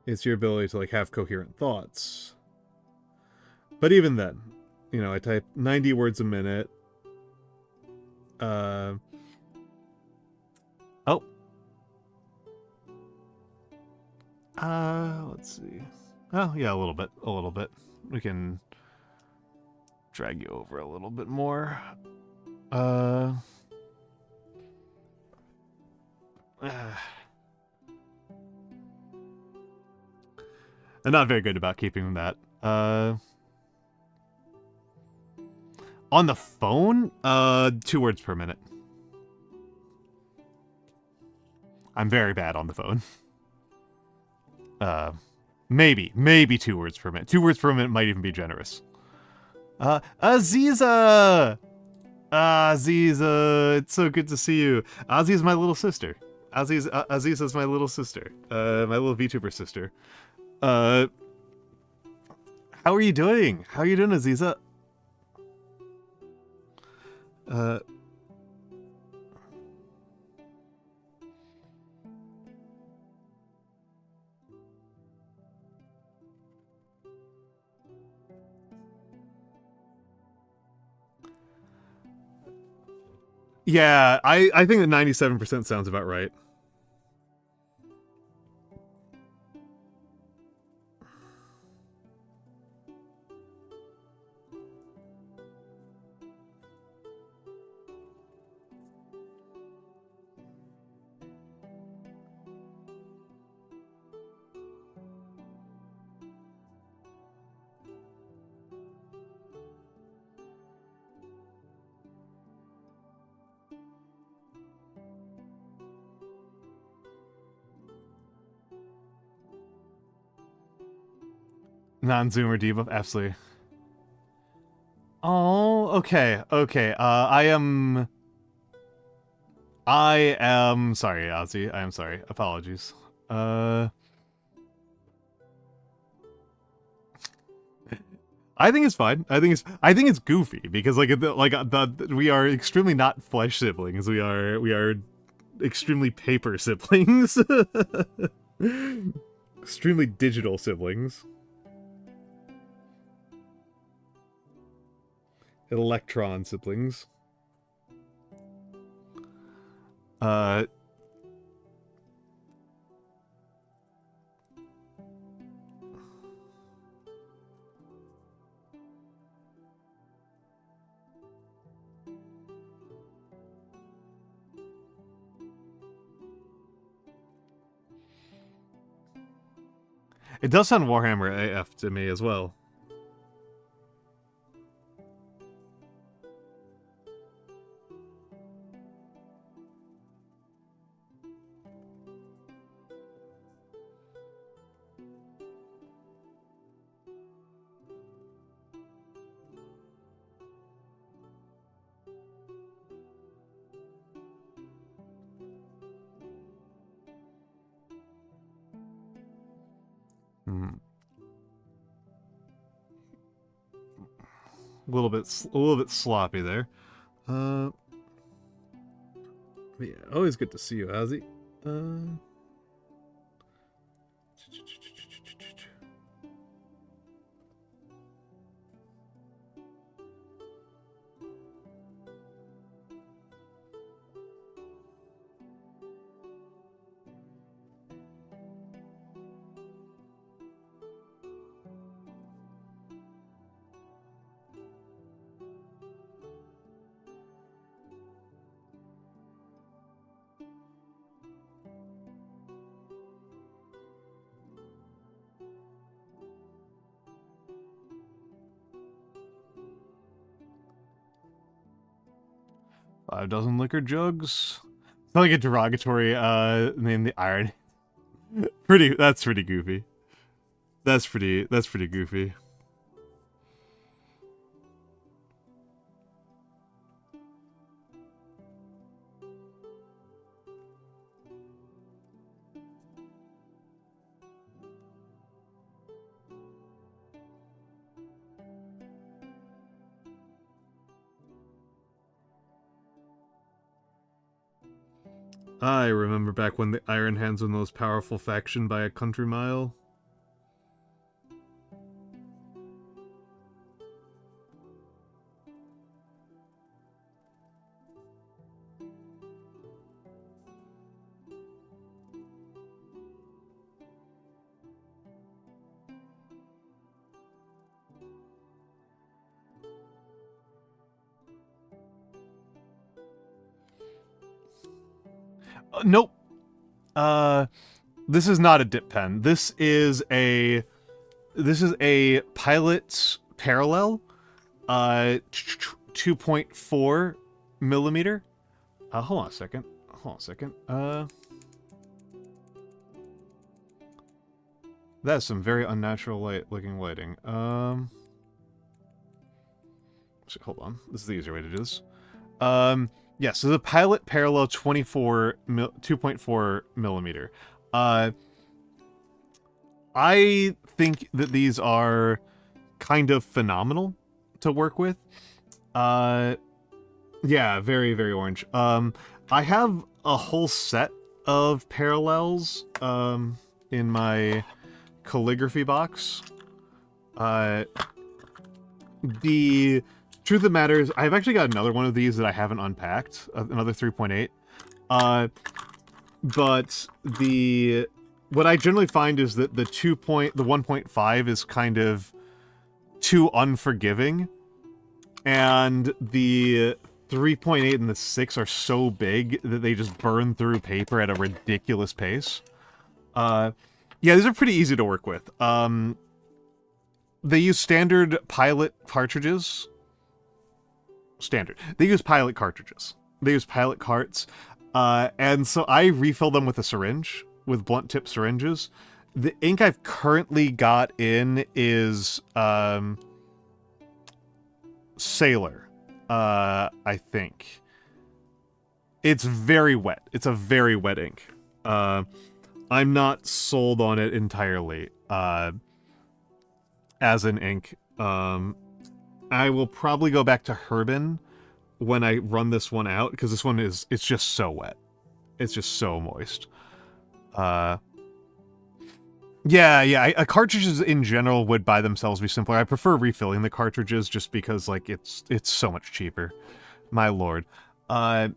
It's your ability to like have coherent thoughts. But even then, you know, I type 90 words a minute. Oh. Let's see. Oh, yeah, a little bit. A little bit. We can drag you over a little bit more. I'm not very good about keeping that. On the phone, 2 words per minute. I'm very bad on the phone. Maybe 2 words per minute. 2 words per minute might even be generous. Aziza! Aziza, it's so good to see you. Ozzy is my little sister. Aziza is my little sister. My little VTuber sister. How are you doing? How are you doing, Aziza? Yeah, I think that 97% sounds about right. Non-zoomer debuff, absolutely. Oh, okay, okay. I am sorry, Ozzy. I am sorry. Apologies. I think it's fine. I think it's goofy because we are extremely not flesh siblings. We are extremely paper siblings. Extremely digital siblings. Electron siblings. It does sound Warhammer AF to me as well. A little bit sloppy there. But yeah, always good to see you, Ozzy. Five dozen liquor jugs. It's not like a derogatory name. The iron. That's pretty goofy. That's pretty goofy. I remember back when the Iron Hands were the most powerful faction by a country mile. Nope. This is not a dip pen. This is a Pilot Parallel, 2.4 millimeter. Hold on a second. That's some very unnatural looking lighting. Hold on. This is the easier way to do this. Yeah, so the Pilot Parallel 2.4 millimeter. I think that these are kind of phenomenal to work with. Yeah, very, very orange. I have a whole set of parallels in my calligraphy box. The truth of the matter is, I've actually got another one of these that I haven't unpacked, another 3.8. But what I generally find is that the 1.5 is kind of too unforgiving, and the 3.8 and the 6 are so big that they just burn through paper at a ridiculous pace. Yeah, these are pretty easy to work with. They use standard Pilot cartridges. They use Pilot cartridges. They use Pilot carts. And so I refill them with a syringe, with blunt tip syringes. The ink I've currently got in is Sailor, I think. It's very wet. It's a very wet ink. I'm not sold on it entirely as an ink. I will probably go back to Herbin when I run this one out, because this one it's just so wet. It's just so moist. Yeah, cartridges in general would by themselves be simpler. I prefer refilling the cartridges just because, like, it's so much cheaper. My lord. And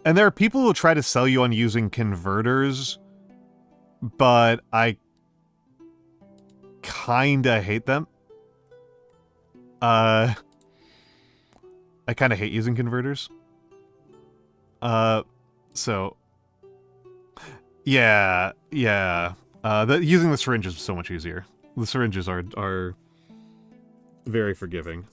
there are people who try to sell you on using converters, but I kinda hate them. I kind of hate using converters. So yeah. Using the syringes is so much easier. The syringes are very forgiving.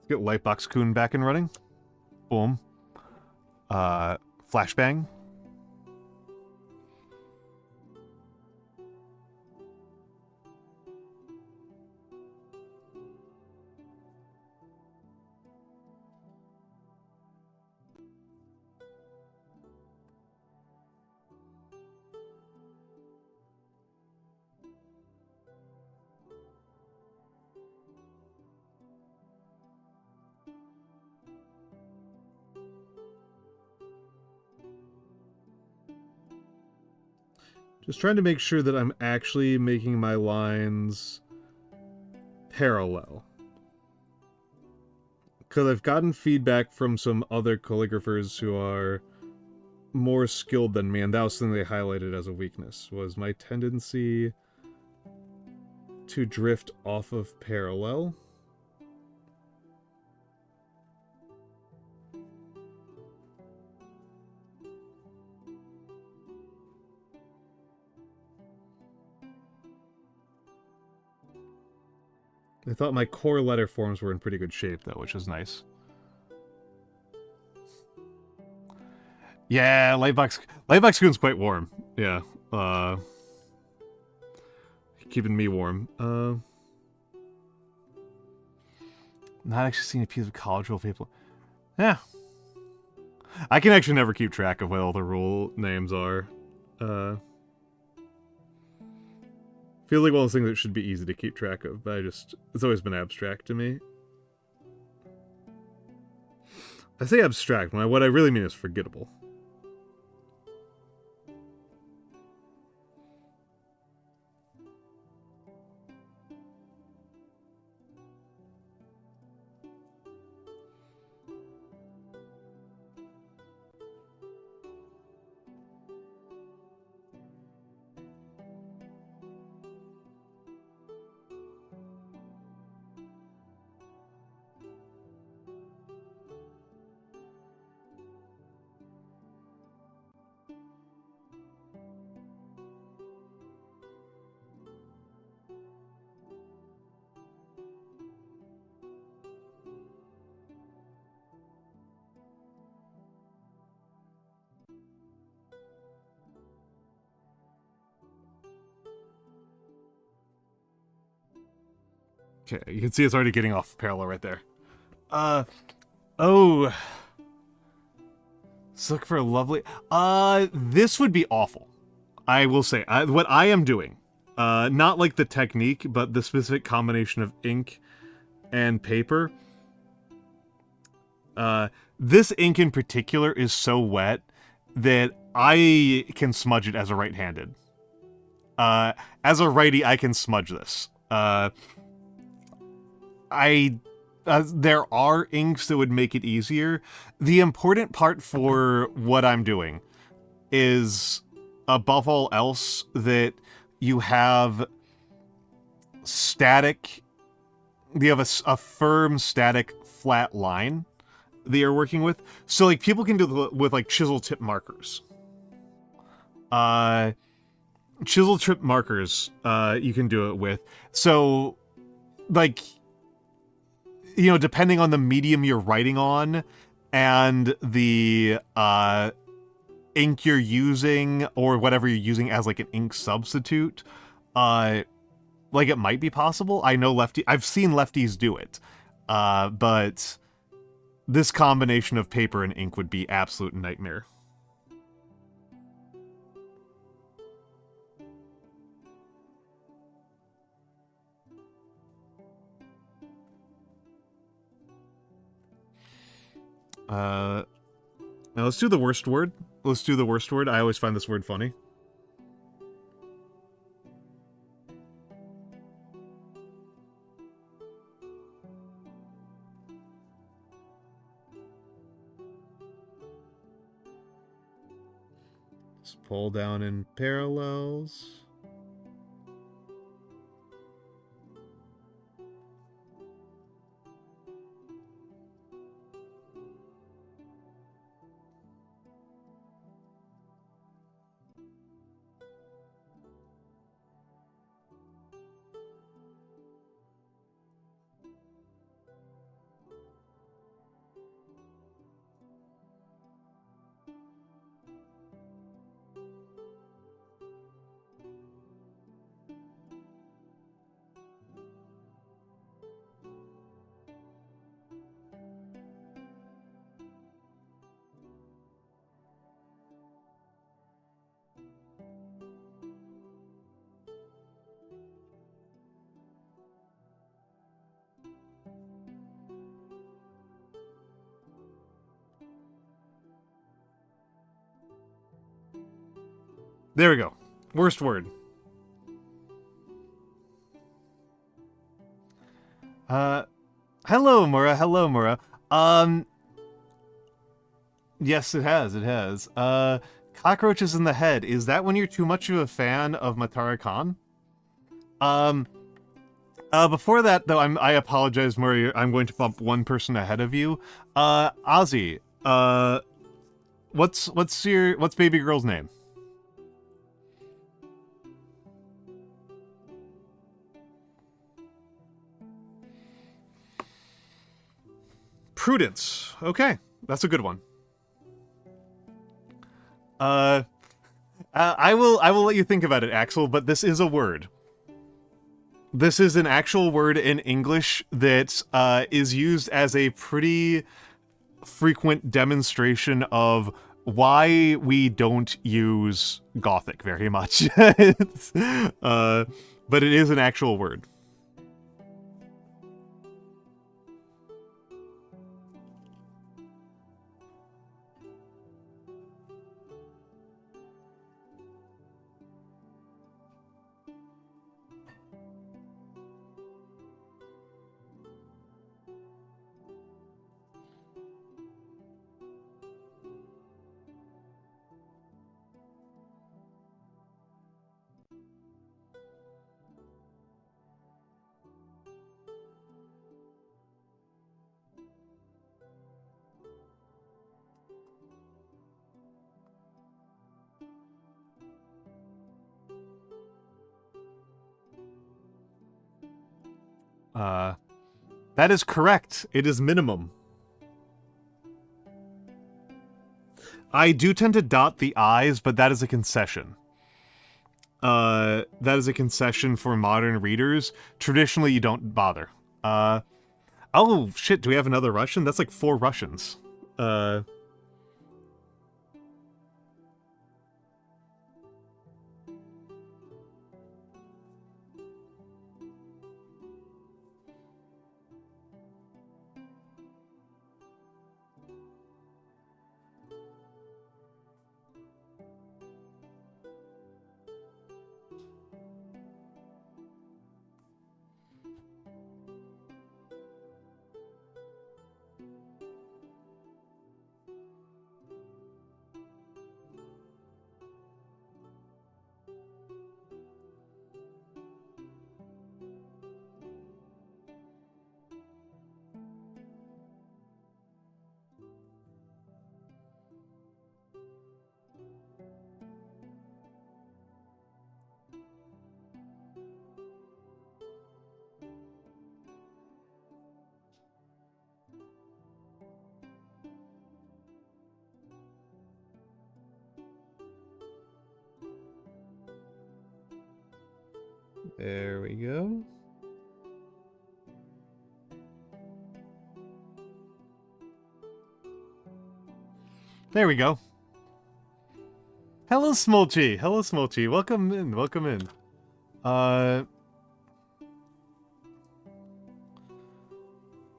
Get Lightbox Kun back and running. Boom. Flashbang. Just trying to make sure that I'm actually making my lines parallel. Because I've gotten feedback from some other calligraphers who are more skilled than me, and that was something they highlighted as a weakness, was my tendency to drift off of parallel. I thought my core letter forms were in pretty good shape, though, which is nice. Yeah, Lightbox Goon's quite warm. Yeah, keeping me warm. Not actually seeing a piece of college rule paper. Yeah. I can actually never keep track of what all the rule names are. Feels like one of those things that should be easy to keep track of, but it's always been abstract to me. I say abstract, what I really mean is forgettable. Okay, you can see it's already getting off parallel right there. Oh. Let's look for a lovely... this would be awful. I will say. What I am doing, not like the technique, but the specific combination of ink and paper. This ink in particular is so wet that I can smudge it as a right-handed. As a righty, I can smudge this. There are inks that would make it easier. The important part for what I'm doing is, above all else, that you have static... You have a firm, static, flat line that you're working with. So, like, people can do it with, like, chisel tip markers. Chisel tip markers, you can do it with. So, like... You know, depending on the medium you're writing on and the ink you're using or whatever you're using as like an ink substitute, like it might be possible. I know I've seen lefties do it, but this combination of paper and ink would be absolute nightmare. Now let's do the worst word. Let's do the worst word. I always find this word funny. Let's pull down in parallels. There we go. Worst word. Hello, Mura. Hello, Mura. Yes, it has. It has. Cockroaches in the head. Is that when you're too much of a fan of Matara Khan? Before that, though, I apologize, Mura. I'm going to bump one person ahead of you. Ozzy. What's baby girl's name? Prudence. Okay, that's a good one. I will let you think about it, Axel, but this is a word. This is an actual word in English that is used as a pretty frequent demonstration of why we don't use Gothic very much. But it is an actual word. That is correct. It is minimum. I do tend to dot the I's, but that is a concession. That is a concession for modern readers. Traditionally, you don't bother. Oh, shit, do we have another Russian? That's like 4 Russians. There we go. There we go. Hello, Smolchy. Hello, Smolchy. Welcome in. Welcome in.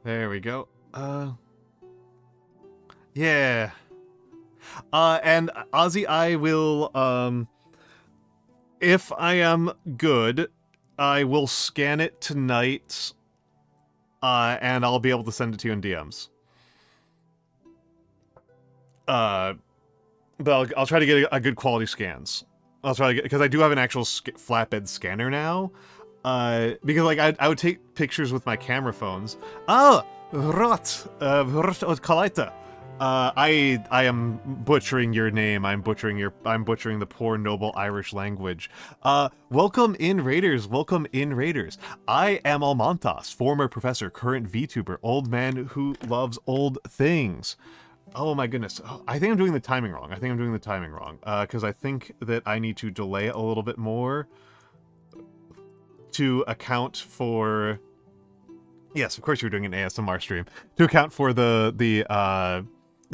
There we go. Yeah. And Ozzy, I will, if I am good, I will scan it tonight, and I'll be able to send it to you in DMs. But I'll try to get a good quality scans. I'll try to get, because I do have an actual flatbed scanner now. Because like I would take pictures with my camera phones. Oh, Kalaita. I am butchering your name. I'm butchering the poor noble Irish language. Welcome in, Raiders. Welcome in, Raiders. I am Almantas, former professor, current VTuber, old man who loves old things. Oh my goodness. I think I'm doing the timing wrong. Because I think that I need to delay a little bit more to account for... Yes, of course you're doing an ASMR stream. To account for the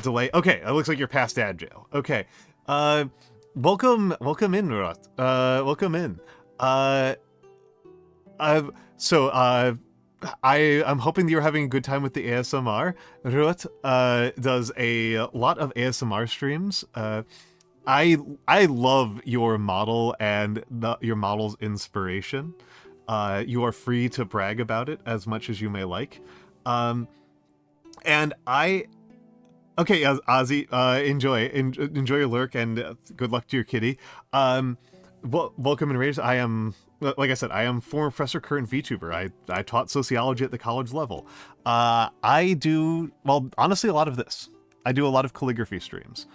delay. Okay, it looks like you're past ad jail. Okay. Welcome in, Rot. Welcome in. I'm hoping that you're having a good time with the ASMR. Ruot does a lot of ASMR streams. I love your model and your model's inspiration. You are free to brag about it as much as you may like. And okay, Ozzy, enjoy your lurk, and good luck to your kitty. Welcome in, Raiders. I am, like I said, I am former professor, current VTuber. I taught sociology at the college level. I do, well, honestly, a lot of this. I do a lot of calligraphy streams.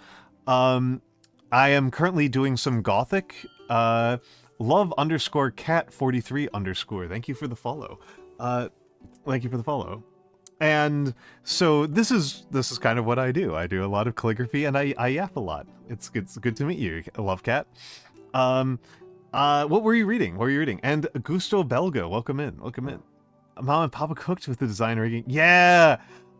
I am currently doing some Gothic. Love_cat43_. Thank you for the follow. Thank you for the follow. And so this is kind of what I do. I do a lot of calligraphy, and I yap a lot. It's good to meet you, Love Cat. What were you reading? What were you reading? And Gusto Belga, welcome in, welcome in. Mom and Papa cooked with the design rigging. Yeah.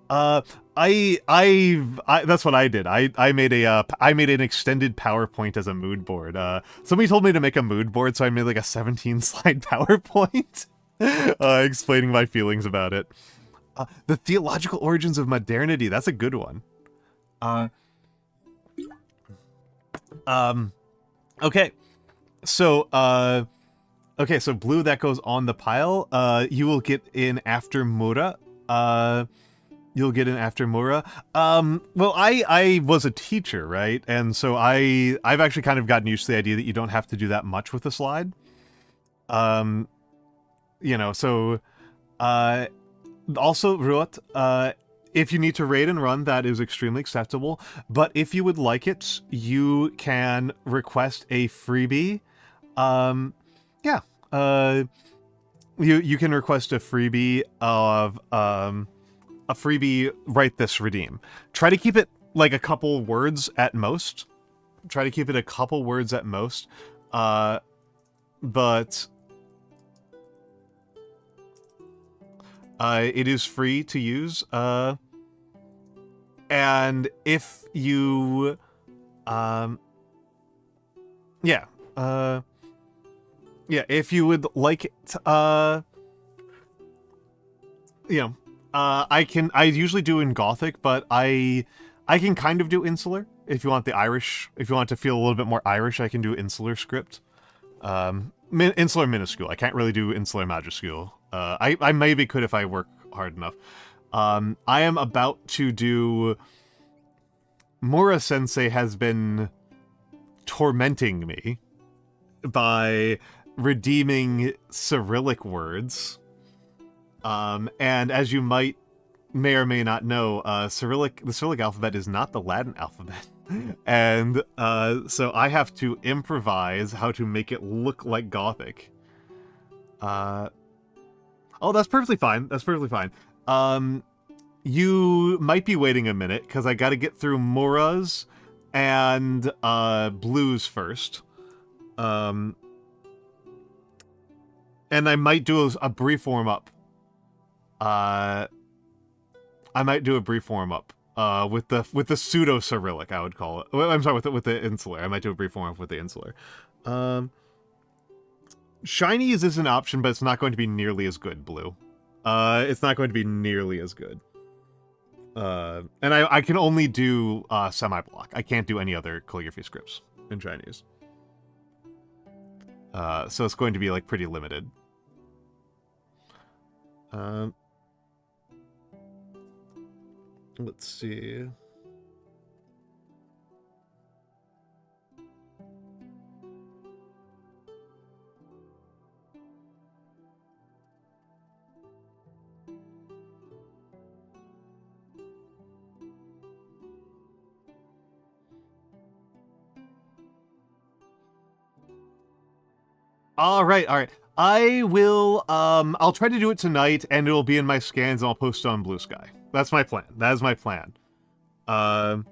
That's what I did. I made an extended PowerPoint as a mood board. Somebody told me to make a mood board, so I made like a 17 slide PowerPoint, explaining my feelings about it. The theological origins of modernity. That's a good one. Okay. So, okay, so blue, that goes on the pile. You will get in after Mura. You'll get in after Mura. Well, I was a teacher, right? And so I've actually kind of gotten used to the idea that you don't have to do that much with a slide. You know, so, also, Ruot, if you need to raid and run, that is extremely acceptable. But if you would like it, you can request a freebie. Yeah. You can request a freebie of, write this redeem. Try to keep it like a couple words at most. Try to keep it a couple words at most. But it is free to use. And if you, yeah, if you would like it, you know, I usually do in Gothic, but I can kind of do Insular. If you want the Irish, if you want to feel a little bit more Irish, I can do Insular script. Insular minuscule. I can't really do Insular majuscule. I maybe could if I work hard enough. I am about to do... Mura Sensei has been tormenting me by redeeming Cyrillic words. And as you may or may not know, the Cyrillic alphabet is not the Latin alphabet. And so I have to improvise how to make it look like Gothic. Oh, that's perfectly fine. That's perfectly fine. You might be waiting a minute, because I gotta get through Mura's and Blue's first. And I might do a brief warm-up. I might do a brief warm-up. With the pseudo-Cyrillic, I would call it. I'm sorry, with the Insular. I might do a brief warm-up with the Insular. Shinies is an option, but it's not going to be nearly as good, Blue. It's not going to be nearly as good. And I can only do semi-block. I can't do any other calligraphy scripts in Chinese. So it's going to be like pretty limited. Let's see. All right. I will, I'll try to do it tonight, and it'll be in my scans, and I'll post it on Blue Sky. That's my plan. That is my plan. And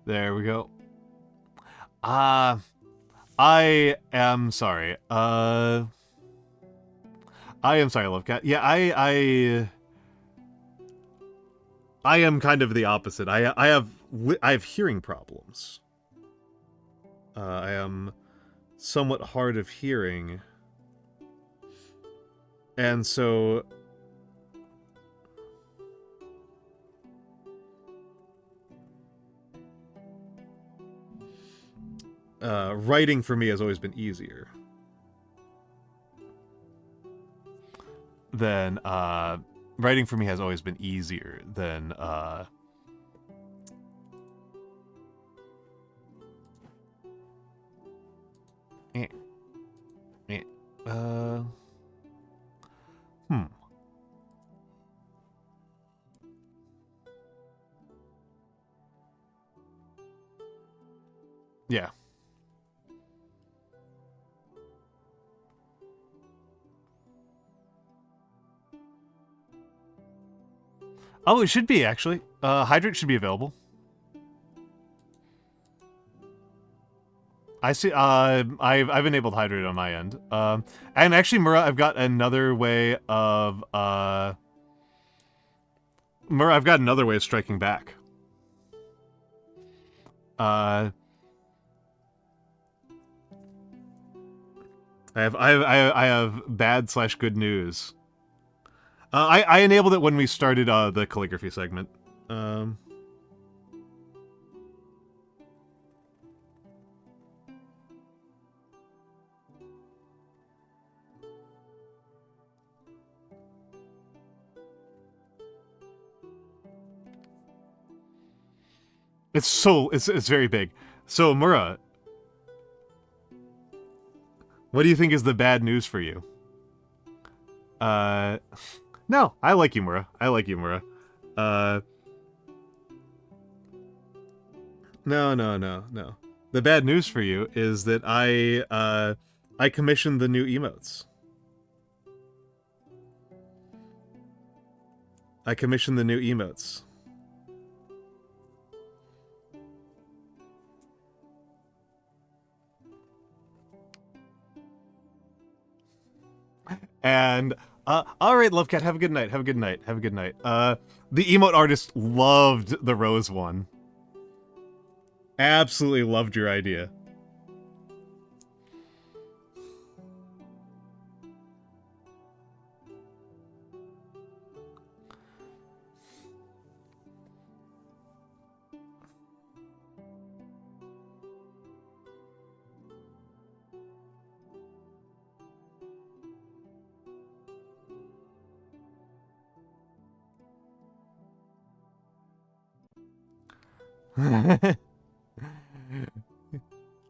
there we go. I am sorry. I am sorry, Lovecat. Yeah, I am kind of the opposite. I have hearing problems. I am somewhat hard of hearing. And so writing for me has always been easier than writing for me has always been easier than Yeah. Oh, it should be, actually. Hydrate should be available. I see. I've enabled Hydrate on my end. And actually, Mura, I've got another way of Mura, I've got another way of striking back. I have bad/good news. I enabled it when we started the calligraphy segment. It's very big. So Mura, what do you think is the bad news for you? No, I like you, Mura. I like you, Mura. No. The bad news for you is that I commissioned the new emotes. I commissioned the new emotes. And all right, Lovecat, have a good night. Have a good night. Have a good night. The emote artist loved the rose one. Absolutely loved your idea.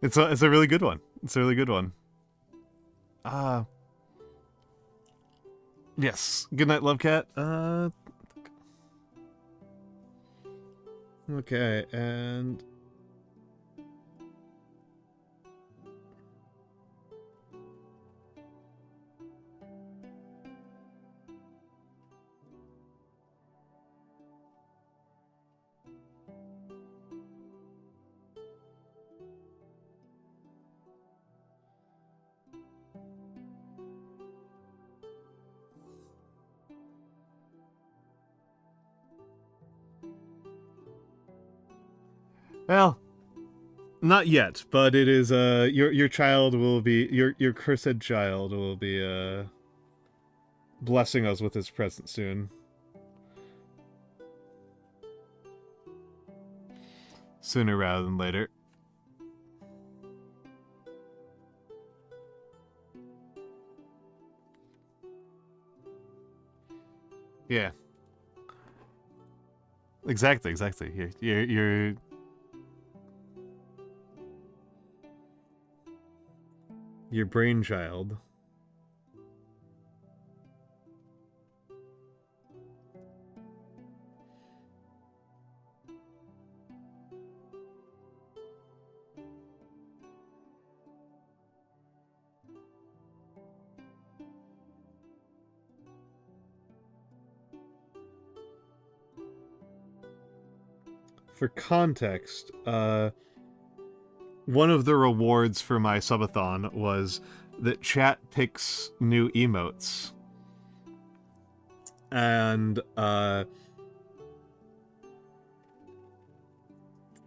It's a really good one. It's a really good one. Yes. Good night, Lovecat. Okay, and well, not yet, but it is your child will be your cursed child will be blessing us with his presence soon. Sooner rather than later. Yeah. Exactly. You're your brainchild. For context, one of the rewards for my subathon was that chat picks new emotes. And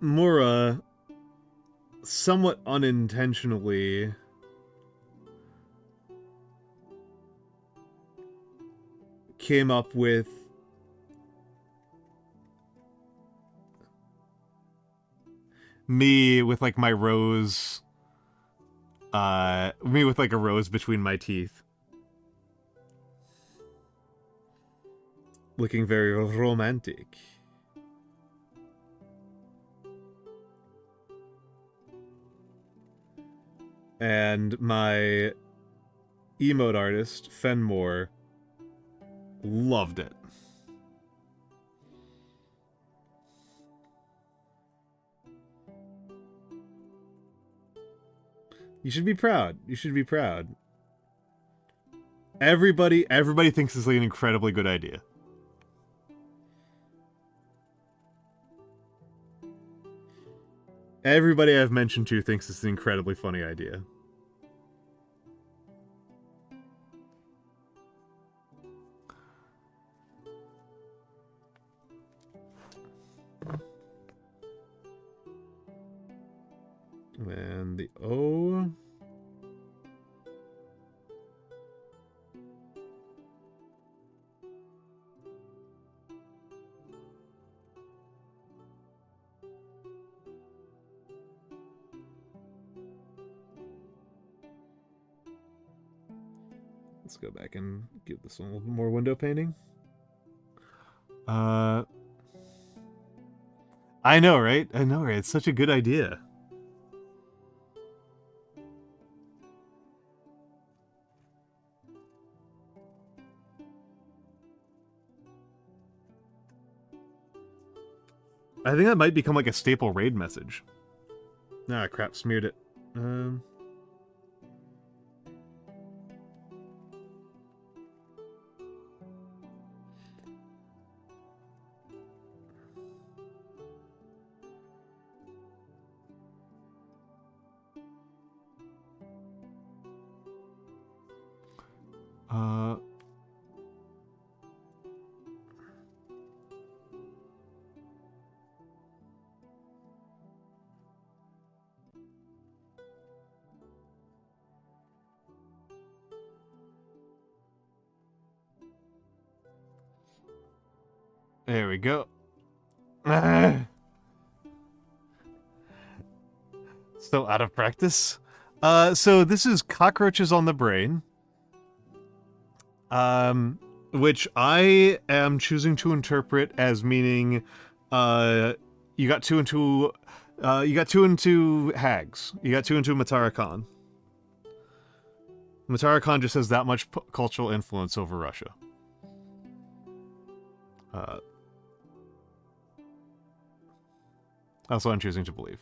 Mura somewhat unintentionally came up with me with like my rose me with like a rose between my teeth, looking very romantic. And my emote artist Fenmore loved it. You should be proud. You should be proud. Everybody thinks it's like an incredibly good idea. Everybody I've mentioned to thinks it's an incredibly funny idea. And the O. Let's go back and give this one a little more window painting. I know, right? I know, right? It's such a good idea. I think that might become like a staple raid message. Ah, crap, smeared it. There we go. Still out of practice. So this is cockroaches on the brain. Which I am choosing to interpret as meaning, you got two into hags. You got two into Matara Khan. Matara Khan just has that much cultural influence over Russia. That's what I'm choosing to believe.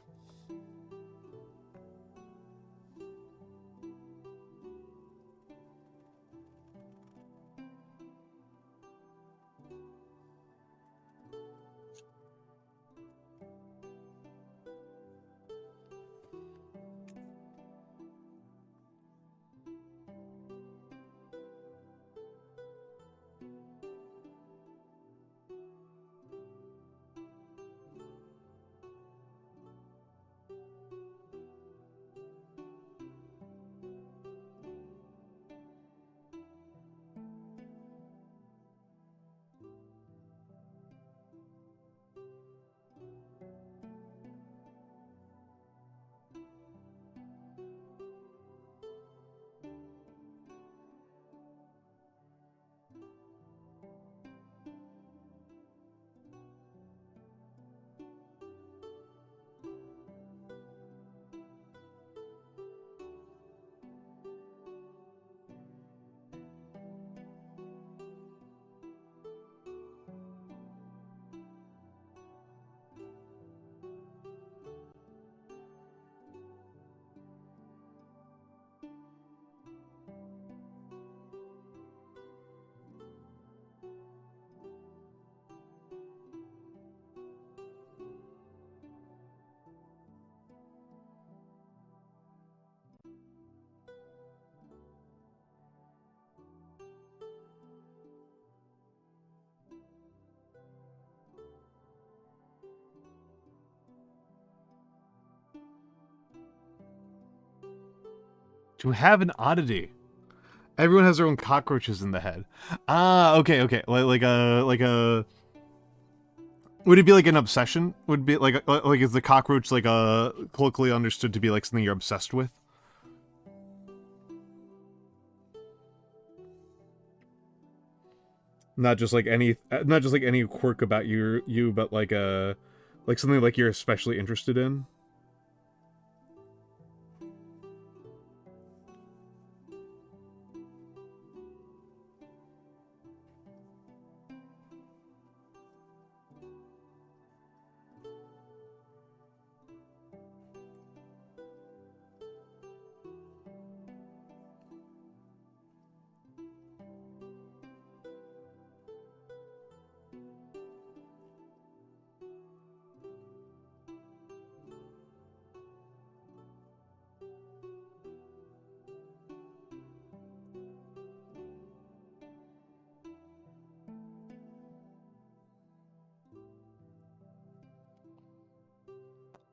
To have an oddity. Everyone has their own cockroaches in the head. Ah, okay. Like a. Would it be like an obsession? Would it be like is the cockroach like colloquially understood to be like something you're obsessed with? Not just like any quirk about you, but like something like you're especially interested in.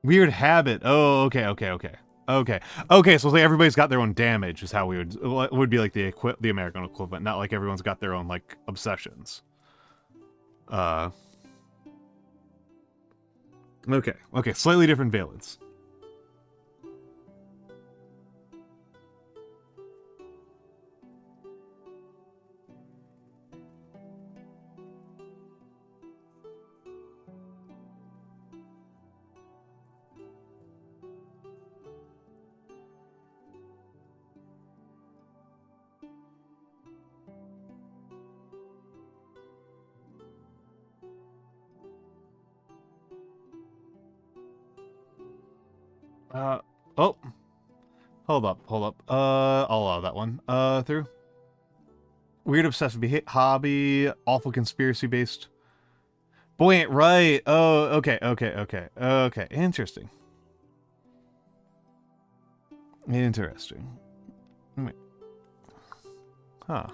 Weird habit. Oh, okay. Okay, so like everybody's got their own damage is how we would be like the American equivalent, not like everyone's got their own like obsessions. Okay, slightly different valence. Oh, hold up. I'll allow that one. Through. Weird obsessive hobby, awful conspiracy based. Boy ain't right. Oh, okay. Interesting. Wait. Huh.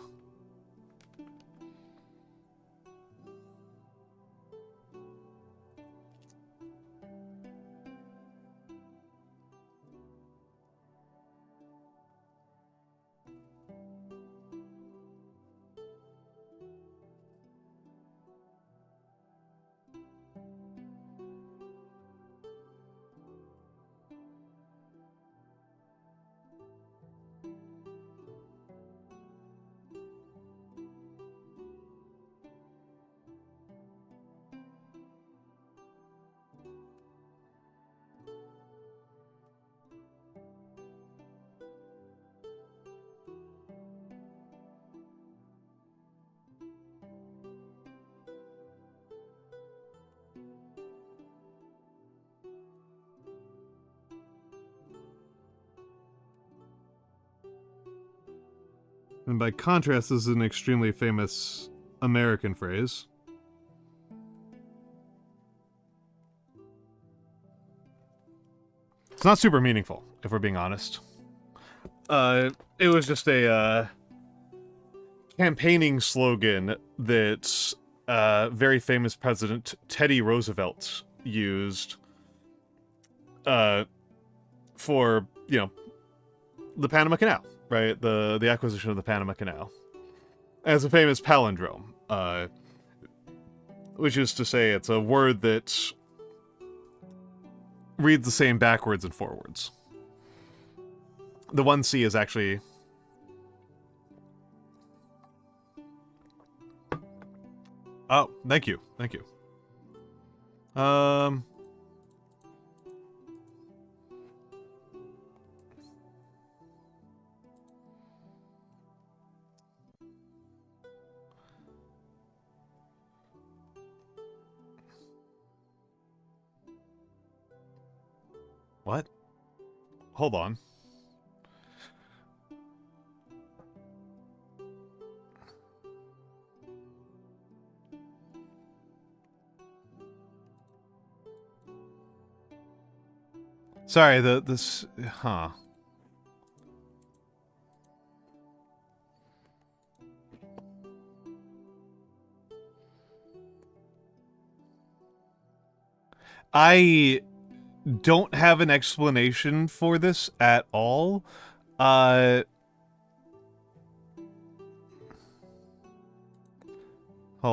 And by contrast, this is an extremely famous American phrase. It's not super meaningful, if we're being honest. It was just a campaigning slogan that very famous President Teddy Roosevelt used for, you know, the Panama Canal, right? The acquisition of the Panama Canal. As a famous palindrome, which is to say it's a word that reads the same backwards and forwards. The 1C is actually... Oh, thank you. What? Hold on. Sorry, this... Huh. I don't have an explanation for this at all. Hold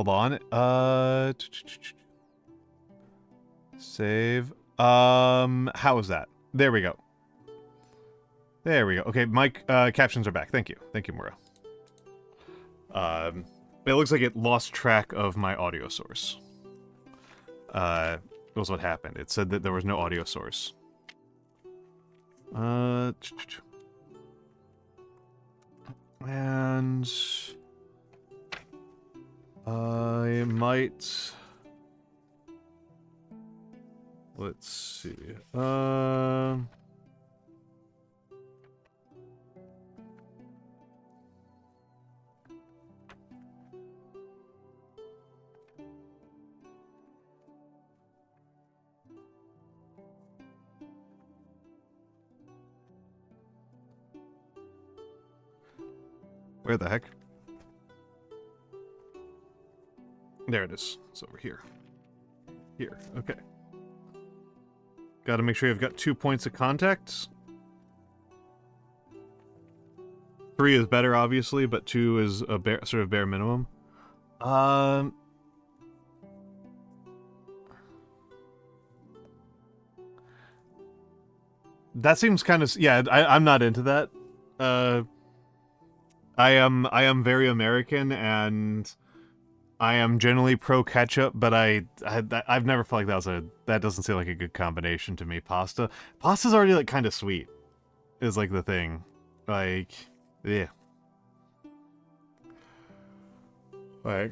on. Save. How is that? There we go. Okay, Mike, captions are back. Thank you, Mura. It looks like it lost track of my audio source. Was what happened. It said that there was no audio source. And I might... Let's see. Where the heck? There it is. It's over here. Okay. Got to make sure you've got 2 points of contact. 3 is better, obviously, but 2 is a sort of bare minimum. That seems kind of... Yeah, I'm not into that. I am very American, and I am generally pro ketchup, but I've never felt like that doesn't seem like a good combination to me. Pasta's already like kind of sweet, is like the thing. Like, yeah. Like,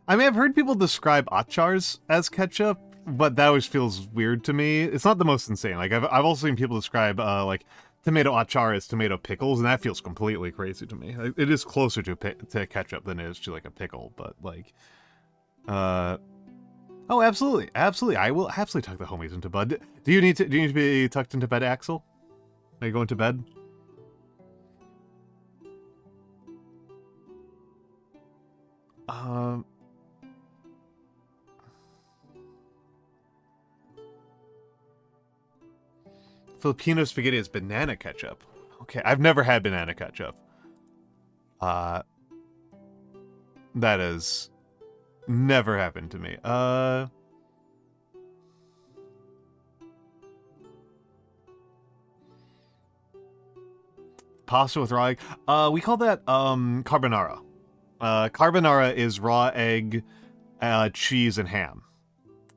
I mean, I've heard people describe achars as ketchup, but that always feels weird to me. It's not the most insane. Like, I've also seen people describe, like, tomato achar as tomato pickles, and that feels completely crazy to me. Like, it is closer to ketchup than it is to, like, a pickle, but, like, oh, absolutely. Absolutely. I will absolutely tuck the homies into bed. Do you need to be tucked into bed, Axel? Are you going to bed? Filipino spaghetti is banana ketchup. Okay, I've never had banana ketchup. That has never happened to me. Pasta with raw egg. We call that carbonara. Carbonara is raw egg, cheese, and ham.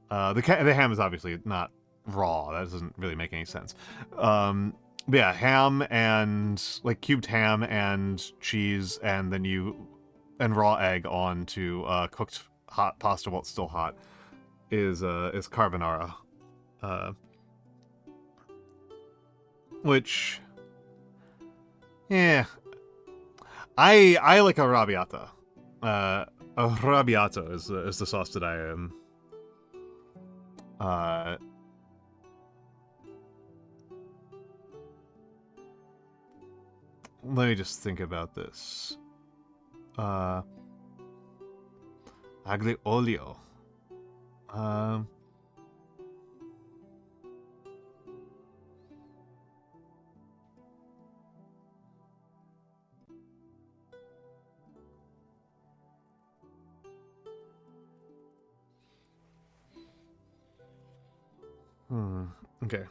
The ham is obviously not raw. That doesn't really make any sense. But yeah, ham and like cubed ham and cheese, and then raw egg onto cooked hot pasta while it's still hot is carbonara. Which, yeah, I like arrabbiata. Arrabbiata is the sauce that I am. Let me just think about this. Aglio olio. Okay.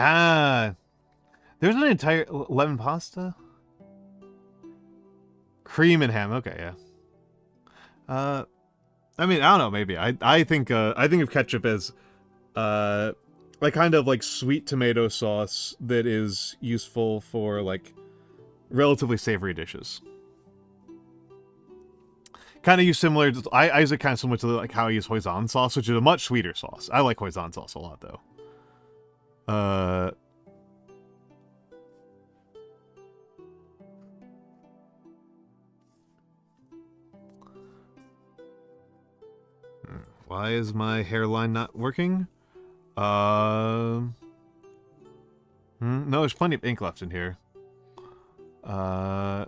Ah, there's an entire lemon pasta, cream and ham. Okay, yeah. I mean, I don't know. Maybe I think of ketchup as like kind of like sweet tomato sauce that is useful for like relatively savory dishes. Kind of use similar. I use it kind of similar to like how I use hoisin sauce, which is a much sweeter sauce. I like hoisin sauce a lot though. Why is my hairline not working? No, there's plenty of ink left in here. Yeah,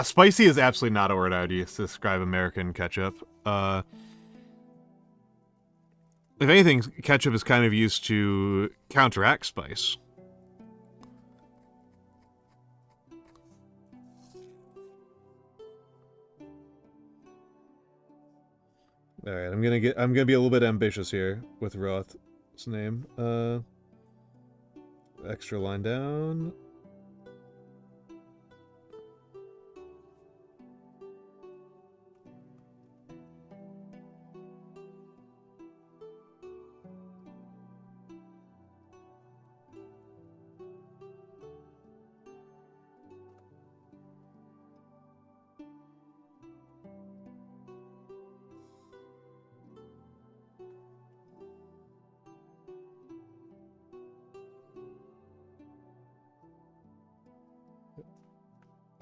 spicy is absolutely not a word I would use to describe American ketchup. If anything, ketchup is kind of used to counteract spice. All right, I'm gonna be a little bit ambitious here with Roth's name. Extra line down.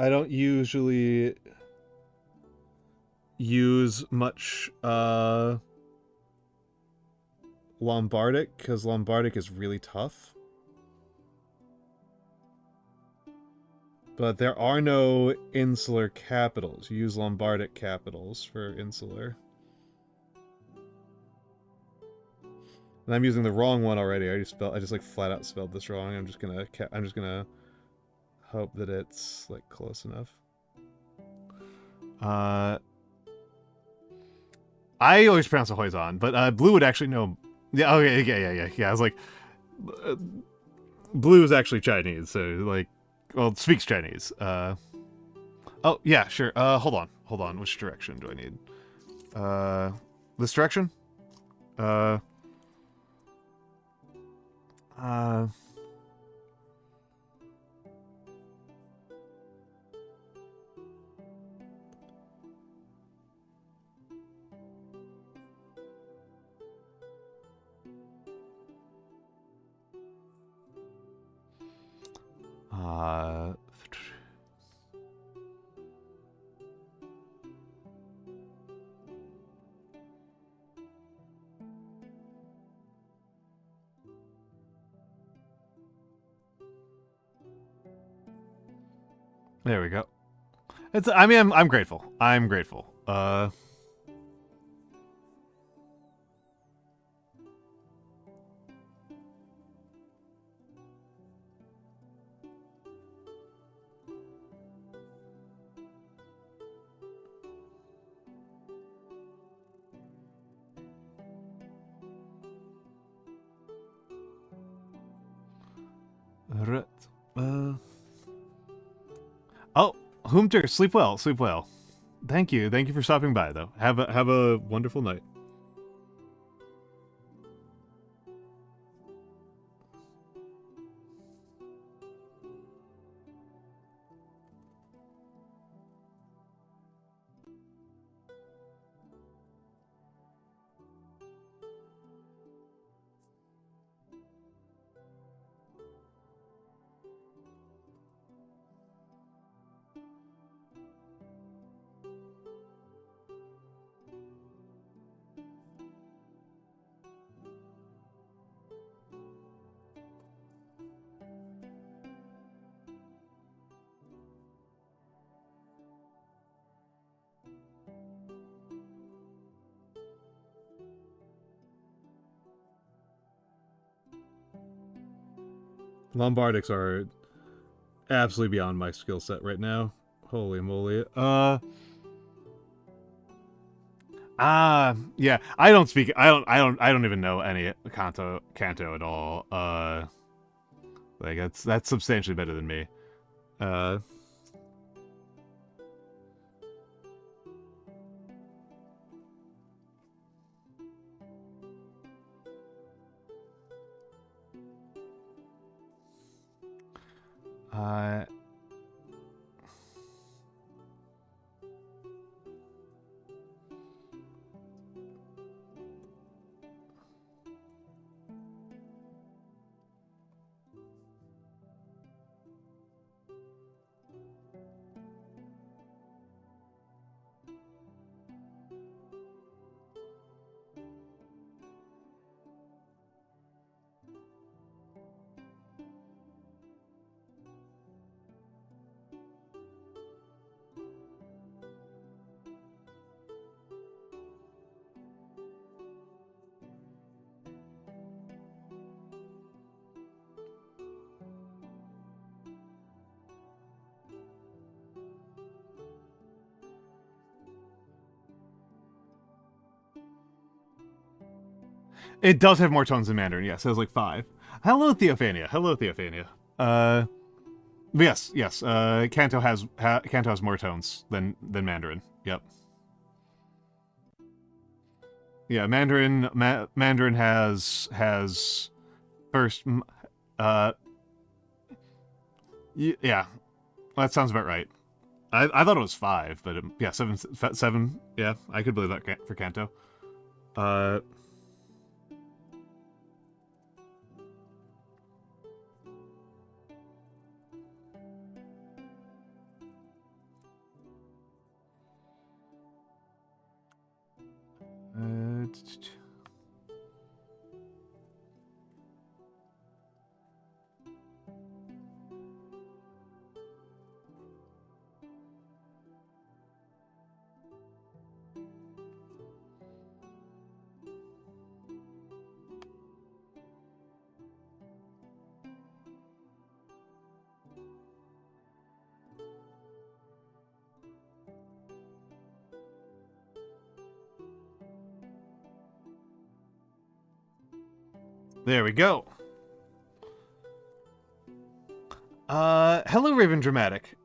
I don't usually... use much Lombardic, because Lombardic is really tough. But there are no insular capitals. You use Lombardic capitals for insular. And I'm using the wrong one already. I just like flat out spelled this wrong. I'm just gonna hope that it's like close enough. I always pronounce it Hoizon, but Blue would actually know. Yeah, okay, yeah. I was like, Blue is actually Chinese, so like, well, speaks Chinese. Oh yeah, sure. Hold on. Which direction do I need? This direction? Uh. There we go. I mean, I'm grateful. I'm grateful. Oh, Humter, sleep well, sleep well. Thank you for stopping by, though. Have a wonderful night. Lombardics are absolutely beyond my skill set right now. Holy moly. Yeah. I don't speak. I don't even know any Kanto at all. Like that's substantially better than me. Uh. Uh. It does have more tones than Mandarin. Yes, it has like 5. Hello, Theophania. Hello, Theophania. Yes. Kanto has more tones than Mandarin. Yep. Yeah, Mandarin has first. Yeah, that sounds about right. I thought it was 5, but yeah, 7. Yeah, I could believe that for Kanto. There we go. Hello, Raven Dramatic.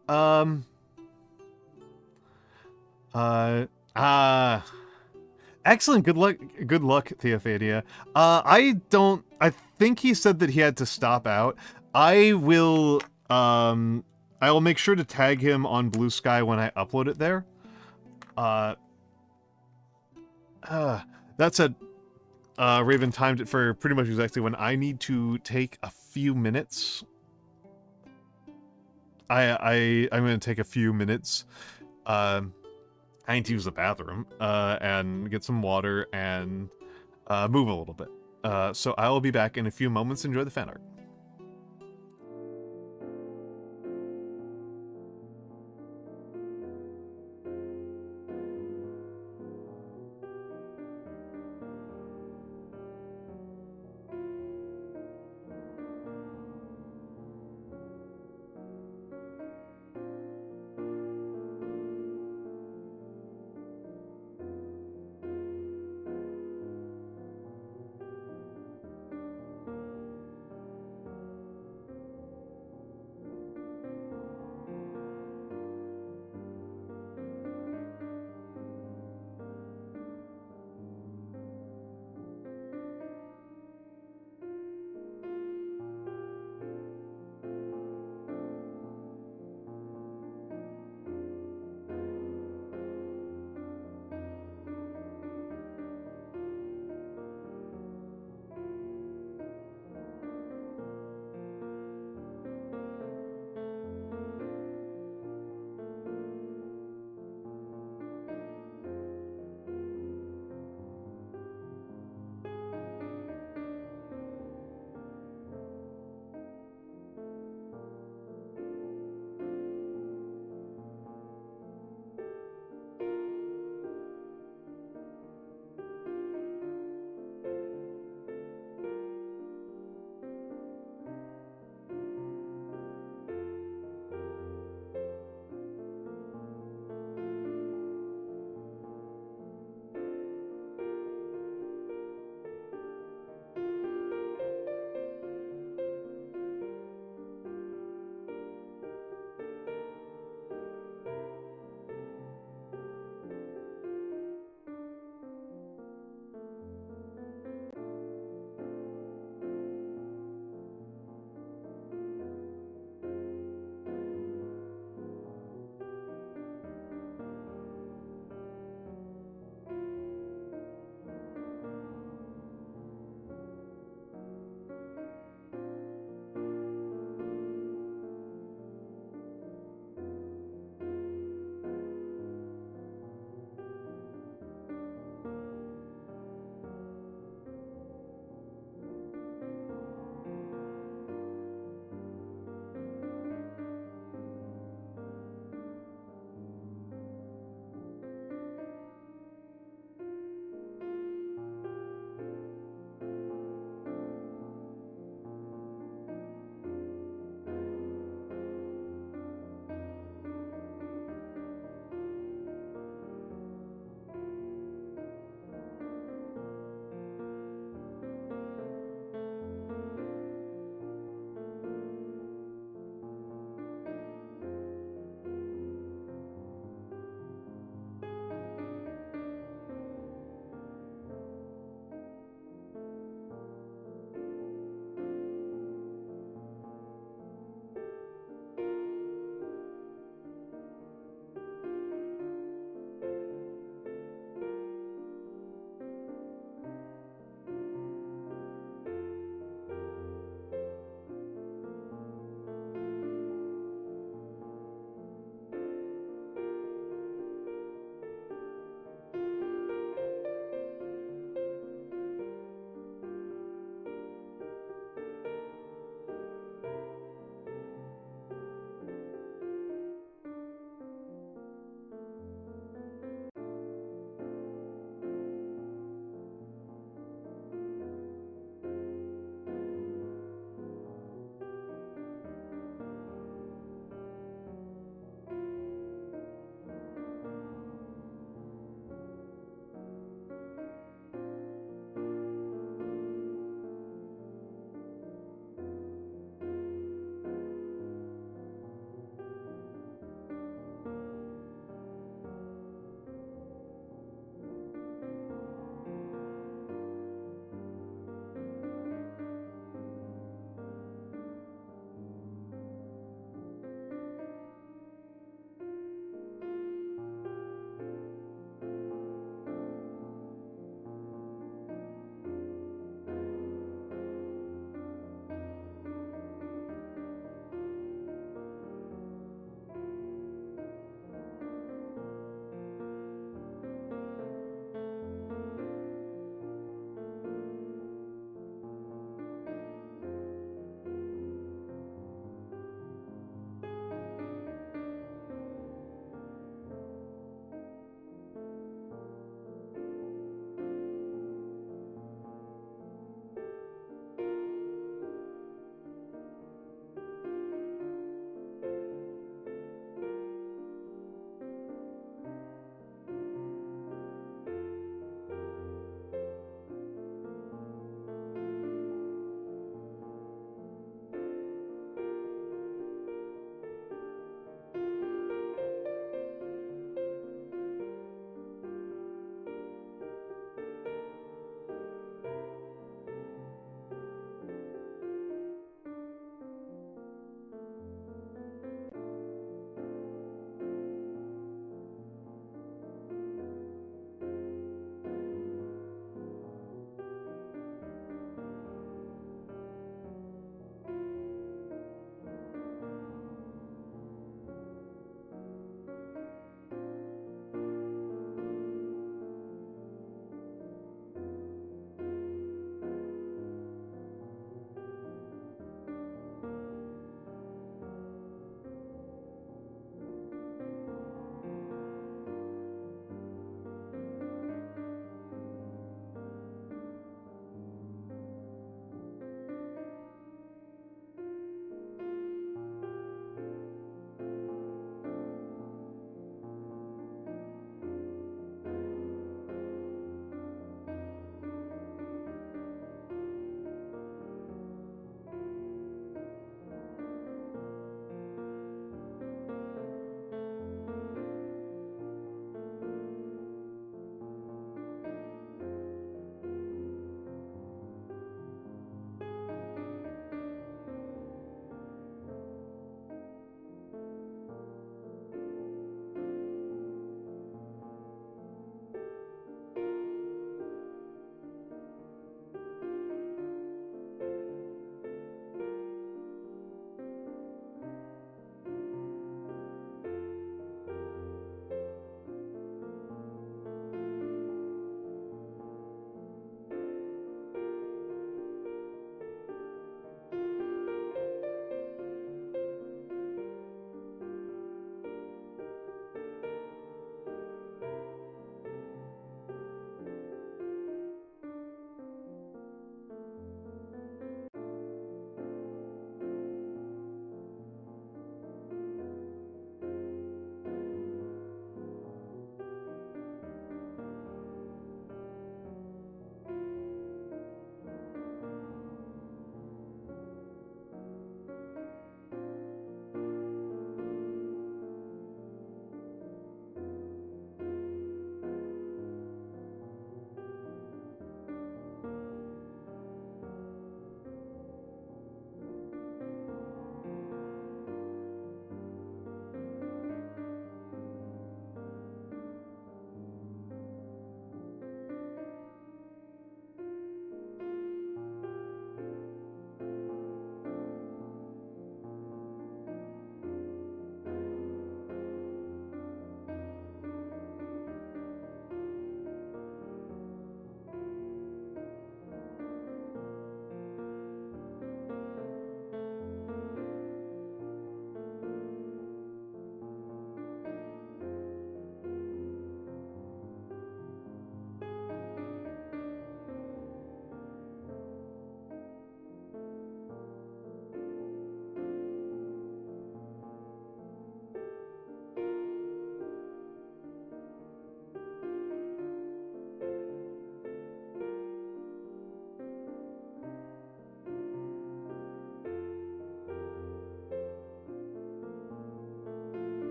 Excellent. Good luck. Good luck, Theophania. I think he said that he had to stop out. I will make sure to tag him on Blue Sky when I upload it there. That said, Raven timed it for pretty much exactly when I need to take a few minutes. I'm gonna take a few minutes. I need to use the bathroom, and get some water and move a little bit. So I will be back in a few moments. Enjoy the fan art.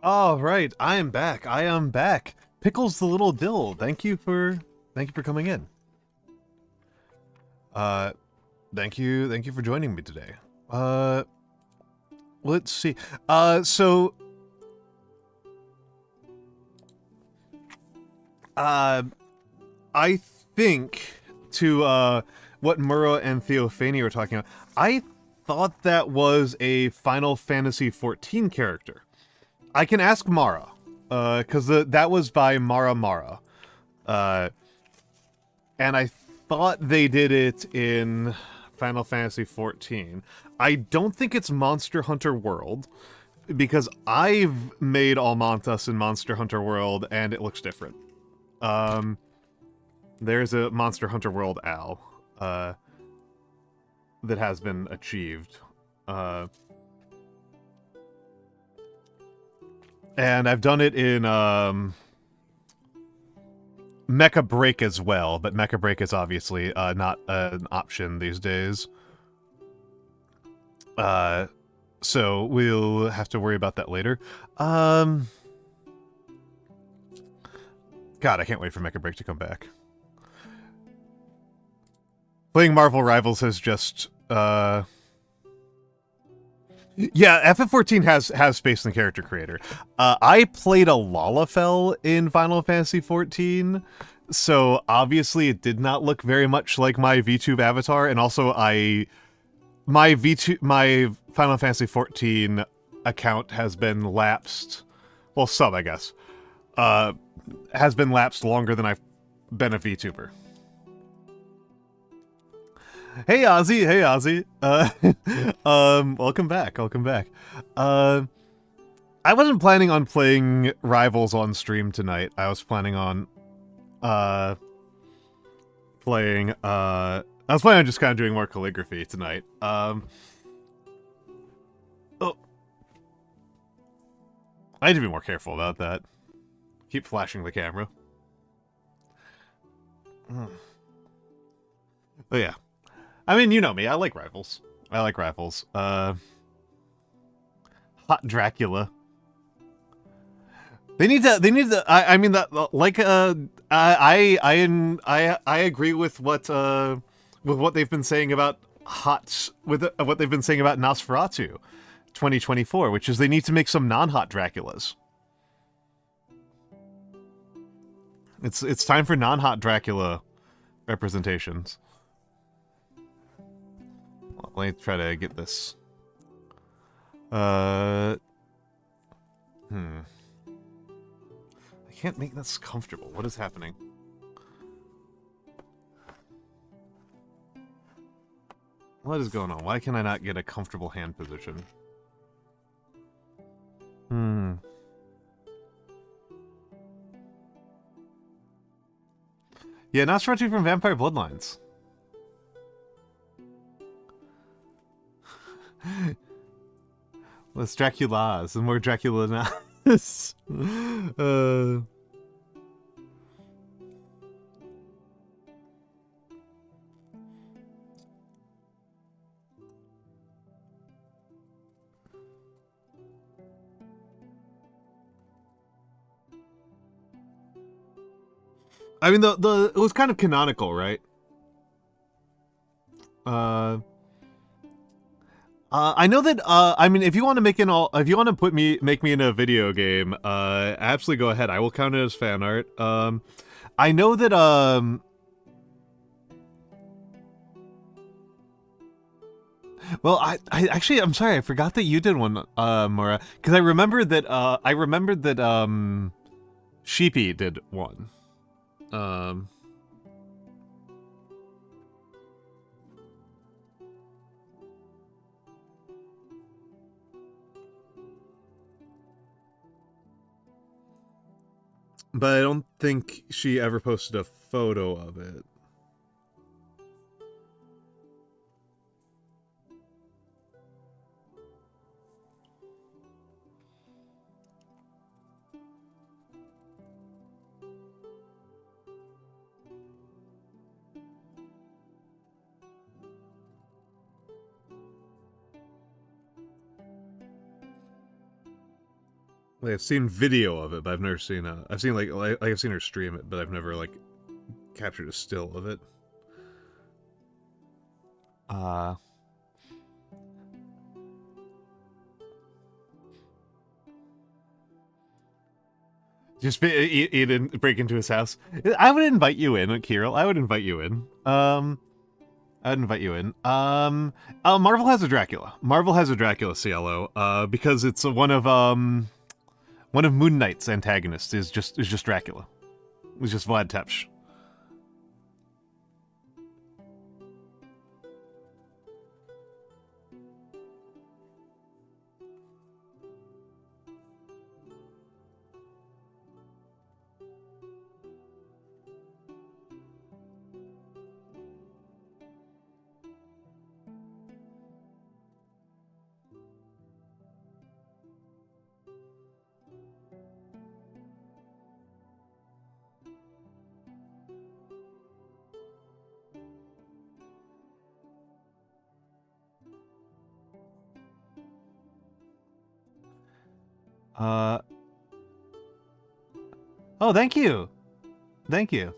All right, I am back. I am back. Pickles the little dill. Thank you for coming in. Thank you for joining me today. Let's see. So I think to what Mura and Theophany were talking about, I thought that was a Final Fantasy XIV character. I can ask Mara, because that was by Mara. And I thought they did it in Final Fantasy XIV. I don't think it's Monster Hunter World, because I've made Almantas in Monster Hunter World, and it looks different. There's a Monster Hunter World Al, that has been achieved. And I've done it in, Mecha Break as well, but Mecha Break is obviously, not an option these days. So we'll have to worry about that later. God, I can't wait for Mecha Break to come back. Playing Marvel Rivals has just, yeah, FF14 has space in the character creator. I played a Lalafell in Final Fantasy XIV, so obviously it did not look very much like my VTube avatar, and also my Final Fantasy XIV account has been lapsed, well, sub, I guess, has been lapsed longer than I've been a VTuber. Hey Ozzy, welcome back. I wasn't planning on playing Rivals on stream tonight. I was planning on, playing, I was planning on just kind of doing more calligraphy tonight. Oh. I need to be more careful about that. Keep flashing the camera. But yeah. I mean, you know me. I like Rivals. Hot Dracula. They need to. I mean that. Like, I agree with what they've been saying about what they've been saying about Nosferatu 2024, which is they need to make some non-hot Draculas. It's time for non-hot Dracula representations. Let me try to get this. I can't make this comfortable. What is happening? What is going on? Why can I not get a comfortable hand position? Yeah, Nosferatu from Vampire Bloodlines. Less Draculas and more Dracula. I mean, it was kind of canonical, right? I know that, I mean, if you want to make me in a video game, absolutely go ahead. I will count it as fan art. I know that, well, actually, I'm sorry, I forgot that you did one, Mora, because I remembered that, Sheepy did one. But I don't think she ever posted a photo of it. I've seen video of it, but I've never seen. I've seen like I've seen her stream it, but I've never like captured a still of it. Just eat and break into his house. I would invite you in, Kirill. I would invite you in. I'd invite you in. Marvel has a Dracula. Marvel has a Dracula CLO. Because it's one of Moon Knight's antagonists is just Dracula. It's just Vlad Tepes. Oh, thank you. Thank you.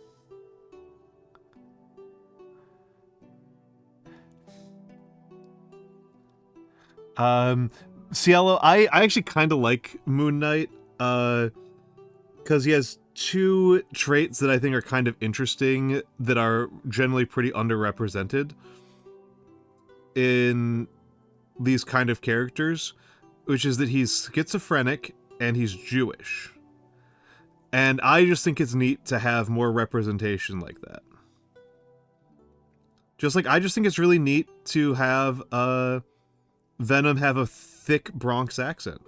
Cielo, I actually kind of like Moon Knight, because he has two traits that I think are kind of interesting that are generally pretty underrepresented in these kind of characters, which is that he's schizophrenic and he's Jewish. And I just think it's neat to have more representation like that. I just think it's really neat to have Venom have a thick Bronx accent.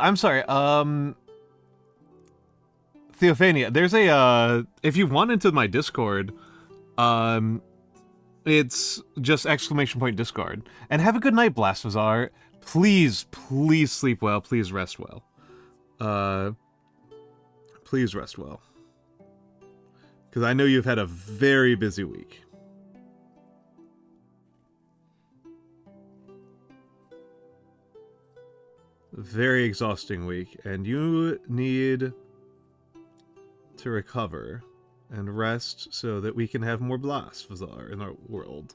I'm sorry. Theophania, there's a, if you want into my Discord, it's just !Discord. And have a good night, Blasphazar. Please, please sleep well. Please rest well. Please rest well. Because I know you've had a very busy week. Very exhausting week, and you need to recover and rest so that we can have more Blasphazar in our world.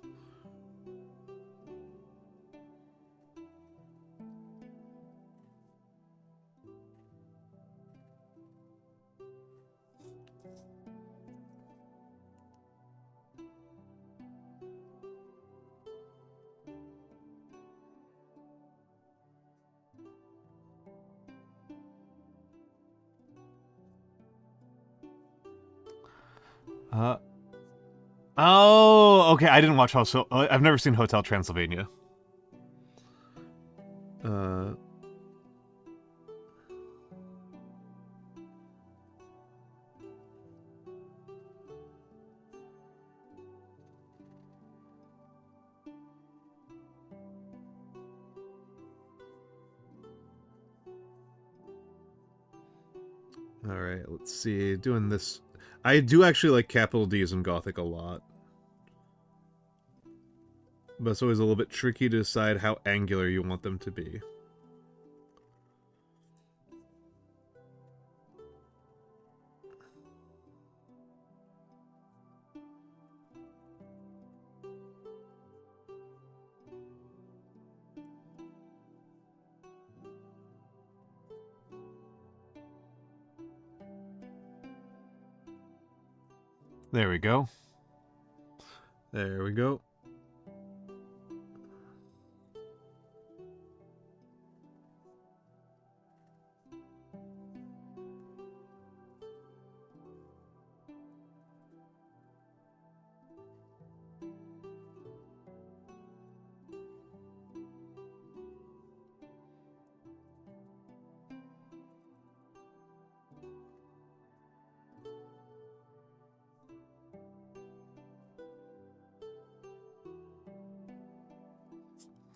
Oh, okay. I didn't watch I've never seen Hotel Transylvania. Alright, let's see. Doing this. I do actually like capital D's in Gothic a lot. But it's always a little bit tricky to decide how angular you want them to be. There we go. There we go.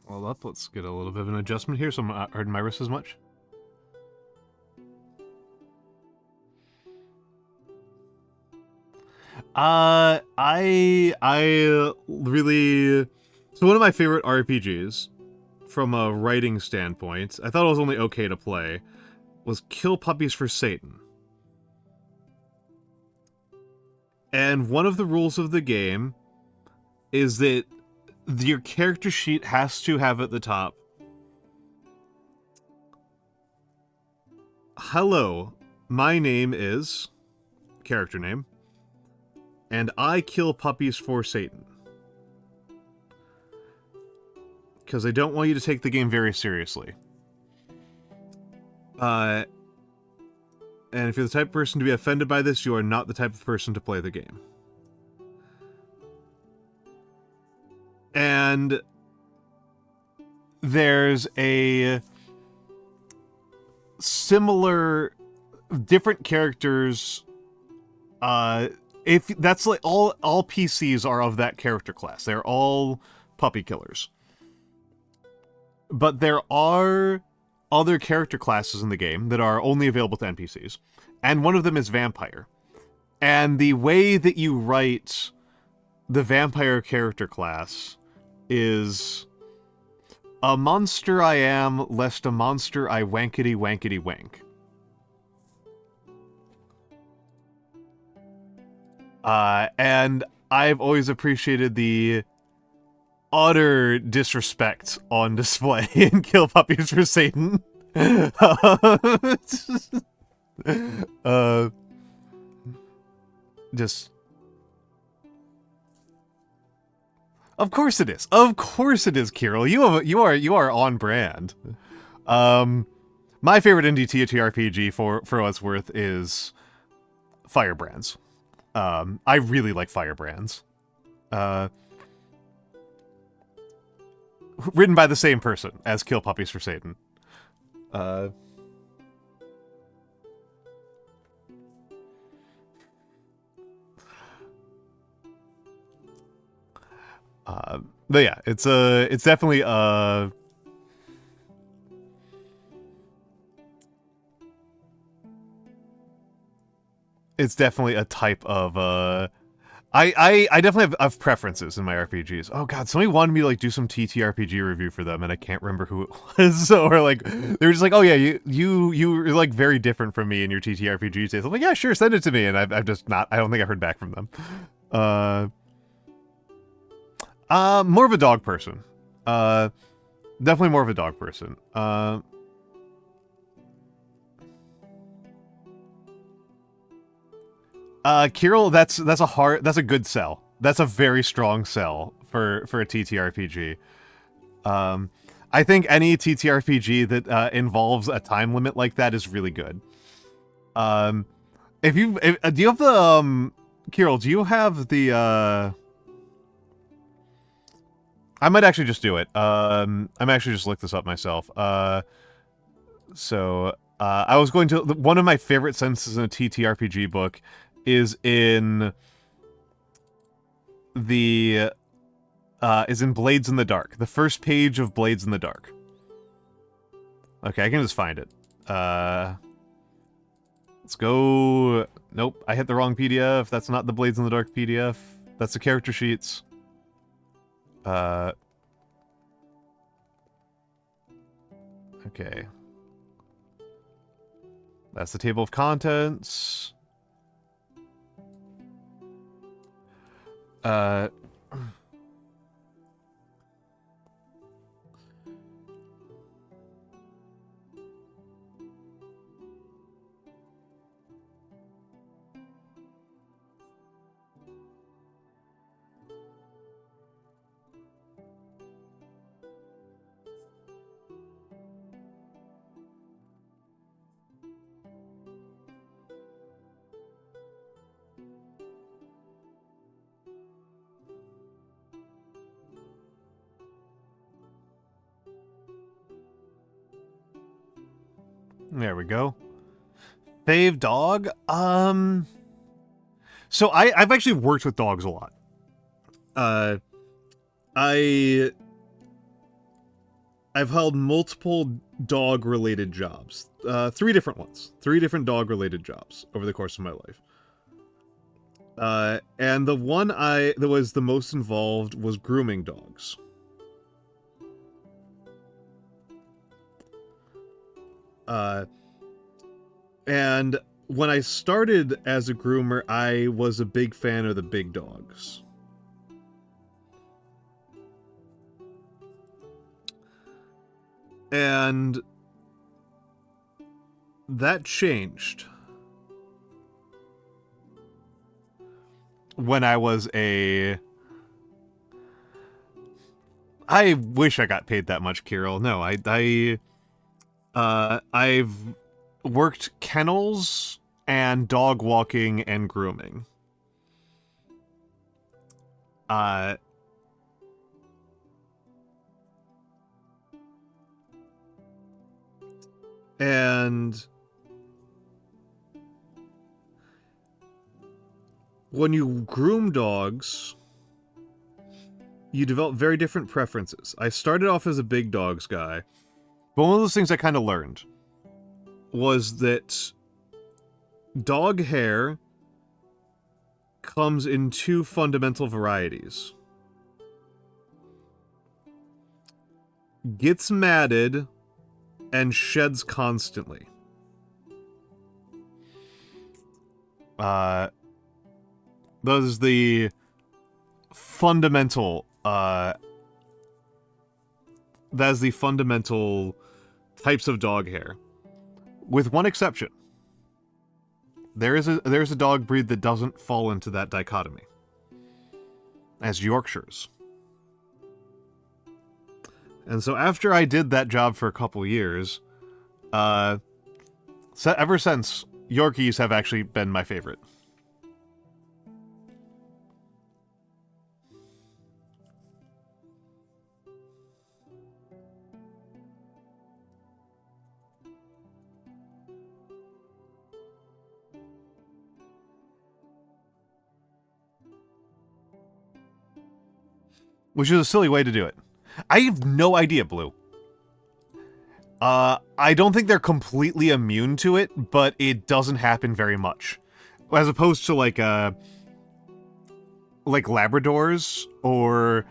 Well up, let's get a little bit of an adjustment here so I'm not hurting my wrist as much. I really... So one of my favorite RPGs, from a writing standpoint, I thought it was only okay to play, was Kill Puppies for Satan. And one of the rules of the game is that your character sheet has to have at the top, hello, my name is, character name, and I kill puppies for Satan. Because I don't want you to take the game very seriously. And if you're the type of person to be offended by this, you are not the type of person to play the game. And there's a similar, different characters, if that's like all PCs are of that character class. They're all puppy killers. But there are other character classes in the game that are only available to NPCs, and one of them is vampire. And the way that you write the vampire character class is, a monster I am, lest a monster I wankety wankety wank. And I've always appreciated the utter disrespect on display in Kill Puppies for Satan. Just... Of course it is. Of course it is, Kirill. You are on brand. My favorite indie TTRPG for what it's worth is Firebrands. I really like Firebrands. Written by the same person as Kill Puppies for Satan. But yeah, it's definitely it's definitely a type of I definitely have preferences in my RPGs. Oh god, somebody wanted me to like do some TTRPG review for them, and I can't remember who it was. So, or like they were just like, oh yeah, you're like very different from me in your TTRPG days. I'm like, yeah, sure, send it to me, and I've just not. I don't think I've heard back from them. More of a dog person. Definitely more of a dog person. Kirill, that's a good sell. That's a very strong sell for a TTRPG. I think any TTRPG that involves a time limit like that is really good. Do you have the Kirill, do you have the I might actually just do it. I'm actually just look this up myself. I was going to... One of my favorite sentences in a TTRPG book is in the... is in Blades in the Dark. The first page of Blades in the Dark. Okay, I can just find it. Let's go... Nope, I hit the wrong PDF. That's not the Blades in the Dark PDF. That's the character sheets. Okay. That's the table of contents. There we go. Fave dog? So I've actually worked with dogs a lot. I've held multiple dog-related jobs. 3 different ones. 3 different dog-related jobs over the course of my life. And the one that was the most involved was grooming dogs. And when I started as a groomer, I was a big fan of the big dogs. And that changed when I was I wish I got paid that much, Kirill. No, I've worked kennels and dog walking and grooming. And when you groom dogs, you develop very different preferences. I started off as a big dogs guy, but one of those things I kind of learned was that dog hair comes in 2 fundamental varieties. Gets matted and sheds constantly. Those are the fundamental, that is the fundamental types of dog hair. With one exception. There's a dog breed that doesn't fall into that dichotomy. As Yorkshires. And so after I did that job for a couple years, ever since, Yorkies have actually been my favorite. Which is a silly way to do it. I have no idea, Blue. I don't think they're completely immune to it, but it doesn't happen very much. As opposed to, like Labradors or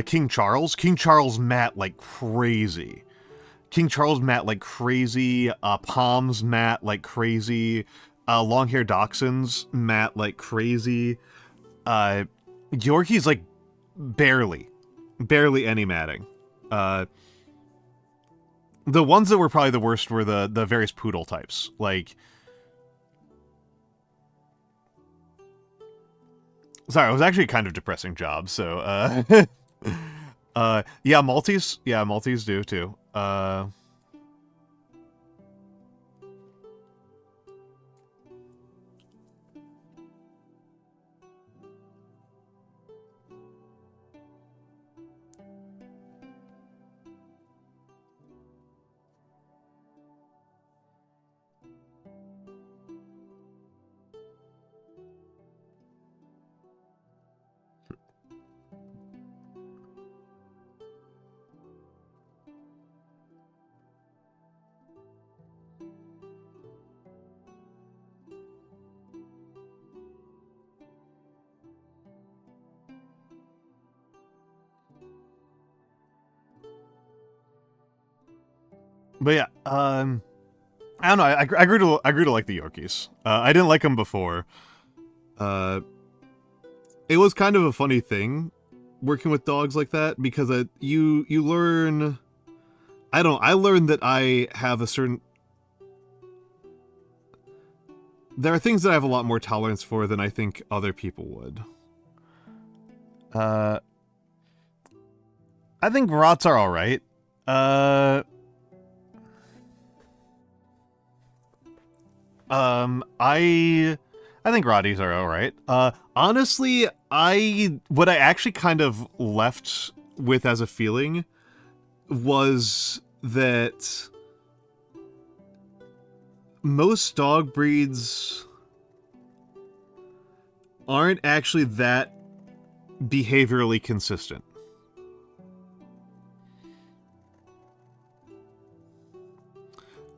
King Charles. King Charles mat like crazy. King Charles mat like crazy. Poms mat like crazy. Long-haired Dachshunds mat like crazy. Yorkies, like, barely any matting. The ones that were probably the worst were the various poodle types. Like, sorry, it was actually a kind of depressing job, so, yeah, Maltese. Yeah, Maltese do, too. But yeah, I don't know. I grew to like the Yorkies. I didn't like them before. It was kind of a funny thing working with dogs like that because you learn. I don't know. I learned that I have a certain. There are things that I have a lot more tolerance for than I think other people would. I think rots are all right. I think Roddies are alright. Honestly, what I actually kind of left with as a feeling was that most dog breeds aren't actually that behaviorally consistent.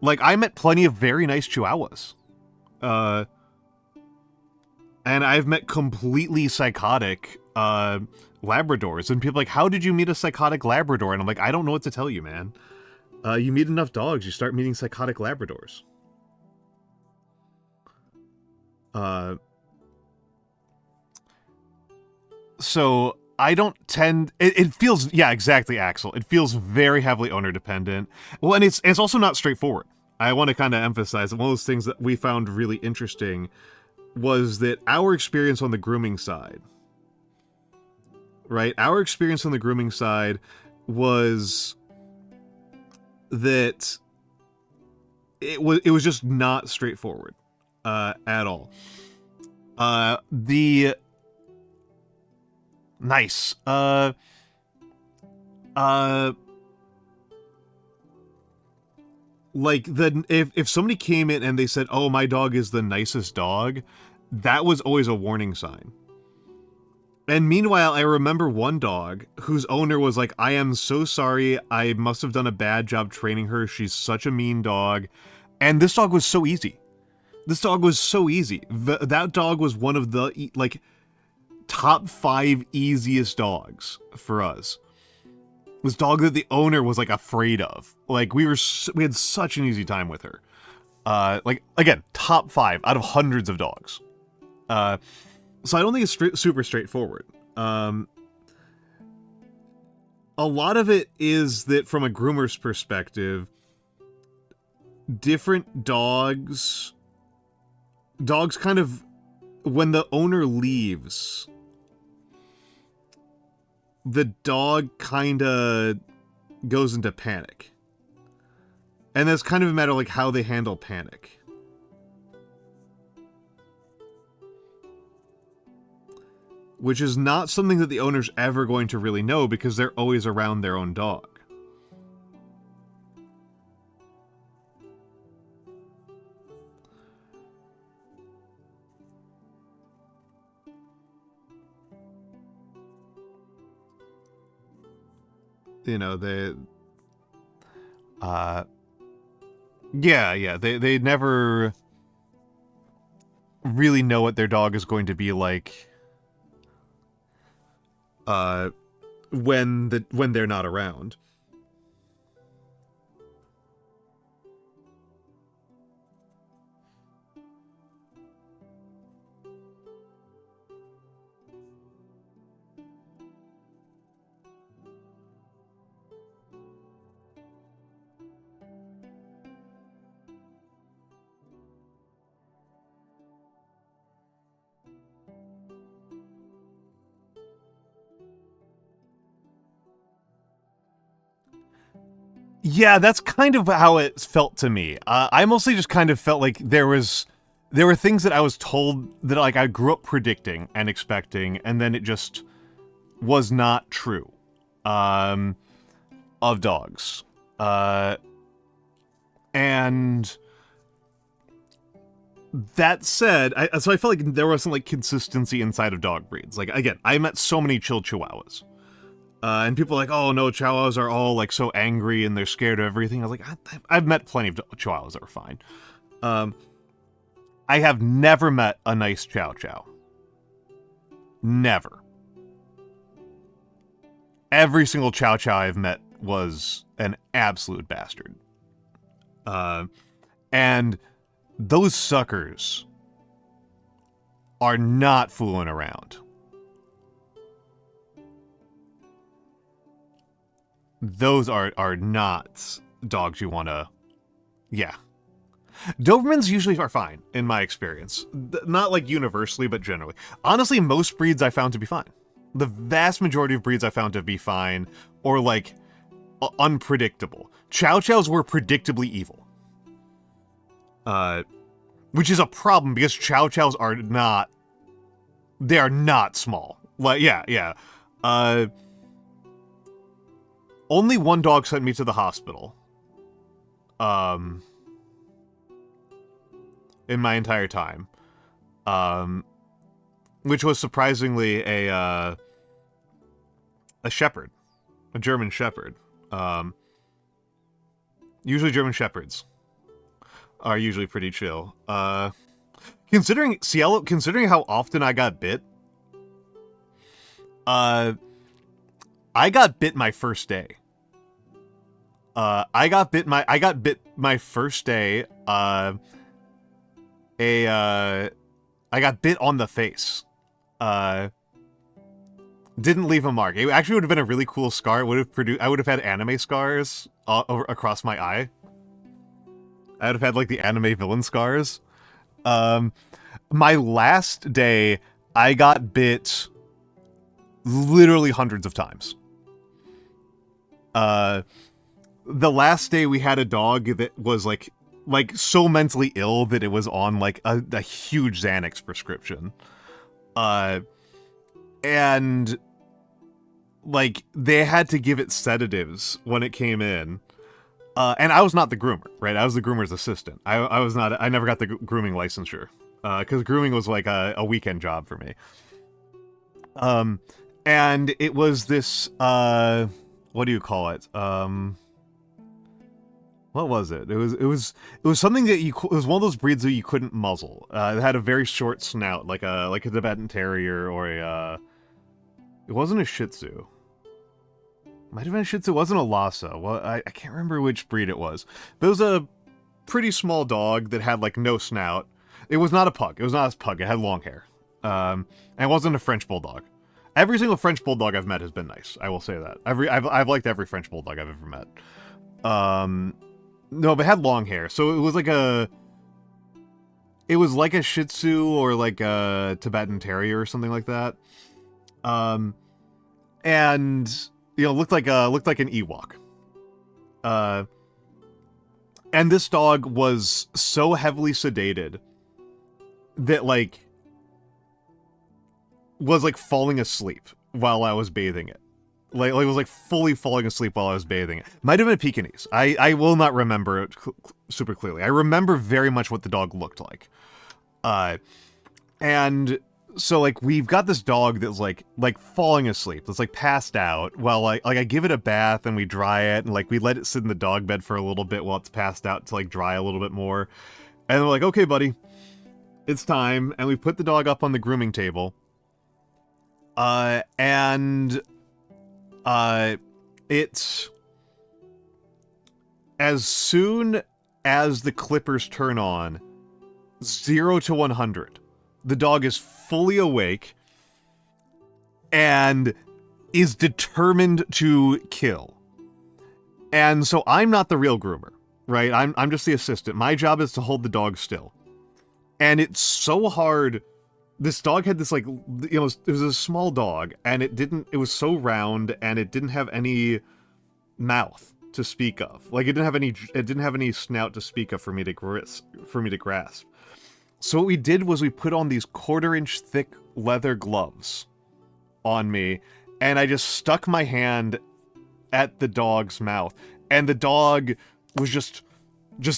Like, I met plenty of very nice Chihuahuas. And I've met completely psychotic Labradors. And people are like, how did you meet a psychotic Labrador? And I'm like, I don't know what to tell you, man. You meet enough dogs, you start meeting psychotic Labradors. So I don't tend. It feels, yeah, exactly, Axel. It feels very heavily owner dependent. Well, and it's also not straightforward. I want to kind of emphasize that one of those things that we found really interesting was that our experience on the grooming side, right? Our experience on the grooming side was that it was just not straightforward at all. Nice. Like, if somebody came in and they said, oh, my dog is the nicest dog, that was always a warning sign. And meanwhile, I remember one dog whose owner was like, I am so sorry, I must have done a bad job training her, she's such a mean dog. And this dog was so easy. This dog was so easy. That dog was one of the, like, top 5 easiest dogs for us. This dog that the owner was, like, afraid of. Like, we had such an easy time with her. Like, again, top 5 out of hundreds of dogs. So I don't think it's super straightforward. A lot of it is that from a groomer's perspective, different dogs kind of, when the owner leaves, the dog kind of goes into panic. And that's kind of a matter of, like, how they handle panic. Which is not something that the owner's ever going to really know because they're always around their own dog. You know, they never really know what their dog is going to be like when they're not around. Yeah, that's kind of how it felt to me. I mostly just kind of felt like there were things that I was told that, like, I grew up predicting and expecting, and then it just was not true of dogs. And that said, so I felt like there wasn't, like, consistency inside of dog breeds. Like, again, I met so many chill Chihuahuas. And people are like, oh no, Chihuahuas are all, like, so angry and they're scared of everything. I was like, I've met plenty of Chihuahuas that were fine. I have never met a nice Chow Chow. Never. Every single Chow Chow I've met was an absolute bastard. And those suckers are not fooling around. Those are not dogs you want to... Yeah. Dobermans usually are fine, in my experience. Not, like, universally, but generally. Honestly, most breeds I found to be fine. The vast majority of breeds I found to be fine, or, like, unpredictable. Chow Chows were predictably evil. Which is a problem, because Chow Chows are not... They are not small. Like, yeah. Only one dog sent me to the hospital. In my entire time. Which was surprisingly a shepherd. A German shepherd. Usually German shepherds are usually pretty chill. Considering Cielo, considering how often I got bit, I got bit my first day. I got bit my first day. I got bit on the face. Didn't leave a mark. It actually would have been a really cool scar. It would have produced. I would have had anime scars across my eye. I would have had like the anime villain scars. My last day, I got bit literally hundreds of times. The last day we had a dog that was like so mentally ill that it was on like a huge Xanax prescription. And like they had to give it sedatives when it came in. And I was not the groomer, right? I was the groomer's assistant. I never got the grooming licensure. Because grooming was like a weekend job for me. And it was this, what do you call it? What was it? It was something that it was one of those breeds that you couldn't muzzle. It had a very short snout, like a Tibetan Terrier or it wasn't a Shih Tzu. Might have been a Shih Tzu. It wasn't a Lhasa. Well, I can't remember which breed it was. But it was a pretty small dog that had like no snout. It was not a pug. It was not a pug. It had long hair. And it wasn't a French bulldog. Every single French bulldog I've met has been nice. I will say that. I've liked every French bulldog I've ever met. No, but it had long hair. So it was like a Shih Tzu or like a Tibetan Terrier or something like that. And you know, looked like an Ewok. And this dog was so heavily sedated that like was like falling asleep while I was bathing it. Like it was like fully falling asleep while I was bathing it. Might have been a Pekingese. I will not remember it super clearly. I remember very much what the dog looked like. And so like we've got this dog that's like falling asleep. That's like passed out while I give it a bath and we dry it and like we let it sit in the dog bed for a little bit while it's passed out to like dry a little bit more. And then we're like, okay, buddy, it's time. And we put the dog up on the grooming table. It's as soon as the clippers turn on, 0 to 100, the dog is fully awake and is determined to kill. And so I'm not the real groomer, right? I'm just the assistant. My job is to hold the dog still. And it's so hard. This dog had this like, you know, it was a small dog and it was so round and it didn't have any mouth to speak of. Like it didn't have any snout to speak of for me to grasp. So what we did was we put on these 1/4-inch thick leather gloves on me and I just stuck my hand at the dog's mouth and the dog was just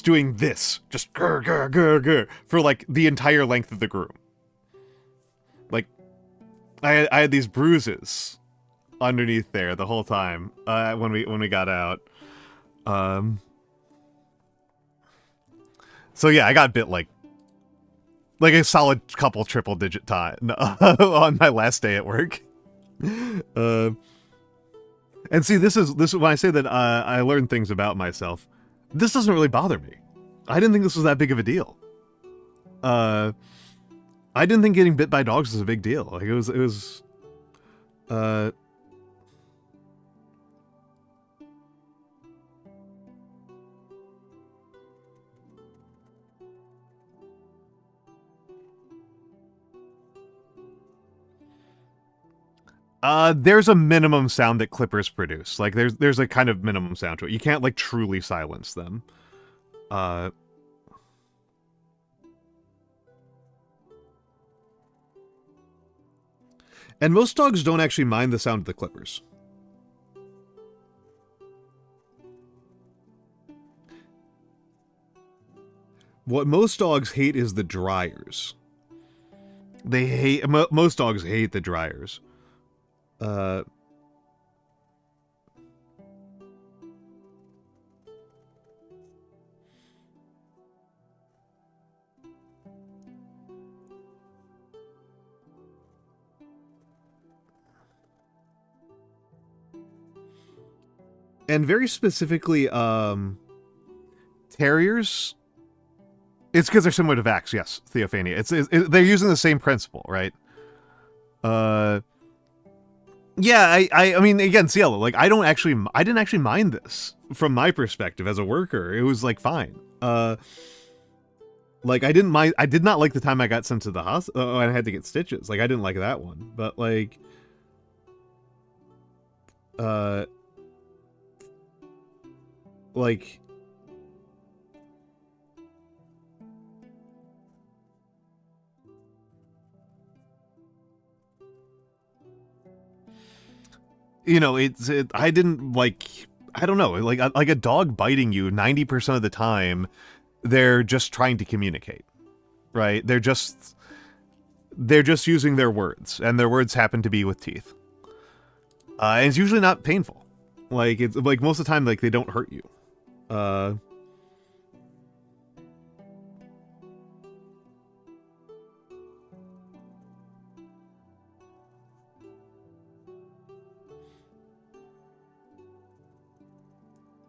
doing this, just grr, grr, grr, grr, for like the entire length of the groom. Like, I had these bruises underneath there the whole time when we got out. So yeah, I got bit like a solid couple triple-digit time on my last day at work. And see, this is when I say that I learned things about myself. This doesn't really bother me. I didn't think this was that big of a deal. I didn't think getting bit by dogs was a big deal. Like it was there's a minimum sound that clippers produce. Like there's a kind of minimum sound to it. You can't like truly silence them. And most dogs don't actually mind the sound of the clippers. What most dogs hate is the dryers. Most dogs hate the dryers. and very specifically, terriers. It's because they're similar to Vax, yes, Theophania. They're using the same principle, right? Yeah, I mean, again, Cielo, like, I didn't actually mind this from my perspective as a worker. It was, like, fine. Like, I did not like the time I got sent to the hospital, and I had to get stitches. Like, I didn't like that one. But, like, you know, I didn't, like, I don't know, like a dog biting you 90% of the time, they're just trying to communicate, right? They're just using their words, and their words happen to be with teeth. And it's usually not painful. Like, it's like most of the time, like, they don't hurt you.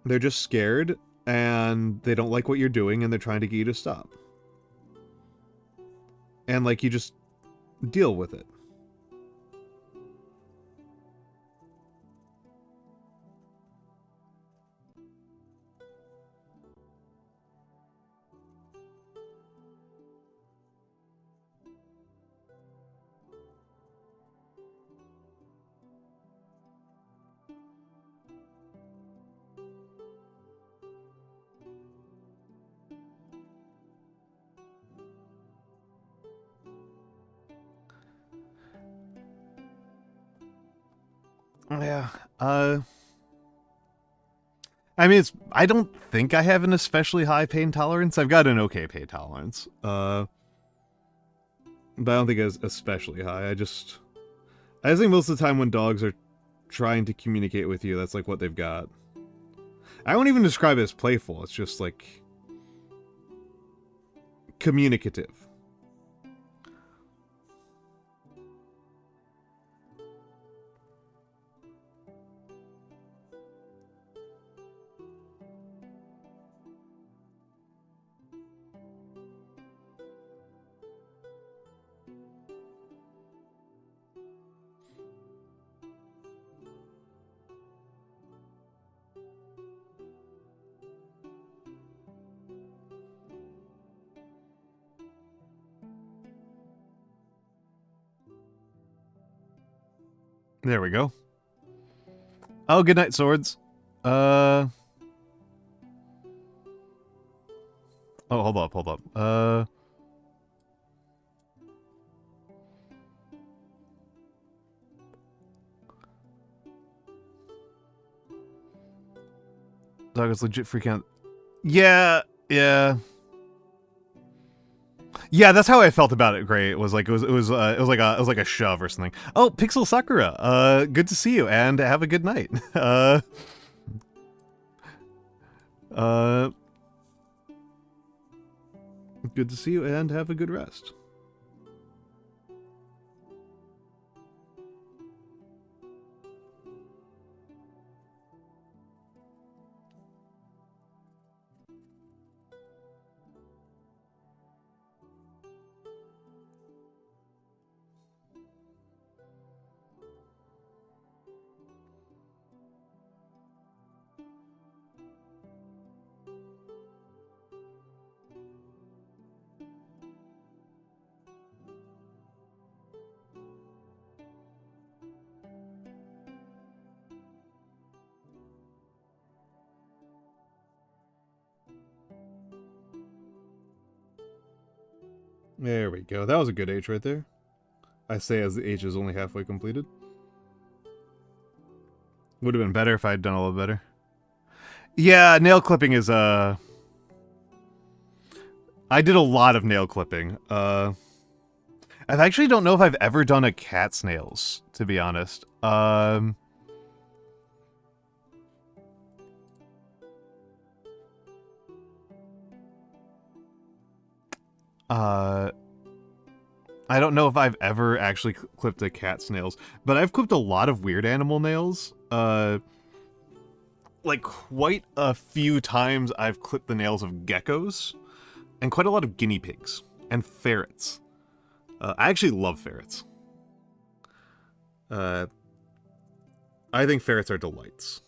They're just scared, and they don't like what you're doing, and they're trying to get you to stop. And, like, you just deal with it. Yeah, I mean, I don't think I have an especially high pain tolerance. I've got an okay pain tolerance. But I don't think it's especially high. I just think most of the time when dogs are trying to communicate with you, that's like what they've got. I won't even describe it as playful. It's just like communicative. There we go. Oh, good night, swords. Oh, hold up. Dog is legit freaking out. Yeah. Yeah, that's how I felt about it. Great. It was like like a shove or something. Oh, Pixel Sakura. Good to see you, and have a good night. Good to see you, and have a good rest. There we go. That was a good H right there. I say as the H is only halfway completed. Would have been better if I had done a little better. Yeah, nail clipping is, I did a lot of nail clipping. I actually don't know if I've ever done a cat's nails, to be honest. I don't know if I've ever actually clipped a cat's nails, but I've clipped a lot of weird animal nails. like quite a few times I've clipped the nails of geckos, and quite a lot of guinea pigs and ferrets. I actually love ferrets. I think ferrets are delights.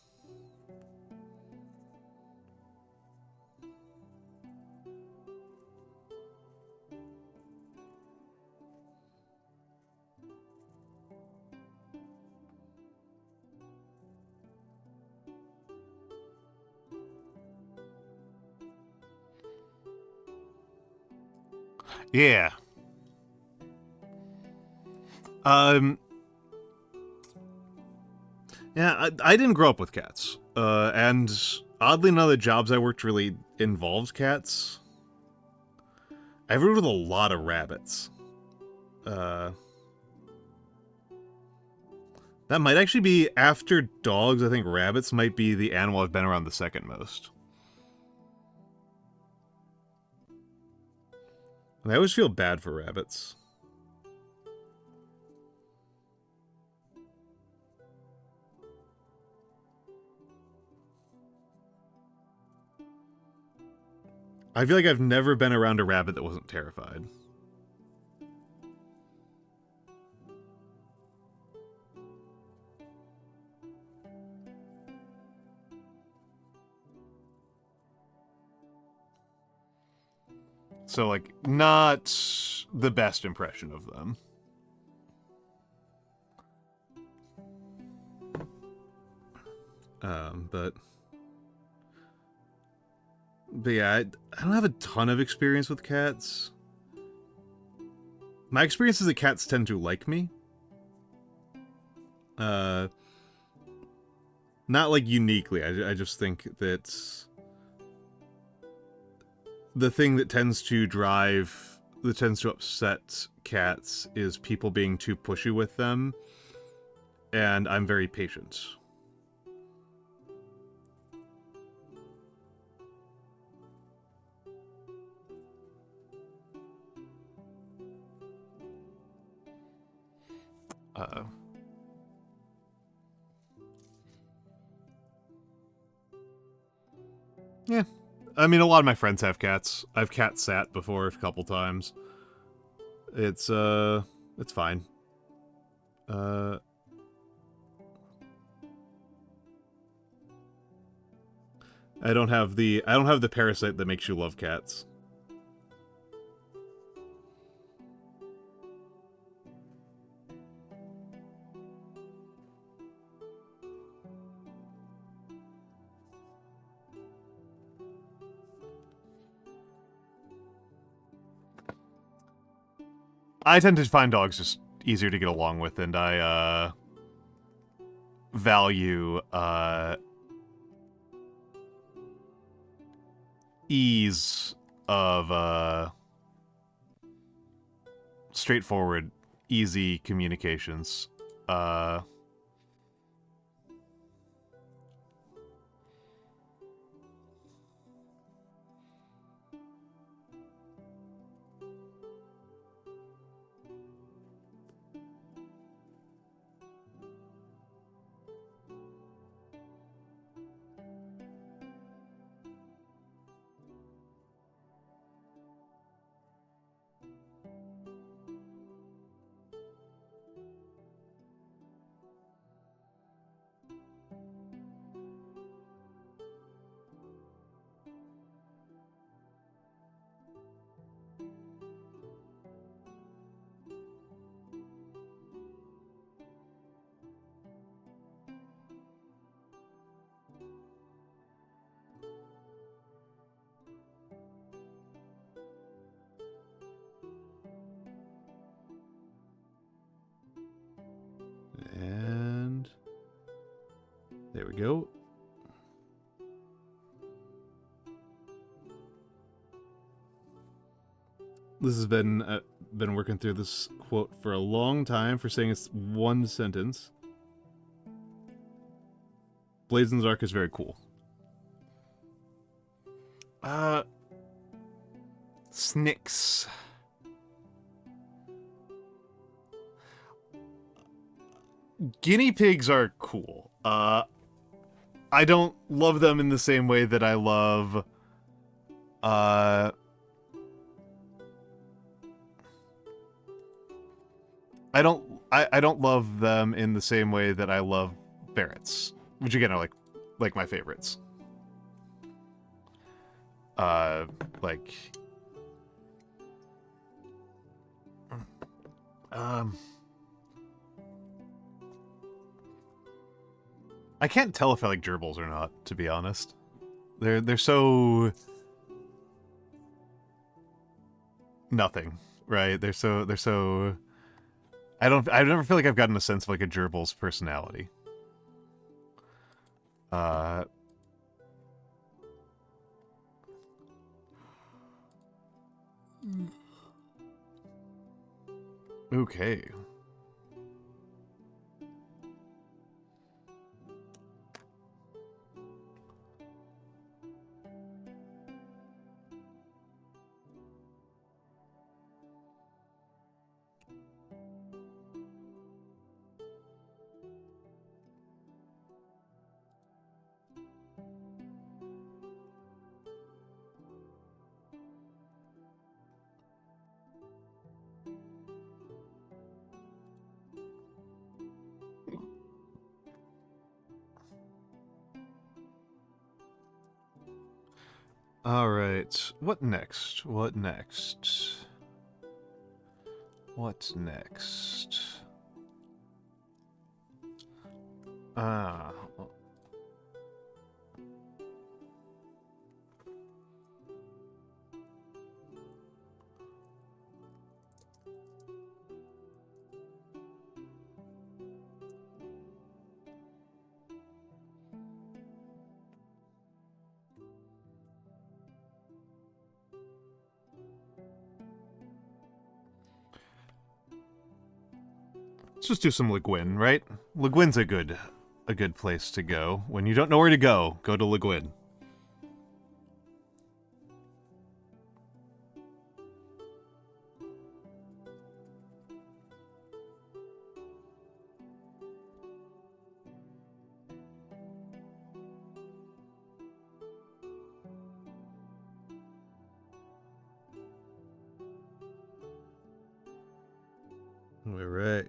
Yeah. Yeah, I didn't grow up with cats. And oddly, none of the jobs I worked really involved cats. I've worked with a lot of rabbits. That might actually be, after dogs, I think rabbits might be the animal I've been around the second most. And I always feel bad for rabbits. I feel like I've never been around a rabbit that wasn't terrified. So, like, not the best impression of them. But yeah, I don't have a ton of experience with cats. My experience is that cats tend to like me. Not like uniquely, I just think that the thing that tends to upset cats is people being too pushy with them, and I'm very patient. Yeah. I mean, a lot of my friends have cats. I've cat sat before a couple times. It's fine. I don't have the parasite that makes you love cats. I tend to find dogs just easier to get along with, and I value ease of straightforward, easy communications. And there we go. This has been working through this quote for a long time for saying it's one sentence. Blazon's arc is very cool. Snicks. Guinea pigs are cool. I don't love them in the same way that I love I don't love them in the same way that I love ferrets, which again are like my favorites. Like I can't tell if I like gerbils or not, to be honest. They're so nothing, right? They're so I never feel like I've gotten a sense of like a gerbil's personality. Okay. All right. What next? What next? What's next? Ah. Let's just do some Le Guin, right? Le Guin's a good place to go. When you don't know where to go to Le Guin. All right.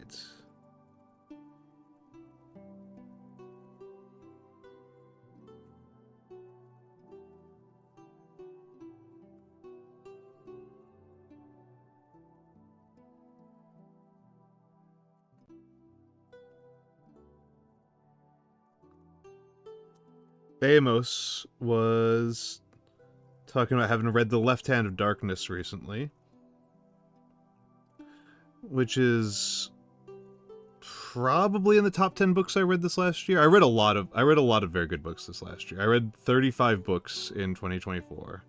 Amos was talking about having read The Left Hand of Darkness recently, which is probably in the top 10 books I read this last year. I read a lot of very good books this last year. I read 35 books in 2024.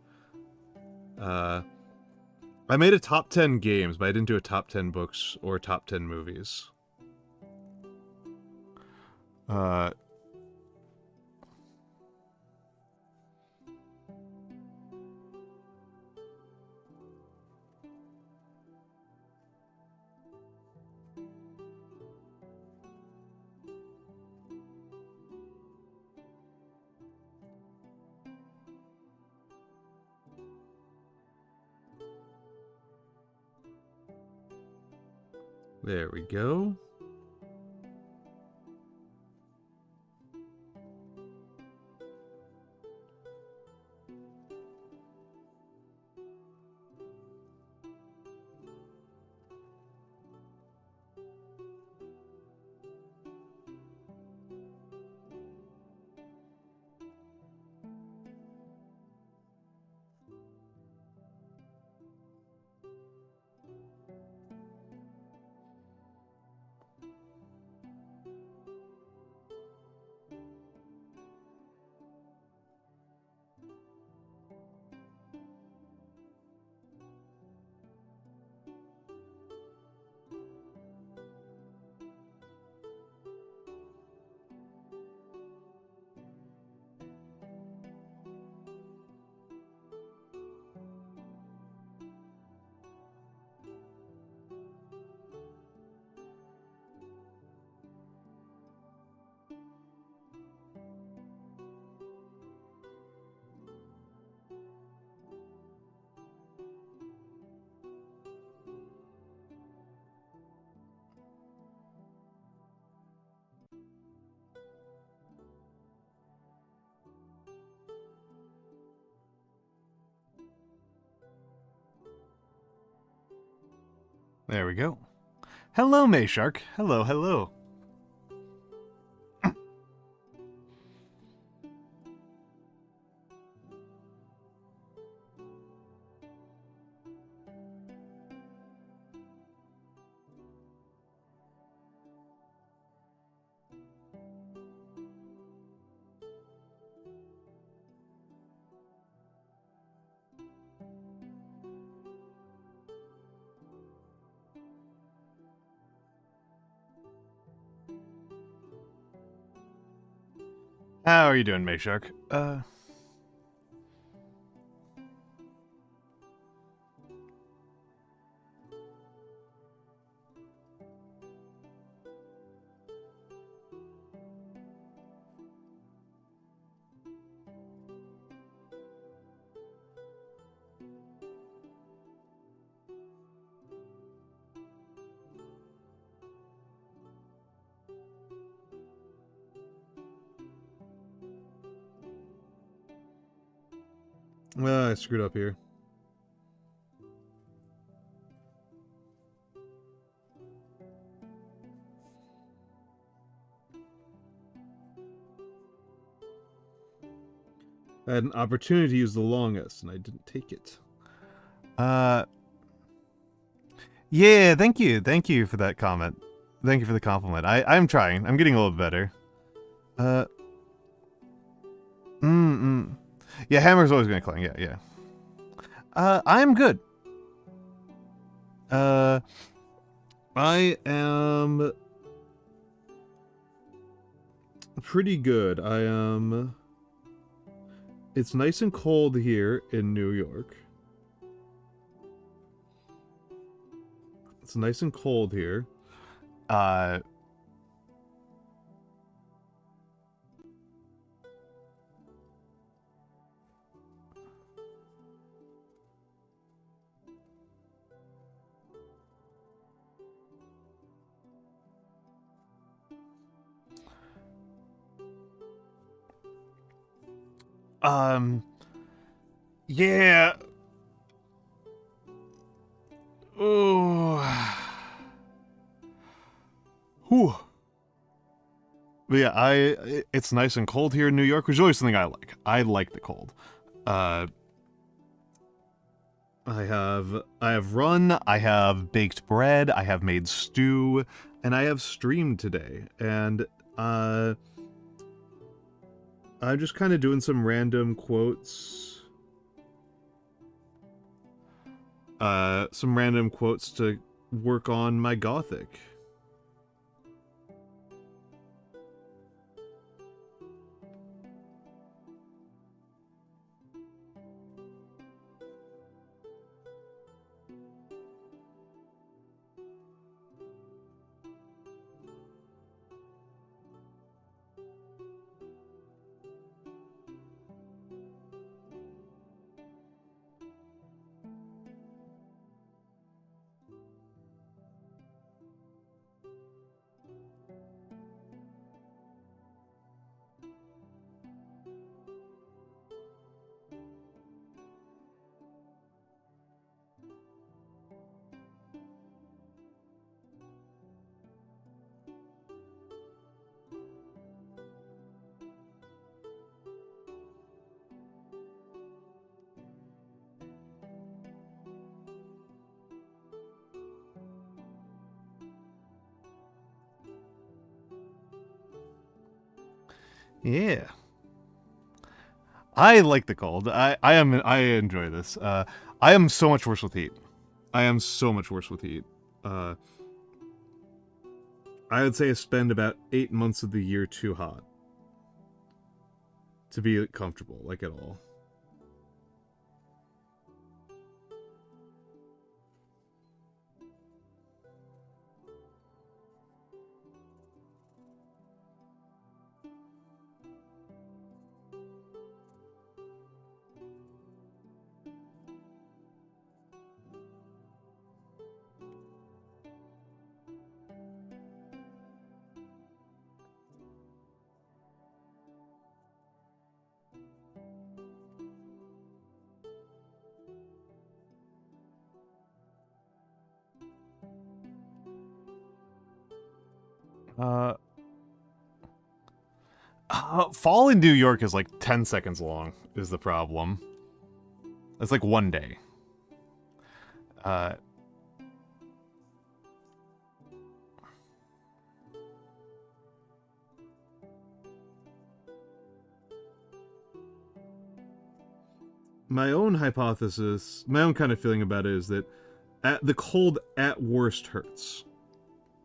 I made a top 10 games, but I didn't do a top 10 books or top 10 movies. There we go. There we go. Hello, Mayshark. Hello, hello. How are you doing, Mayshark? I screwed up here. I had an opportunity to use the longest, and I didn't take it. Yeah, thank you. Thank you for that comment. Thank you for the compliment. I'm trying. I'm getting a little better. Yeah, hammer's always gonna clang. Yeah. I'm good. I am pretty good. I am... It's nice and cold here in New York. It's nice and cold here. Yeah. Oh. Whew. But yeah, it's nice and cold here in New York, which is always something I like. I like the cold. I have run, I have baked bread, I have made stew, and I have streamed today. And I'm just kind of doing some random quotes. Some random quotes to work on my Gothic. Yeah. I like the cold. I enjoy this. I am so much worse with heat. I am so much worse with heat. I would say I spend about 8 months of the year too hot to be comfortable, like at all. Fall in New York is like 10 seconds long, is the problem. It's like 1 day. My own hypothesis, my own kind of feeling about it is that the cold at worst hurts.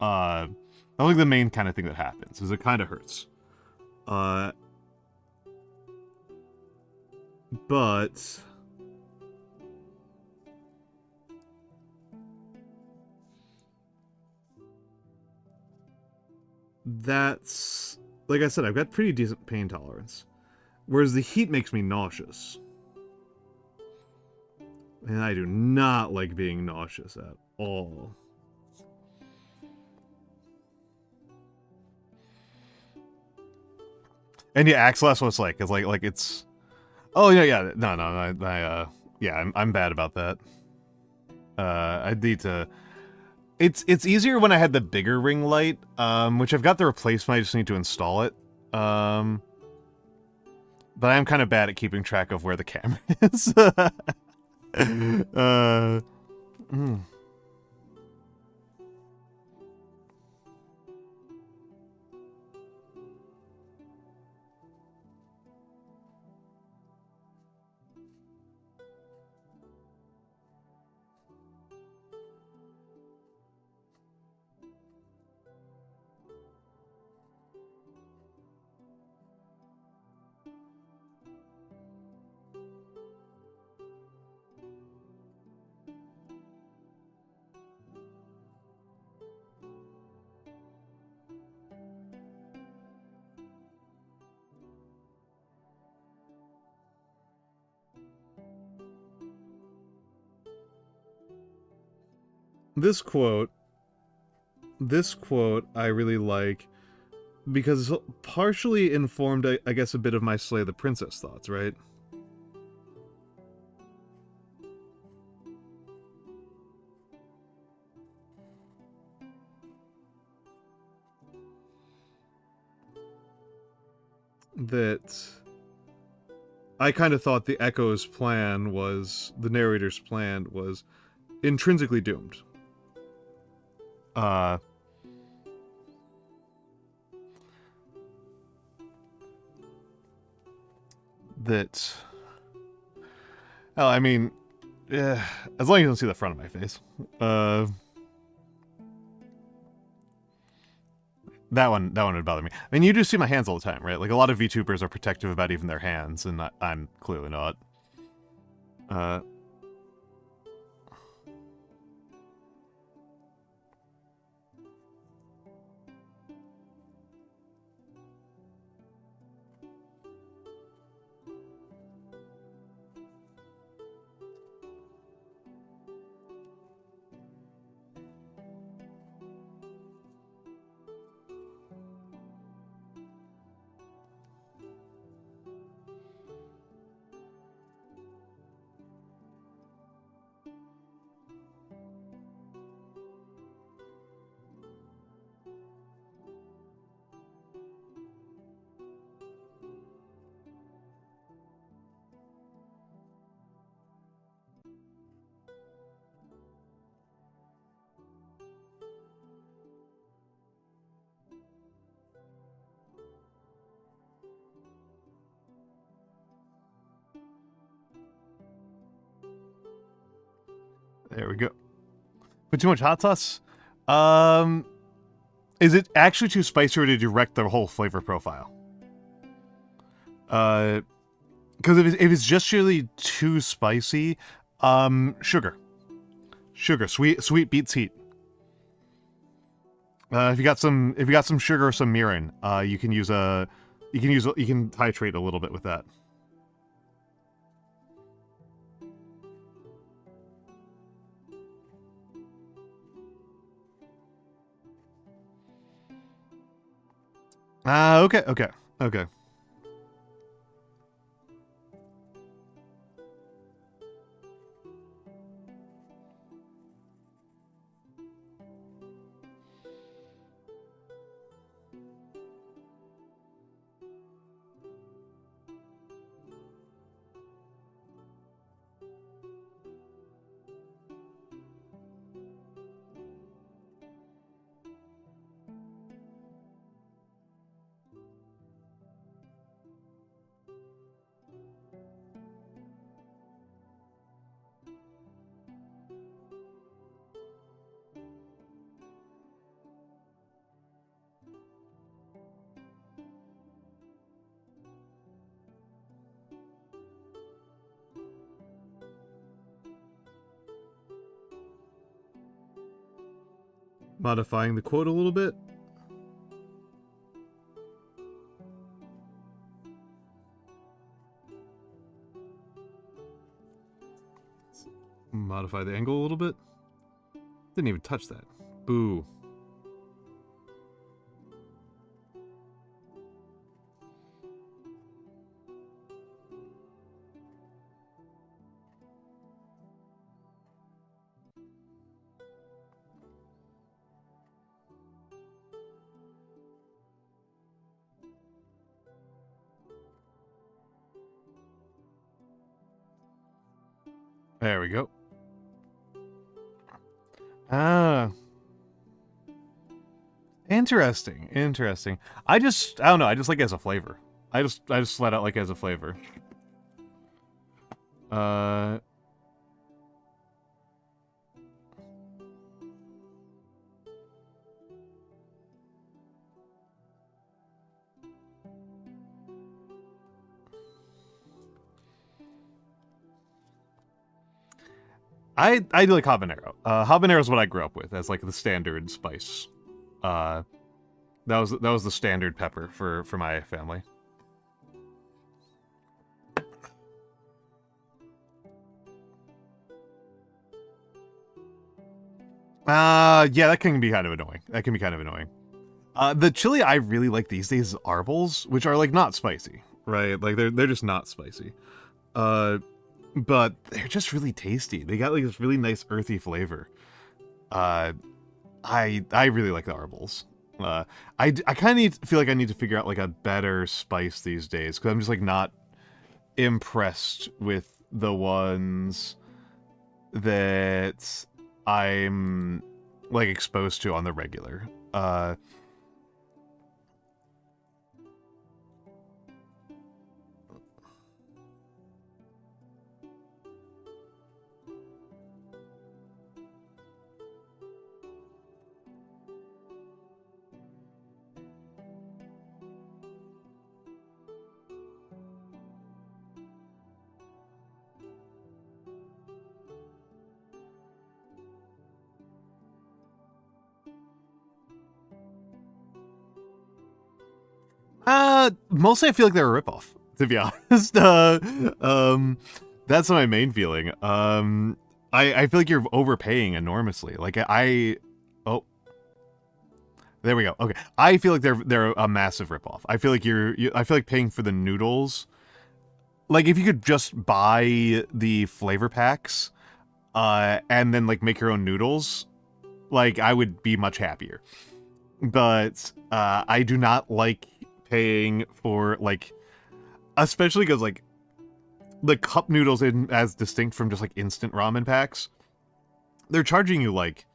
I think the main kind of thing that happens is it kind of hurts. But that's, like I said, I've got pretty decent pain tolerance. Whereas the heat makes me nauseous. And I do not like being nauseous at all. And yeah, Axel, that's what it's like. It's like it's... Oh, yeah. No. Yeah, I'm bad about that. I need to... It's easier when I had the bigger ring light, which I've got the replacement, I just need to install it. But I'm kind of bad at keeping track of where the camera is. This quote I really like because it's partially informed, I guess, a bit of my Slay the Princess thoughts, right? That I kind of thought the Echo's plan was, the narrator's plan was intrinsically doomed. That... Well, I mean, as long as you don't see the front of my face. That one would bother me. I mean, you do see my hands all the time, right? Like, a lot of VTubers are protective about even their hands, and I'm clearly not. There we go. Put too much hot sauce? Is it actually too spicy, or did you wreck the whole flavor profile? Because if it's just really too spicy, sugar. Sweet beats heat. If you got some sugar or some mirin, you can titrate a little bit with that. Okay. modifying the quote a little bit. Modify the angle a little bit. Didn't even touch that. Boo. There we go. Ah. Interesting. Interesting. I don't know, I just like it as a flavor. I just flat out like it as a flavor. I do like habanero. Habanero is what I grew up with as like the standard spice. That was the standard pepper for my family. Yeah, that can be kind of annoying. The chili I really like these days is Arbels, which are like not spicy, right? Like they're just not spicy. But they're just really tasty. They got like this really nice earthy flavor. I really like the Arbels. I kind of feel like I need to figure out like a better spice these days because I'm just like not impressed with the ones that I'm like exposed to on the regular. Mostly I feel like they're a ripoff, to be honest. That's my main feeling. I feel like you're overpaying enormously. Like oh, there we go. Okay, I feel like they're a massive ripoff. I feel like I feel like paying for the noodles. Like if you could just buy the flavor packs, and then like make your own noodles, like I would be much happier. But I do not like paying for like, especially because like the cup noodles in as distinct from just like instant ramen packs, they're charging you like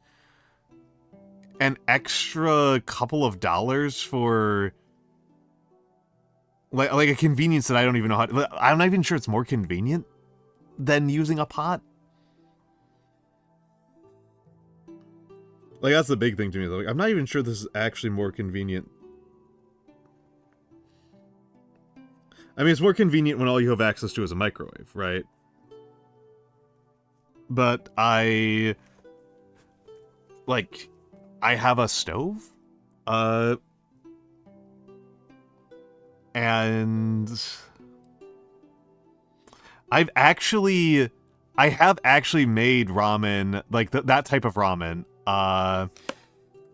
an extra couple of dollars for like a convenience that I don't even know how to, I'm not even sure it's more convenient than using a pot. Like that's the big thing to me. Like I'm not even sure this is actually more convenient. I mean, it's more convenient when all you have access to is a microwave, right? But I have a stove, and I have actually made ramen, like that type of ramen. I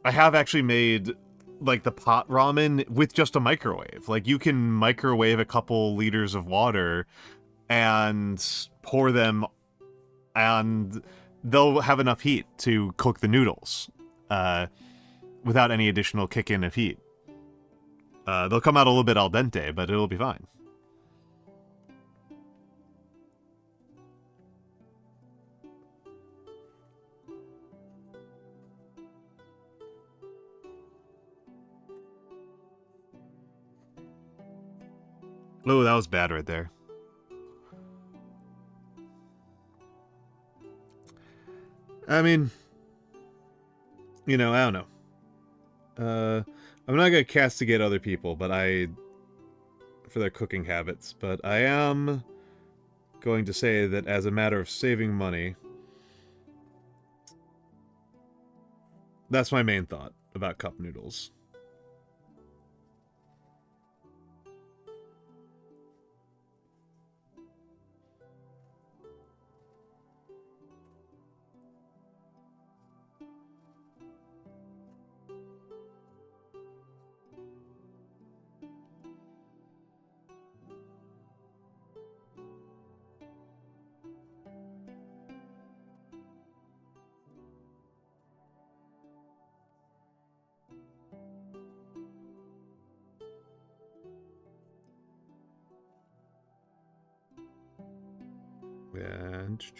have actually made like the pot ramen with just a microwave. Like you can microwave a couple liters of water and pour them, and they'll have enough heat to cook the noodles without any additional kick in of heat. They'll come out a little bit al dente, but it'll be fine. Oh, that was bad right there. I mean, you know, I don't know. I'm not gonna castigate other people, but for their cooking habits, but I am going to say that as a matter of saving money, That's my main thought about cup noodles. And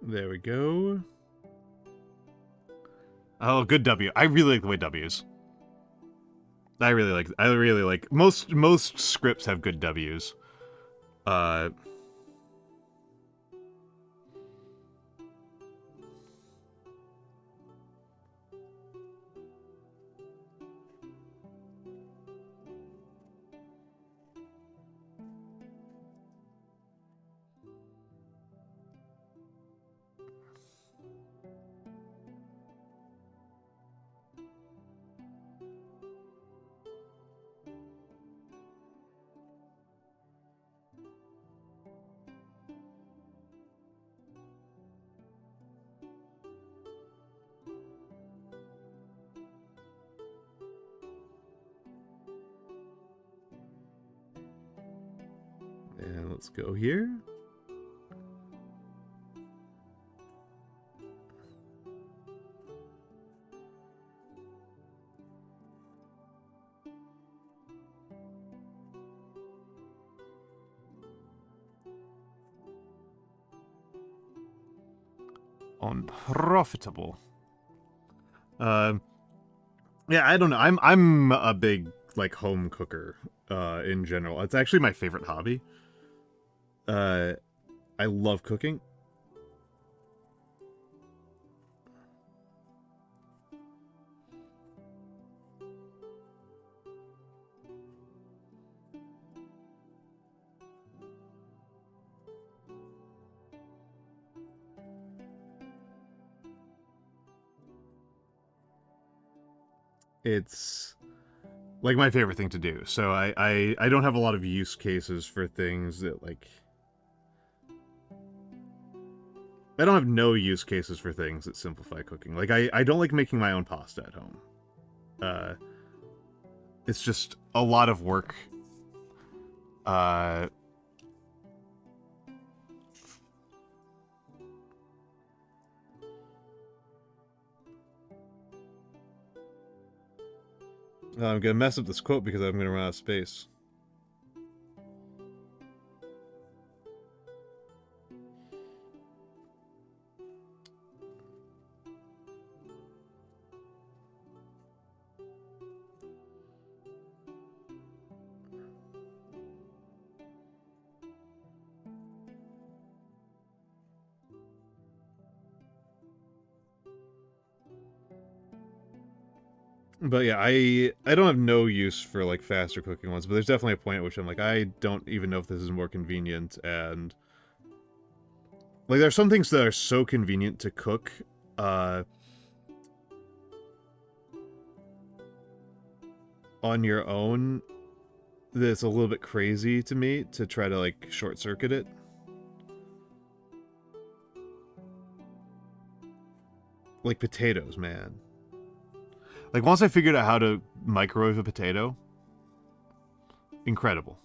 there we go. Oh, good W. I really like the way W's. I really like most scripts have good W's. And let's go here. Unprofitable. Yeah, I don't know. I'm a big like home cooker in general. It's actually my favorite hobby. I love cooking. It's like my favorite thing to do. So I don't have a lot of use cases for things that like I don't have no use cases for things that simplify cooking. Like I don't like making my own pasta at home. It's just a lot of work. I'm gonna mess up this quote because I'm gonna run out of space. But yeah, I don't have no use for like faster cooking ones, but there's definitely a point at which I'm like, I don't even know if this is more convenient, and like there's some things that are so convenient to cook, on your own that it's a little bit crazy to me to try to like short circuit it. Like potatoes, man. Like once I figured out how to microwave a potato, incredible.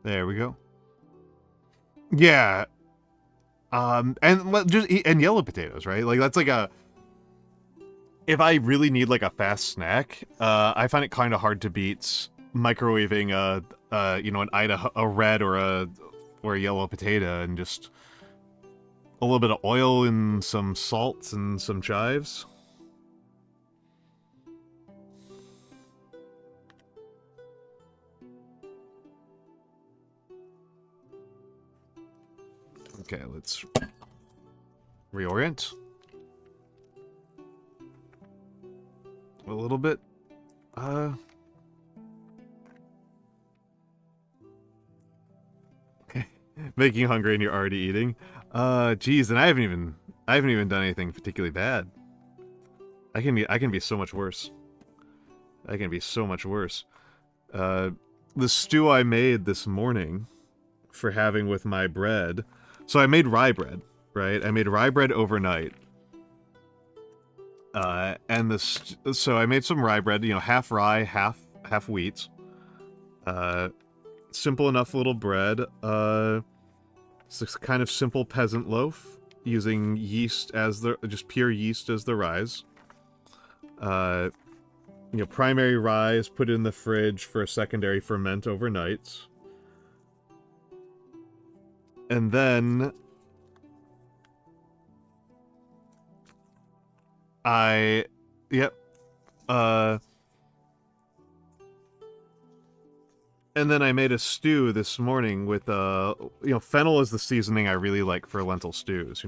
There we go. Yeah. And yellow potatoes, right? Like that's like a. If I really need like a fast snack, I find it kind of hard to beat microwaving a red or a yellow potato and just a little bit of oil and some salt and some chives. Okay, let's reorient a little bit. Okay. Making you hungry and you're already eating. Geez, and I haven't even done anything particularly bad. I can be so much worse. I can be so much worse. The stew I made this morning for having with my bread. So I made rye bread, right? I made rye bread overnight. So I made some rye bread, half rye, half wheat. Simple enough little bread. It's a kind of simple peasant loaf using yeast as just pure yeast as the rise. Primary rye is put in the fridge for a secondary ferment overnight. And then and then I made a stew this morning with fennel is the seasoning I really like for lentil stews,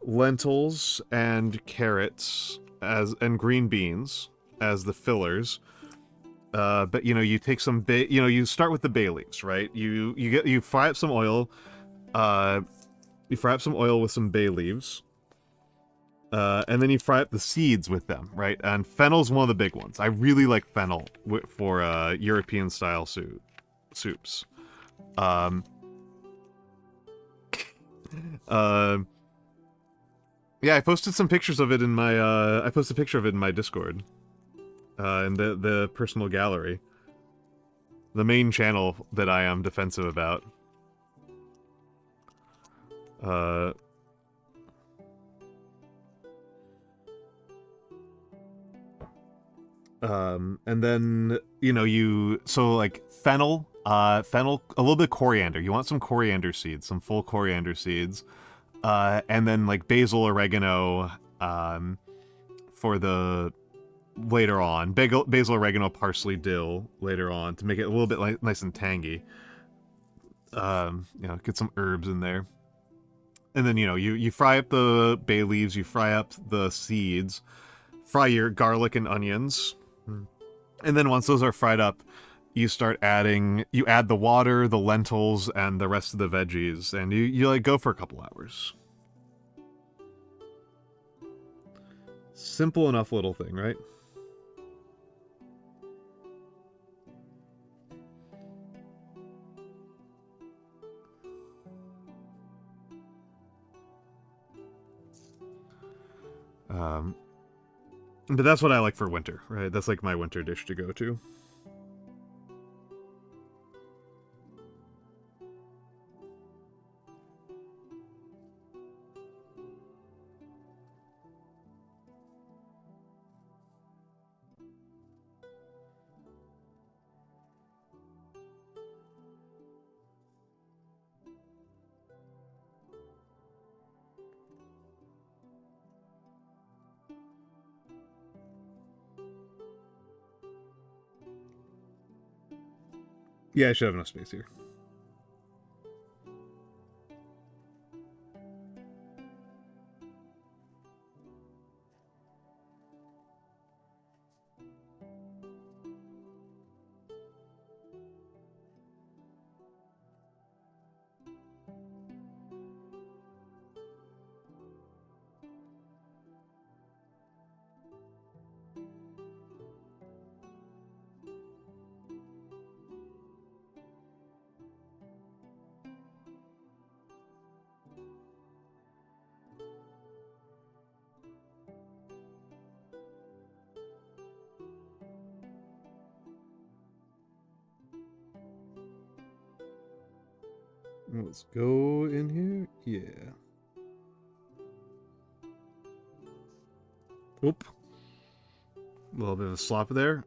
lentils and carrots and green beans as the fillers. But you take some you start with the bay leaves, right? You fry up some oil. You fry up some oil with some bay leaves. And then you fry up the seeds with them, right? And fennel's one of the big ones. I really like fennel for European-style soups. Yeah, I posted some pictures of it in my. I posted a picture of it in my Discord, in the personal gallery, the main channel that I am defensive about. And then, so like fennel, a little bit of coriander. You want some coriander seeds, some full coriander seeds. And then like basil, oregano, for the later on. Basil, oregano, parsley, dill later on to make it a little bit nice and tangy. Get some herbs in there. And then, you fry up the bay leaves, you fry up the seeds, fry your garlic and onions. And then once those are fried up, you add the water, the lentils, and the rest of the veggies, and you like go for a couple hours. Simple enough little thing, right? But that's what I like for winter, right? That's like my winter dish to go to. Yeah, I should have enough space here. Let's go in here. Yeah. Oop. A little bit of a slop there.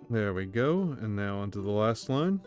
There we go. And now onto the last line.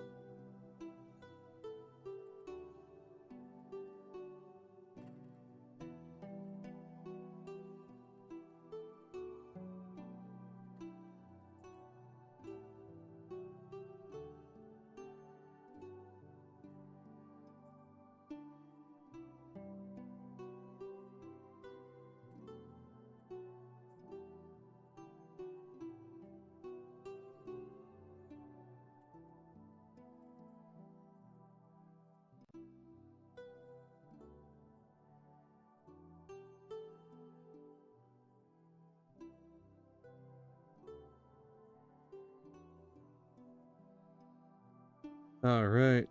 All right.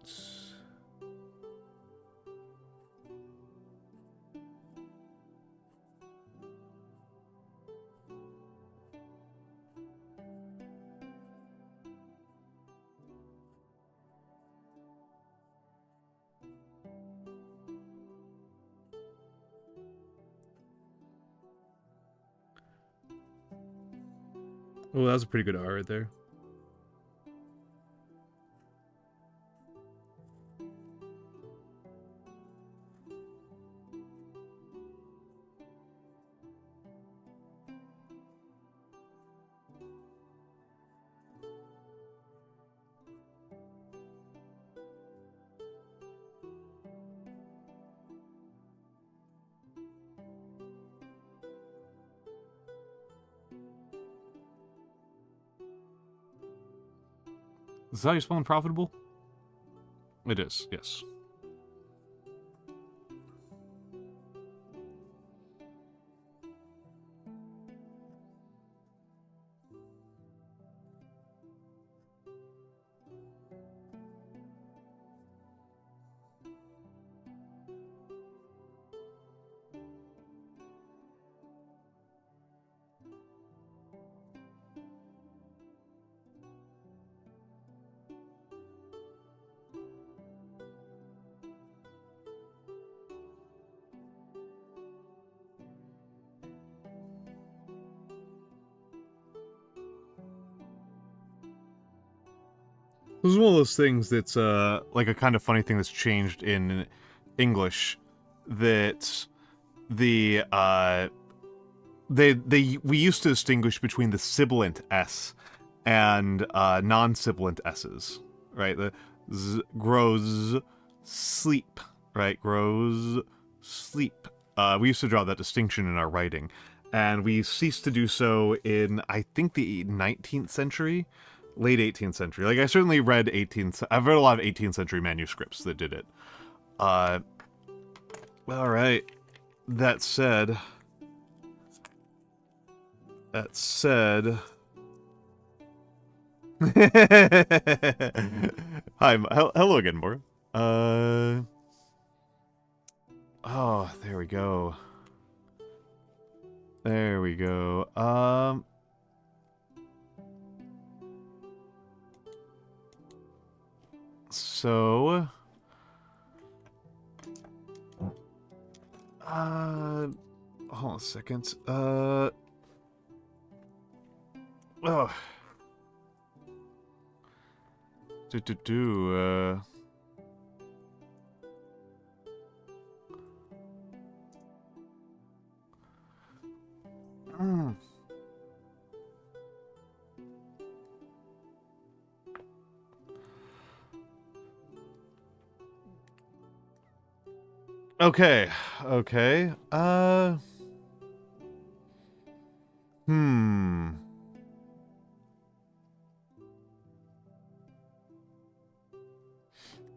Oh, that was a pretty good R right there. Is that how you spell unprofitable? It is, yes. This is one of those things that's like a kind of funny thing that's changed in English, that the we used to distinguish between the sibilant S and non-sibilant S's, right? The z grows sleep, right? Grows sleep. We used to draw that distinction in our writing, and we ceased to do so in, I think, the 19th century. Late 18th century. Like, I certainly read 18th... I've read a lot of 18th century manuscripts that did it. Alright. That said... Hi, hello again, Morgan. Oh, there we go. There we go. So, hold on a second. Oh. Okay, okay, I'm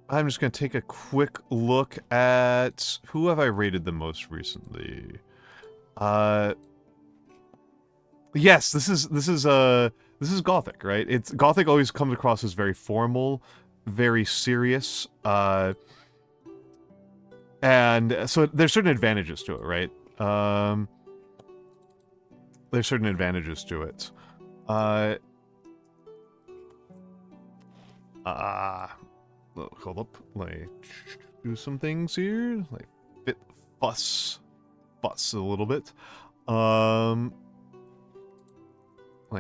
just gonna take a quick look at who have I rated the most recently. Yes, this is Gothic, right? It's Gothic always comes across as very formal, very serious, and so there's certain advantages to it, right? There's certain advantages to it. Hold up, let me do some things here. Like fuss a little bit. Let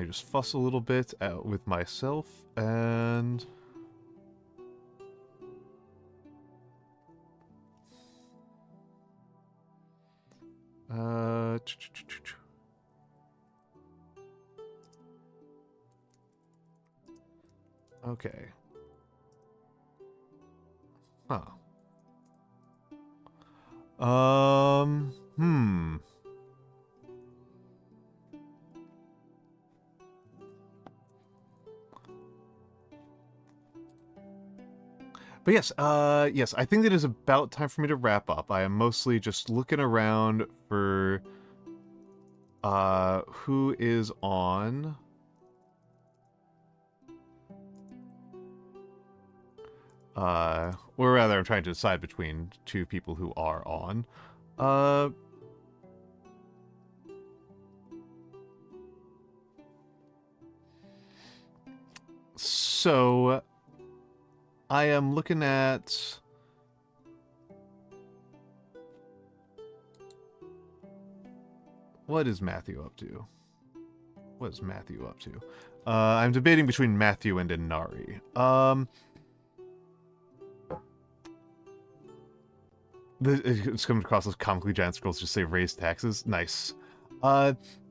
me just fuss a little bit out with myself and. Okay. Huh. But yes, yes, I think it is about time for me to wrap up. I am mostly just looking around for, who is on. Or rather, I'm trying to decide between two people who are on. So, I am looking at... What is Matthew up to? What is Matthew up to? I'm debating between Matthew and Inari. It's coming across as comically giant scrolls just say raise taxes. Nice.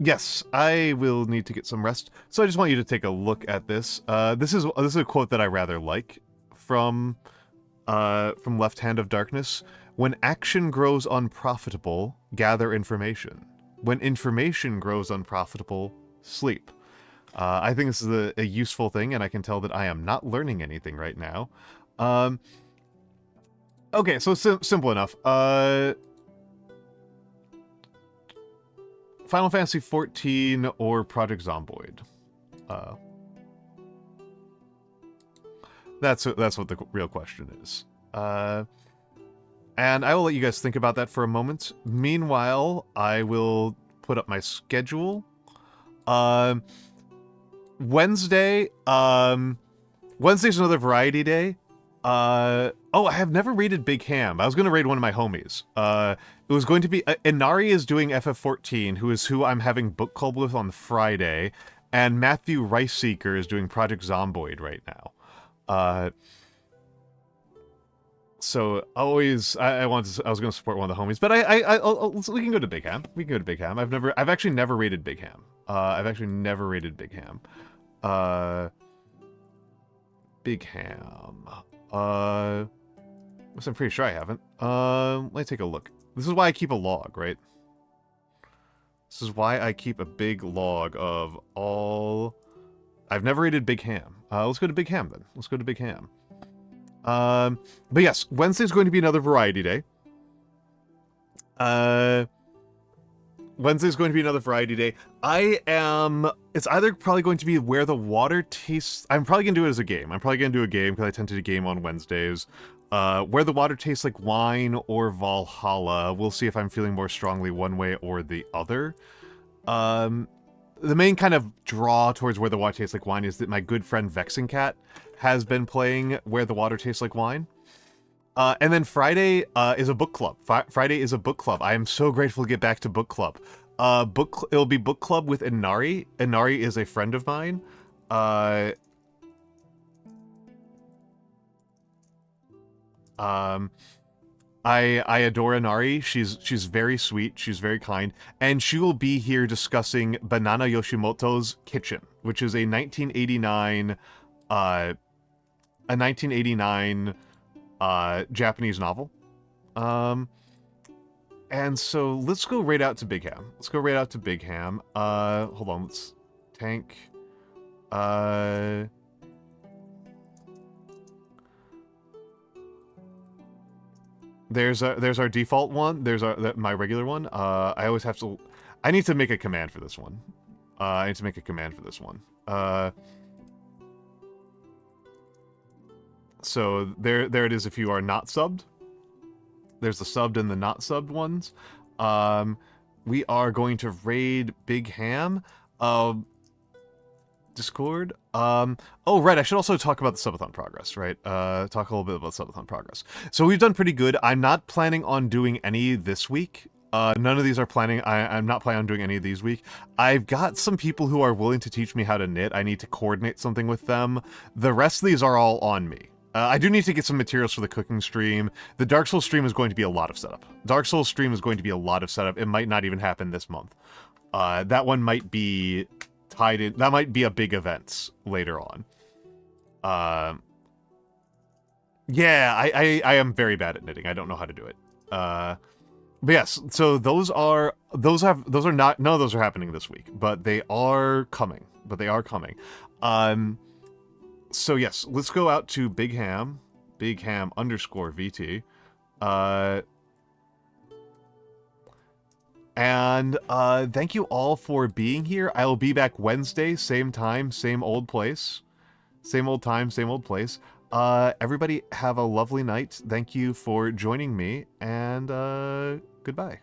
Yes, I will need to get some rest. So I just want you to take a look at this. This is a quote that I rather like from Left Hand of Darkness. When action grows unprofitable, gather information. When information grows unprofitable, sleep. I think this is a useful thing, and I can tell that I am not learning anything right now. Okay, so simple enough. Final Fantasy XIV or Project Zomboid. That's what the real question is. And I will let you guys think about that for a moment. Meanwhile, I will put up my schedule. Wednesday's another variety day. Oh, I have never raided Big Ham. I was going to raid one of my homies. It was going to be... Inari is doing FF14, who I'm having book club with on Friday, and Matthew Riceseeker is doing Project Zomboid right now. So I was going to support one of the homies, but we can go to Big Ham. We can go to Big Ham. I've actually never raided Big Ham. Big Ham. Which I'm pretty sure I haven't. Let me take a look. This is why I keep a log, right? This is why I keep a big log of all... I've never raided Big Ham. Let's go to Big Ham, then. Let's go to Big Ham. But yes, Wednesday's going to be another variety day. Wednesday's going to be another variety day. It's either probably going to be Where the Water Tastes... I'm probably going to do it as a game. I'm probably going to do a game, because I tend to do game on Wednesdays. Where the Water Tastes Like Wine or Valhalla. We'll see if I'm feeling more strongly one way or the other. The main kind of draw towards Where the Water Tastes Like Wine is that my good friend Vexing Cat has been playing Where the Water Tastes Like Wine. And then Friday is a book club. Friday is a book club. I am so grateful to get back to book club. It'll be book club with Inari. Inari is a friend of mine. I adore Inari. She's very sweet. She's very kind, and she will be here discussing Banana Yoshimoto's Kitchen, which is a 1989 Japanese novel. And so let's go right out to Big Ham. Hold on, let's tank. There's our default one. There's my regular one. I always have to. I need to make a command for this one. I need to make a command for this one. So there it is if you are not subbed. There's the subbed and the not subbed ones. We are going to raid Big Ham. Discord. Oh, right, I should also talk about the subathon progress, right? Talk a little bit about subathon progress. So we've done pretty good. I'm not planning on doing any this week. None of these are planning. I'm not planning on doing any of these week. I've got some people who are willing to teach me how to knit. I need to coordinate something with them. The rest of these are all on me. I do need to get some materials for the cooking stream. The Dark Souls stream is going to be a lot of setup. Dark Souls stream is going to be a lot of setup. It might not even happen this month. That one might be tied in. That might be a big event later on. Yeah, I am very bad at knitting. I don't know how to do it. But yes, so those are not, none of those are happening this week, but they are coming. So yes, let's go out to Big Ham _VT. And thank you all for being here. I will be back Wednesday, same time, same old place. Same old time, same old place. Everybody have a lovely night. Thank you for joining me, and goodbye.